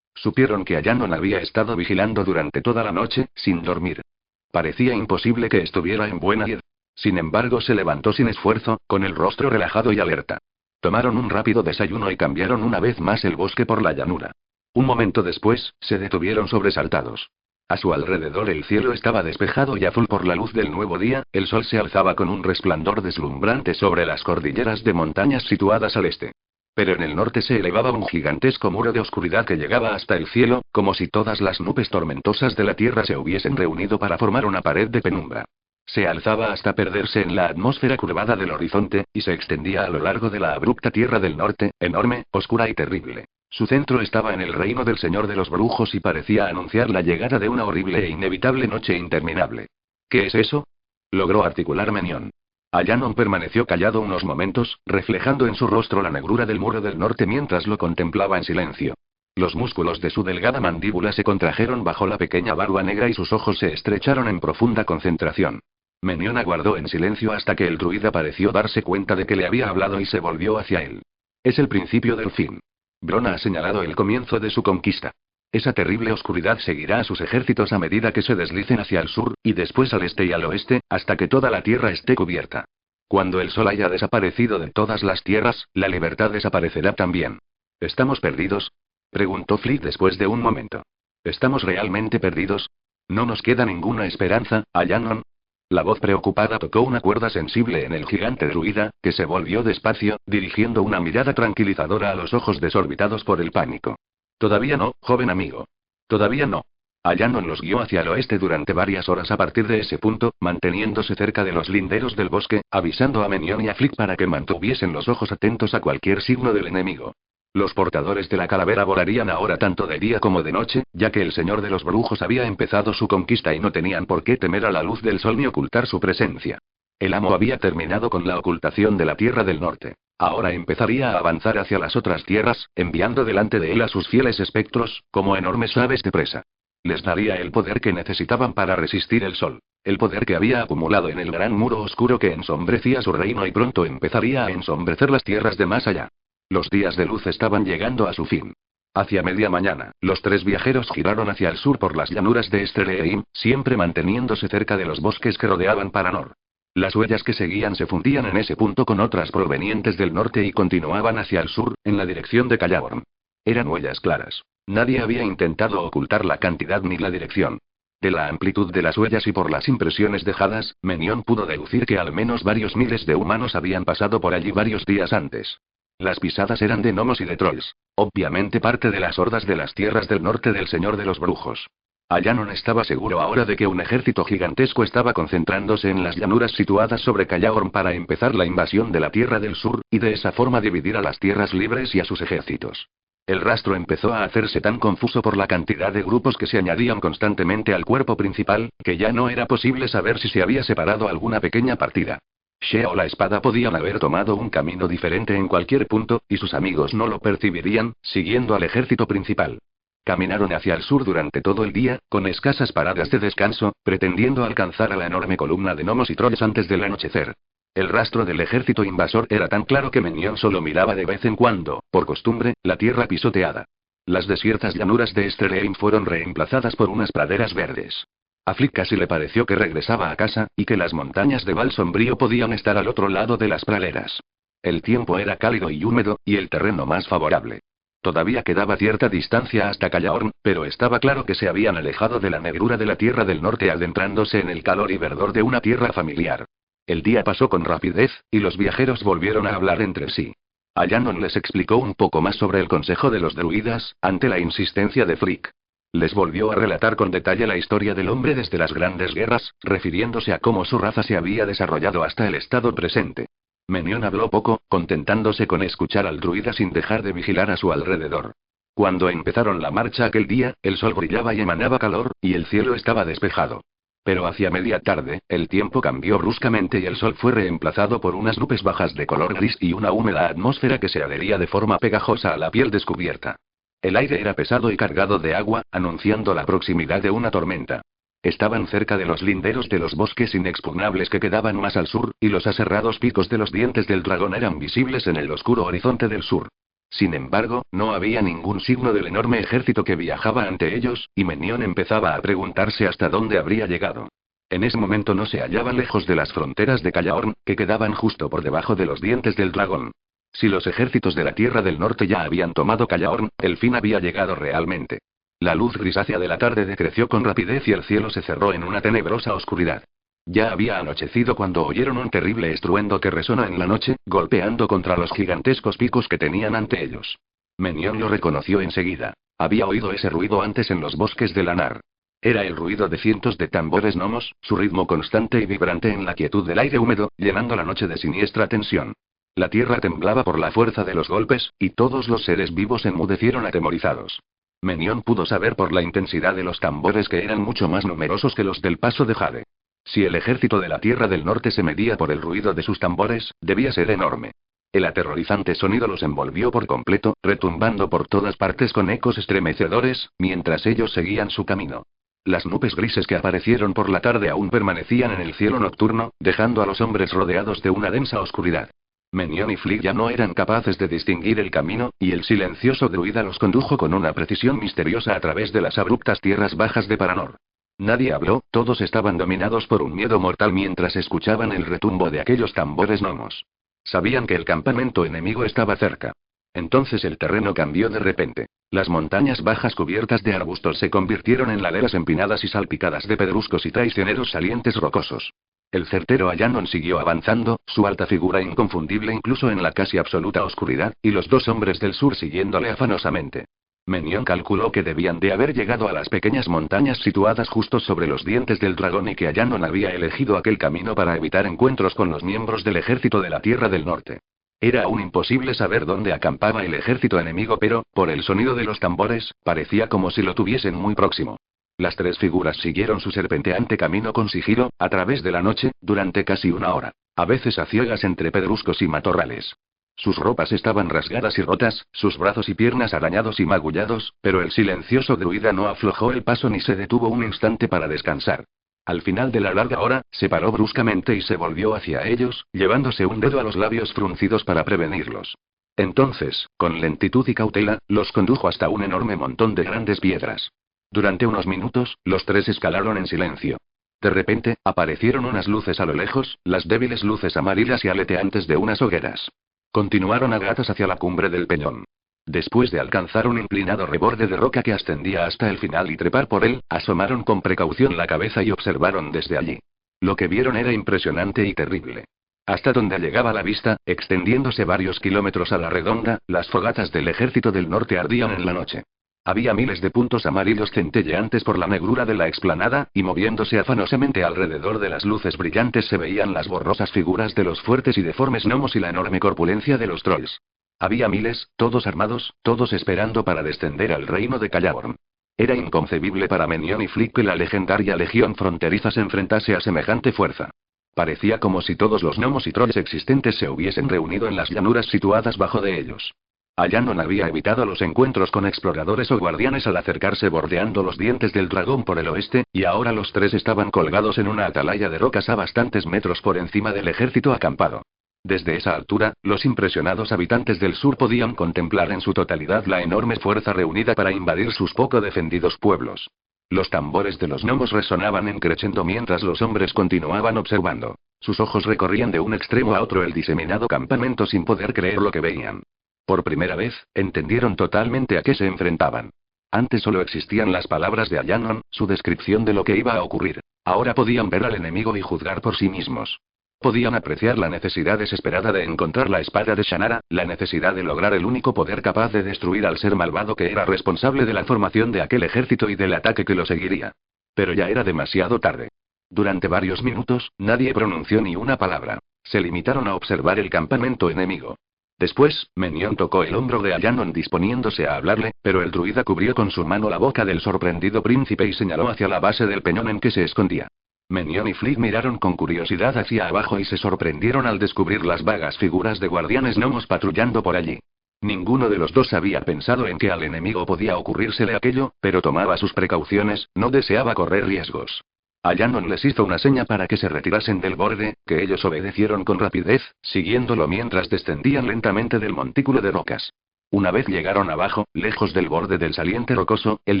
Supieron que Shannon había estado vigilando durante toda la noche, sin dormir. Parecía imposible que estuviera en buena id. Sin embargo, se levantó sin esfuerzo, con el rostro relajado y alerta. Tomaron un rápido desayuno y cambiaron una vez más el bosque por la llanura. Un momento después, se detuvieron sobresaltados. A su alrededor el cielo estaba despejado y azul por la luz del nuevo día, el sol se alzaba con un resplandor deslumbrante sobre las cordilleras de montañas situadas al este. Pero en el norte se elevaba un gigantesco muro de oscuridad que llegaba hasta el cielo, como si todas las nubes tormentosas de la tierra se hubiesen reunido para formar una pared de penumbra. Se alzaba hasta perderse en la atmósfera curvada del horizonte, y se extendía a lo largo de la abrupta tierra del norte, enorme, oscura y terrible. Su centro estaba en el reino del Señor de los Brujos y parecía anunciar la llegada de una horrible e inevitable noche interminable. ¿Qué es eso? Logró articular Menión. Allanon permaneció callado unos momentos, reflejando en su rostro la negrura del muro del norte mientras lo contemplaba en silencio. Los músculos de su delgada mandíbula se contrajeron bajo la pequeña barba negra y sus ojos se estrecharon en profunda concentración. Menión aguardó en silencio hasta que el druida pareció darse cuenta de que le había hablado y se volvió hacia él. Es el principio del fin. Brona ha señalado el comienzo de su conquista. Esa terrible oscuridad seguirá a sus ejércitos a medida que se deslicen hacia el sur, y después al este y al oeste, hasta que toda la tierra esté cubierta. Cuando el sol haya desaparecido de todas las tierras, la libertad desaparecerá también. ¿Estamos perdidos? Preguntó Flick después de un momento. ¿Estamos realmente perdidos? ¿No nos queda ninguna esperanza, Allanon? La voz preocupada tocó una cuerda sensible en el gigante druida, que se volvió despacio, dirigiendo una mirada tranquilizadora a los ojos desorbitados por el pánico. Todavía no, joven amigo. Todavía no. Allanon los guió hacia el oeste durante varias horas a partir de ese punto, manteniéndose cerca de los linderos del bosque, avisando a Menión y a Flick para que mantuviesen los ojos atentos a cualquier signo del enemigo. Los portadores de la calavera volarían ahora tanto de día como de noche, ya que el Señor de los Brujos había empezado su conquista y no tenían por qué temer a la luz del sol ni ocultar su presencia. El amo había terminado con la ocultación de la Tierra del Norte. Ahora empezaría a avanzar hacia las otras tierras, enviando delante de él a sus fieles espectros, como enormes aves de presa. Les daría el poder que necesitaban para resistir el sol. El poder que había acumulado en el gran muro oscuro que ensombrecía su reino y pronto empezaría a ensombrecer las tierras de más allá. Los días de luz estaban llegando a su fin. Hacia media mañana, los tres viajeros giraron hacia el sur por las llanuras de Estreleim, siempre manteniéndose cerca de los bosques que rodeaban Paranor. Las huellas que seguían se fundían en ese punto con otras provenientes del norte y continuaban hacia el sur, en la dirección de Calaborn. Eran huellas claras. Nadie había intentado ocultar la cantidad ni la dirección. De la amplitud de las huellas y por las impresiones dejadas, Menión pudo deducir que al menos varios miles de humanos habían pasado por allí varios días antes. Las pisadas eran de gnomos y de trolls, obviamente parte de las hordas de las tierras del norte del Señor de los Brujos. Allanon estaba seguro ahora de que un ejército gigantesco estaba concentrándose en las llanuras situadas sobre Calaborn para empezar la invasión de la Tierra del Sur, y de esa forma dividir a las tierras libres y a sus ejércitos. El rastro empezó a hacerse tan confuso por la cantidad de grupos que se añadían constantemente al cuerpo principal, que ya no era posible saber si se había separado alguna pequeña partida. Shea o la espada podían haber tomado un camino diferente en cualquier punto, y sus amigos no lo percibirían, siguiendo al ejército principal. Caminaron hacia el sur durante todo el día, con escasas paradas de descanso, pretendiendo alcanzar a la enorme columna de gnomos y trolls antes del anochecer. El rastro del ejército invasor era tan claro que Menión solo miraba de vez en cuando, por costumbre, la tierra pisoteada. Las desiertas llanuras de Estreleim fueron reemplazadas por unas praderas verdes. A Flick casi le pareció que regresaba a casa, y que las montañas de Val Sombrío podían estar al otro lado de las praderas. El tiempo era cálido y húmedo, y el terreno más favorable. Todavía quedaba cierta distancia hasta Calaborn, pero estaba claro que se habían alejado de la negrura de la Tierra del Norte adentrándose en el calor y verdor de una tierra familiar. El día pasó con rapidez, y los viajeros volvieron a hablar entre sí. Allanon les explicó un poco más sobre el consejo de los druidas, ante la insistencia de Flick. Les volvió a relatar con detalle la historia del hombre desde las grandes guerras, refiriéndose a cómo su raza se había desarrollado hasta el estado presente. Menión habló poco, contentándose con escuchar al druida sin dejar de vigilar a su alrededor. Cuando empezaron la marcha aquel día, el sol brillaba y emanaba calor, y el cielo estaba despejado. Pero hacia media tarde, el tiempo cambió bruscamente y el sol fue reemplazado por unas nubes bajas de color gris y una húmeda atmósfera que se adhería de forma pegajosa a la piel descubierta. El aire era pesado y cargado de agua, anunciando la proximidad de una tormenta. Estaban cerca de los linderos de los bosques inexpugnables que quedaban más al sur, y los aserrados picos de los dientes del dragón eran visibles en el oscuro horizonte del sur. Sin embargo, no había ningún signo del enorme ejército que viajaba ante ellos, y Menión empezaba a preguntarse hasta dónde habría llegado. En ese momento no se hallaban lejos de las fronteras de Callaorn, que quedaban justo por debajo de los dientes del dragón. Si los ejércitos de la Tierra del Norte ya habían tomado Callaorn, el fin había llegado realmente. La luz grisácea de la tarde decreció con rapidez y el cielo se cerró en una tenebrosa oscuridad. Ya había anochecido cuando oyeron un terrible estruendo que resonó en la noche, golpeando contra los gigantescos picos que tenían ante ellos. Menión lo reconoció enseguida. Había oído ese ruido antes en los bosques de Lanar. Era el ruido de cientos de tambores gnomos, su ritmo constante y vibrante en la quietud del aire húmedo, llenando la noche de siniestra tensión. La tierra temblaba por la fuerza de los golpes, y todos los seres vivos enmudecieron atemorizados. Menión pudo saber por la intensidad de los tambores que eran mucho más numerosos que los del paso de Jade. Si el ejército de la Tierra del Norte se medía por el ruido de sus tambores, debía ser enorme. El aterrorizante sonido los envolvió por completo, retumbando por todas partes con ecos estremecedores, mientras ellos seguían su camino. Las nubes grises que aparecieron por la tarde aún permanecían en el cielo nocturno, dejando a los hombres rodeados de una densa oscuridad. Menión y Flick ya no eran capaces de distinguir el camino, y el silencioso druida los condujo con una precisión misteriosa a través de las abruptas tierras bajas de Paranor. Nadie habló, todos estaban dominados por un miedo mortal mientras escuchaban el retumbo de aquellos tambores gnomos. Sabían que el campamento enemigo estaba cerca. Entonces el terreno cambió de repente. Las montañas bajas cubiertas de arbustos se convirtieron en laderas empinadas y salpicadas de pedruscos y traicioneros salientes rocosos. El certero Allanon siguió avanzando, su alta figura inconfundible incluso en la casi absoluta oscuridad, y los dos hombres del sur siguiéndole afanosamente. Menión calculó que debían de haber llegado a las pequeñas montañas situadas justo sobre los dientes del dragón y que Allanon había elegido aquel camino para evitar encuentros con los miembros del ejército de la Tierra del Norte. Era aún imposible saber dónde acampaba el ejército enemigo, pero, por el sonido de los tambores, parecía como si lo tuviesen muy próximo. Las tres figuras siguieron su serpenteante camino con sigilo, a través de la noche, durante casi una hora, a veces a ciegas entre pedruscos y matorrales. Sus ropas estaban rasgadas y rotas, sus brazos y piernas arañados y magullados, pero el silencioso druida no aflojó el paso ni se detuvo un instante para descansar. Al final de la larga hora, se paró bruscamente y se volvió hacia ellos, llevándose un dedo a los labios fruncidos para prevenirlos. Entonces, con lentitud y cautela, los condujo hasta un enorme montón de grandes piedras. Durante unos minutos, los tres escalaron en silencio. De repente, aparecieron unas luces a lo lejos, las débiles luces amarillas y aleteantes de unas hogueras. Continuaron a gatas hacia la cumbre del peñón. Después de alcanzar un inclinado reborde de roca que ascendía hasta el final y trepar por él, asomaron con precaución la cabeza y observaron desde allí. Lo que vieron era impresionante y terrible. Hasta donde llegaba la vista, extendiéndose varios kilómetros a la redonda, las fogatas del ejército del norte ardían en la noche. Había miles de puntos amarillos centelleantes por la negrura de la explanada, y moviéndose afanosamente alrededor de las luces brillantes se veían las borrosas figuras de los fuertes y deformes gnomos y la enorme corpulencia de los trolls. Había miles, todos armados, todos esperando para descender al reino de Callaorn. Era inconcebible para Menión y Flick que la legendaria legión fronteriza se enfrentase a semejante fuerza. Parecía como si todos los gnomos y trolls existentes se hubiesen reunido en las llanuras situadas bajo de ellos. Allanon había evitado los encuentros con exploradores o guardianes al acercarse bordeando los dientes del dragón por el oeste, y ahora los tres estaban colgados en una atalaya de rocas a bastantes metros por encima del ejército acampado. Desde esa altura, los impresionados habitantes del sur podían contemplar en su totalidad la enorme fuerza reunida para invadir sus poco defendidos pueblos. Los tambores de los gnomos resonaban en crescendo mientras los hombres continuaban observando. Sus ojos recorrían de un extremo a otro el diseminado campamento sin poder creer lo que veían. Por primera vez, entendieron totalmente a qué se enfrentaban. Antes solo existían las palabras de Allanon, su descripción de lo que iba a ocurrir. Ahora podían ver al enemigo y juzgar por sí mismos. Podían apreciar la necesidad desesperada de encontrar la espada de Shannara, la necesidad de lograr el único poder capaz de destruir al ser malvado que era responsable de la formación de aquel ejército y del ataque que lo seguiría. Pero ya era demasiado tarde. Durante varios minutos, nadie pronunció ni una palabra. Se limitaron a observar el campamento enemigo. Después, Menión tocó el hombro de Allanon disponiéndose a hablarle, pero el druida cubrió con su mano la boca del sorprendido príncipe y señaló hacia la base del peñón en que se escondía. Menión y Flick miraron con curiosidad hacia abajo y se sorprendieron al descubrir las vagas figuras de guardianes gnomos patrullando por allí. Ninguno de los dos había pensado en que al enemigo podía ocurrírsele aquello, pero tomaba sus precauciones, no deseaba correr riesgos. Allanon les hizo una seña para que se retirasen del borde, que ellos obedecieron con rapidez, siguiéndolo mientras descendían lentamente del montículo de rocas. Una vez llegaron abajo, lejos del borde del saliente rocoso, el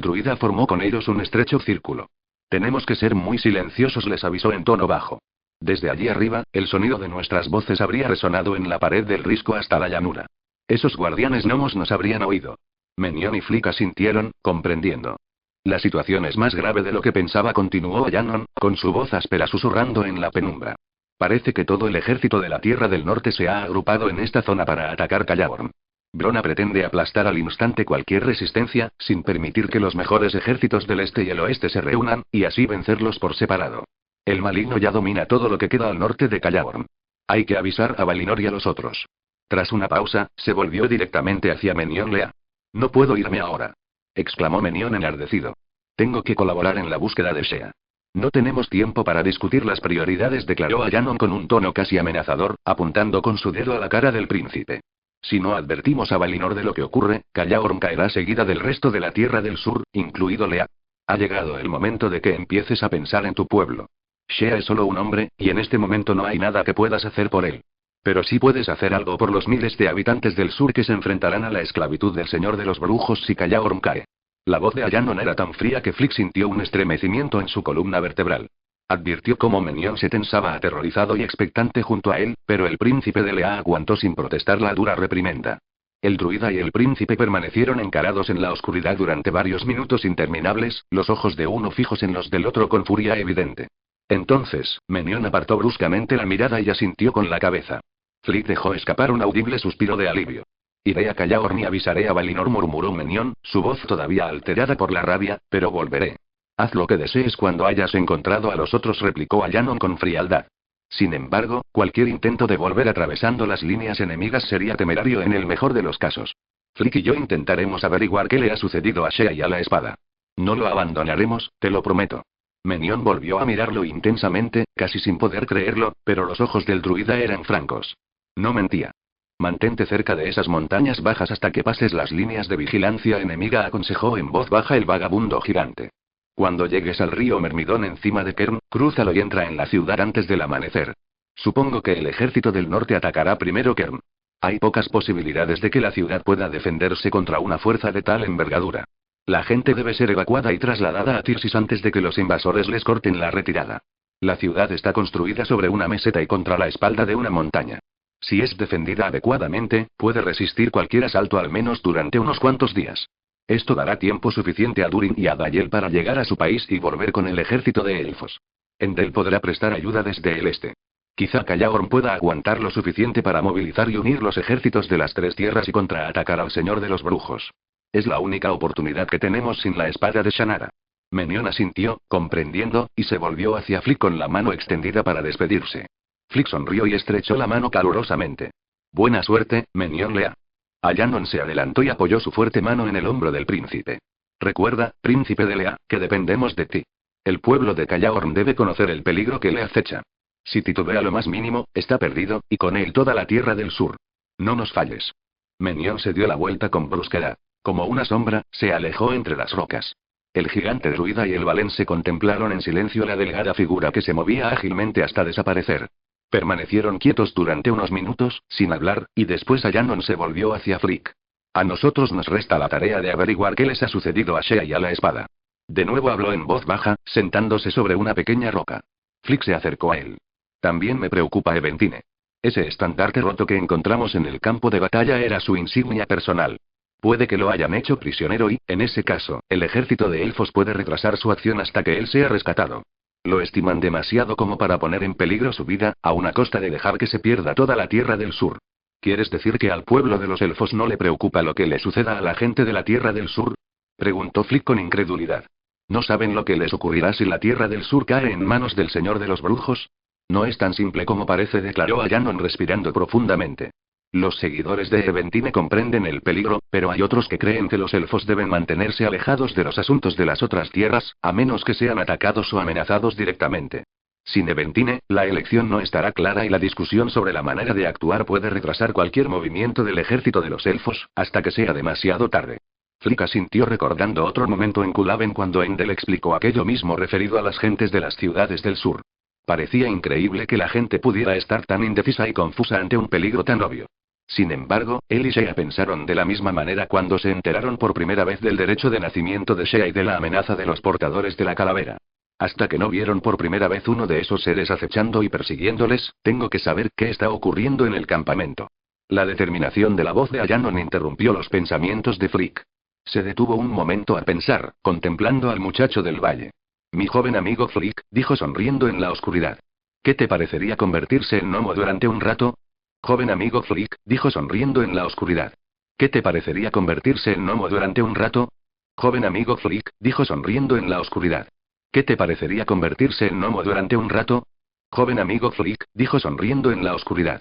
druida formó con ellos un estrecho círculo. Tenemos que ser muy silenciosos, les avisó en tono bajo. Desde allí arriba, el sonido de nuestras voces habría resonado en la pared del risco hasta la llanura. Esos guardianes gnomos nos habrían oído. Menion y Flick asintieron, comprendiendo. La situación es más grave de lo que pensaba, continuó Shannon, con su voz áspera susurrando en la penumbra. Parece que todo el ejército de la Tierra del Norte se ha agrupado en esta zona para atacar Calaborn. Brona pretende aplastar al instante cualquier resistencia, sin permitir que los mejores ejércitos del este y el oeste se reúnan, y así vencerlos por separado. El maligno ya domina todo lo que queda al norte de Calaborn. Hay que avisar a Valinor y a los otros. Tras una pausa, se volvió directamente hacia Menion Lea. No puedo irme ahora, exclamó Menion enardecido. Tengo que colaborar en la búsqueda de Shea. No tenemos tiempo para discutir las prioridades, declaró Shannon con un tono casi amenazador, apuntando con su dedo a la cara del príncipe. Si no advertimos a Valinor de lo que ocurre, Calaborn caerá seguida del resto de la Tierra del Sur, incluido Lea. Ha llegado el momento de que empieces a pensar en tu pueblo. Shea es solo un hombre, y en este momento no hay nada que puedas hacer por él. Pero sí puedes hacer algo por los miles de habitantes del sur que se enfrentarán a la esclavitud del Señor de los Brujos si Calaborn cae. La voz de Shannon era tan fría que Flick sintió un estremecimiento en su columna vertebral. Advirtió cómo Menion se tensaba aterrorizado y expectante junto a él, pero el príncipe de Lea aguantó sin protestar la dura reprimenda. El druida y el príncipe permanecieron encarados en la oscuridad durante varios minutos interminables, los ojos de uno fijos en los del otro con furia evidente. Entonces, Menion apartó bruscamente la mirada y asintió con la cabeza. Flick dejó escapar un audible suspiro de alivio. Iré a Calaborn y avisaré a Valinor, murmuró Menion, su voz todavía alterada por la rabia, pero volveré. Haz lo que desees cuando hayas encontrado a los otros, replicó Shannon con frialdad. Sin embargo, cualquier intento de volver atravesando las líneas enemigas sería temerario en el mejor de los casos. Flick y yo intentaremos averiguar qué le ha sucedido a Shea y a la espada. No lo abandonaremos, te lo prometo. Menion volvió a mirarlo intensamente, casi sin poder creerlo, pero los ojos del druida eran francos. No mentía. Mantente cerca de esas montañas bajas hasta que pases las líneas de vigilancia enemiga, aconsejó en voz baja el vagabundo gigante. Cuando llegues al río Mermidón encima de Kern, crúzalo y entra en la ciudad antes del amanecer. Supongo que el ejército del norte atacará primero Kern. Hay pocas posibilidades de que la ciudad pueda defenderse contra una fuerza de tal envergadura. La gente debe ser evacuada y trasladada a Tirsis antes de que los invasores les corten la retirada. La ciudad está construida sobre una meseta y contra la espalda de una montaña. Si es defendida adecuadamente, puede resistir cualquier asalto al menos durante unos cuantos días. Esto dará tiempo suficiente a Durin y a Dayel para llegar a su país y volver con el ejército de elfos. Endel podrá prestar ayuda desde el este. Quizá Calaborn pueda aguantar lo suficiente para movilizar y unir los ejércitos de las tres tierras y contraatacar al Señor de los Brujos. Es la única oportunidad que tenemos sin la espada de Shannara. Menion asintió, comprendiendo, y se volvió hacia Flick con la mano extendida para despedirse. Flick sonrió y estrechó la mano calurosamente. Buena suerte, Menion Lea. Shannon se adelantó y apoyó su fuerte mano en el hombro del príncipe. Recuerda, príncipe de Lea, que dependemos de ti. El pueblo de Calaborn debe conocer el peligro que le acecha. Si titubea lo más mínimo, está perdido, y con él toda la tierra del sur. No nos falles. Menion se dio la vuelta con brusquedad. Como una sombra, se alejó entre las rocas. El gigante druida y el valense contemplaron en silencio la delgada figura que se movía ágilmente hasta desaparecer. Permanecieron quietos durante unos minutos, sin hablar, y después Shannon se volvió hacia Flick. A nosotros nos resta la tarea de averiguar qué les ha sucedido a Shea y a la espada. De nuevo habló en voz baja, sentándose sobre una pequeña roca. Flick se acercó a él. También me preocupa Eventine. Ese estandarte roto que encontramos en el campo de batalla era su insignia personal. Puede que lo hayan hecho prisionero y, en ese caso, el ejército de elfos puede retrasar su acción hasta que él sea rescatado. Lo estiman demasiado como para poner en peligro su vida, a una costa de dejar que se pierda toda la tierra del sur. ¿Quieres decir que al pueblo de los elfos no le preocupa lo que le suceda a la gente de la tierra del sur? Preguntó Flick con incredulidad. ¿No saben lo que les ocurrirá si la tierra del sur cae en manos del Señor de los Brujos? No es tan simple como parece, declaró Shannon respirando profundamente. Los seguidores de Eventine comprenden el peligro, pero hay otros que creen que los elfos deben mantenerse alejados de los asuntos de las otras tierras, a menos que sean atacados o amenazados directamente. Sin Eventine, la elección no estará clara y la discusión sobre la manera de actuar puede retrasar cualquier movimiento del ejército de los elfos, hasta que sea demasiado tarde. Flick asintió recordando otro momento en Kulaven cuando Endel explicó aquello mismo referido a las gentes de las ciudades del sur. Parecía increíble que la gente pudiera estar tan indecisa y confusa ante un peligro tan obvio. Sin embargo, él y Shea pensaron de la misma manera cuando se enteraron por primera vez del derecho de nacimiento de Shea y de la amenaza de los portadores de la calavera. Hasta que no vieron por primera vez uno de esos seres acechando y persiguiéndoles, tengo que saber qué está ocurriendo en el campamento. La determinación de la voz de Ayanon interrumpió los pensamientos de Flick. Se detuvo un momento a pensar, contemplando al muchacho del valle. Mi joven amigo Flick, dijo sonriendo en la oscuridad. ¿Qué te parecería convertirse en gnomo durante un rato? Joven amigo Flick, dijo sonriendo en la oscuridad. ¿Qué te parecería convertirse en gnomo durante un rato? Joven amigo Flick, dijo sonriendo en la oscuridad. ¿Qué te parecería convertirse en gnomo durante un rato? Joven amigo Flick, dijo sonriendo en la oscuridad.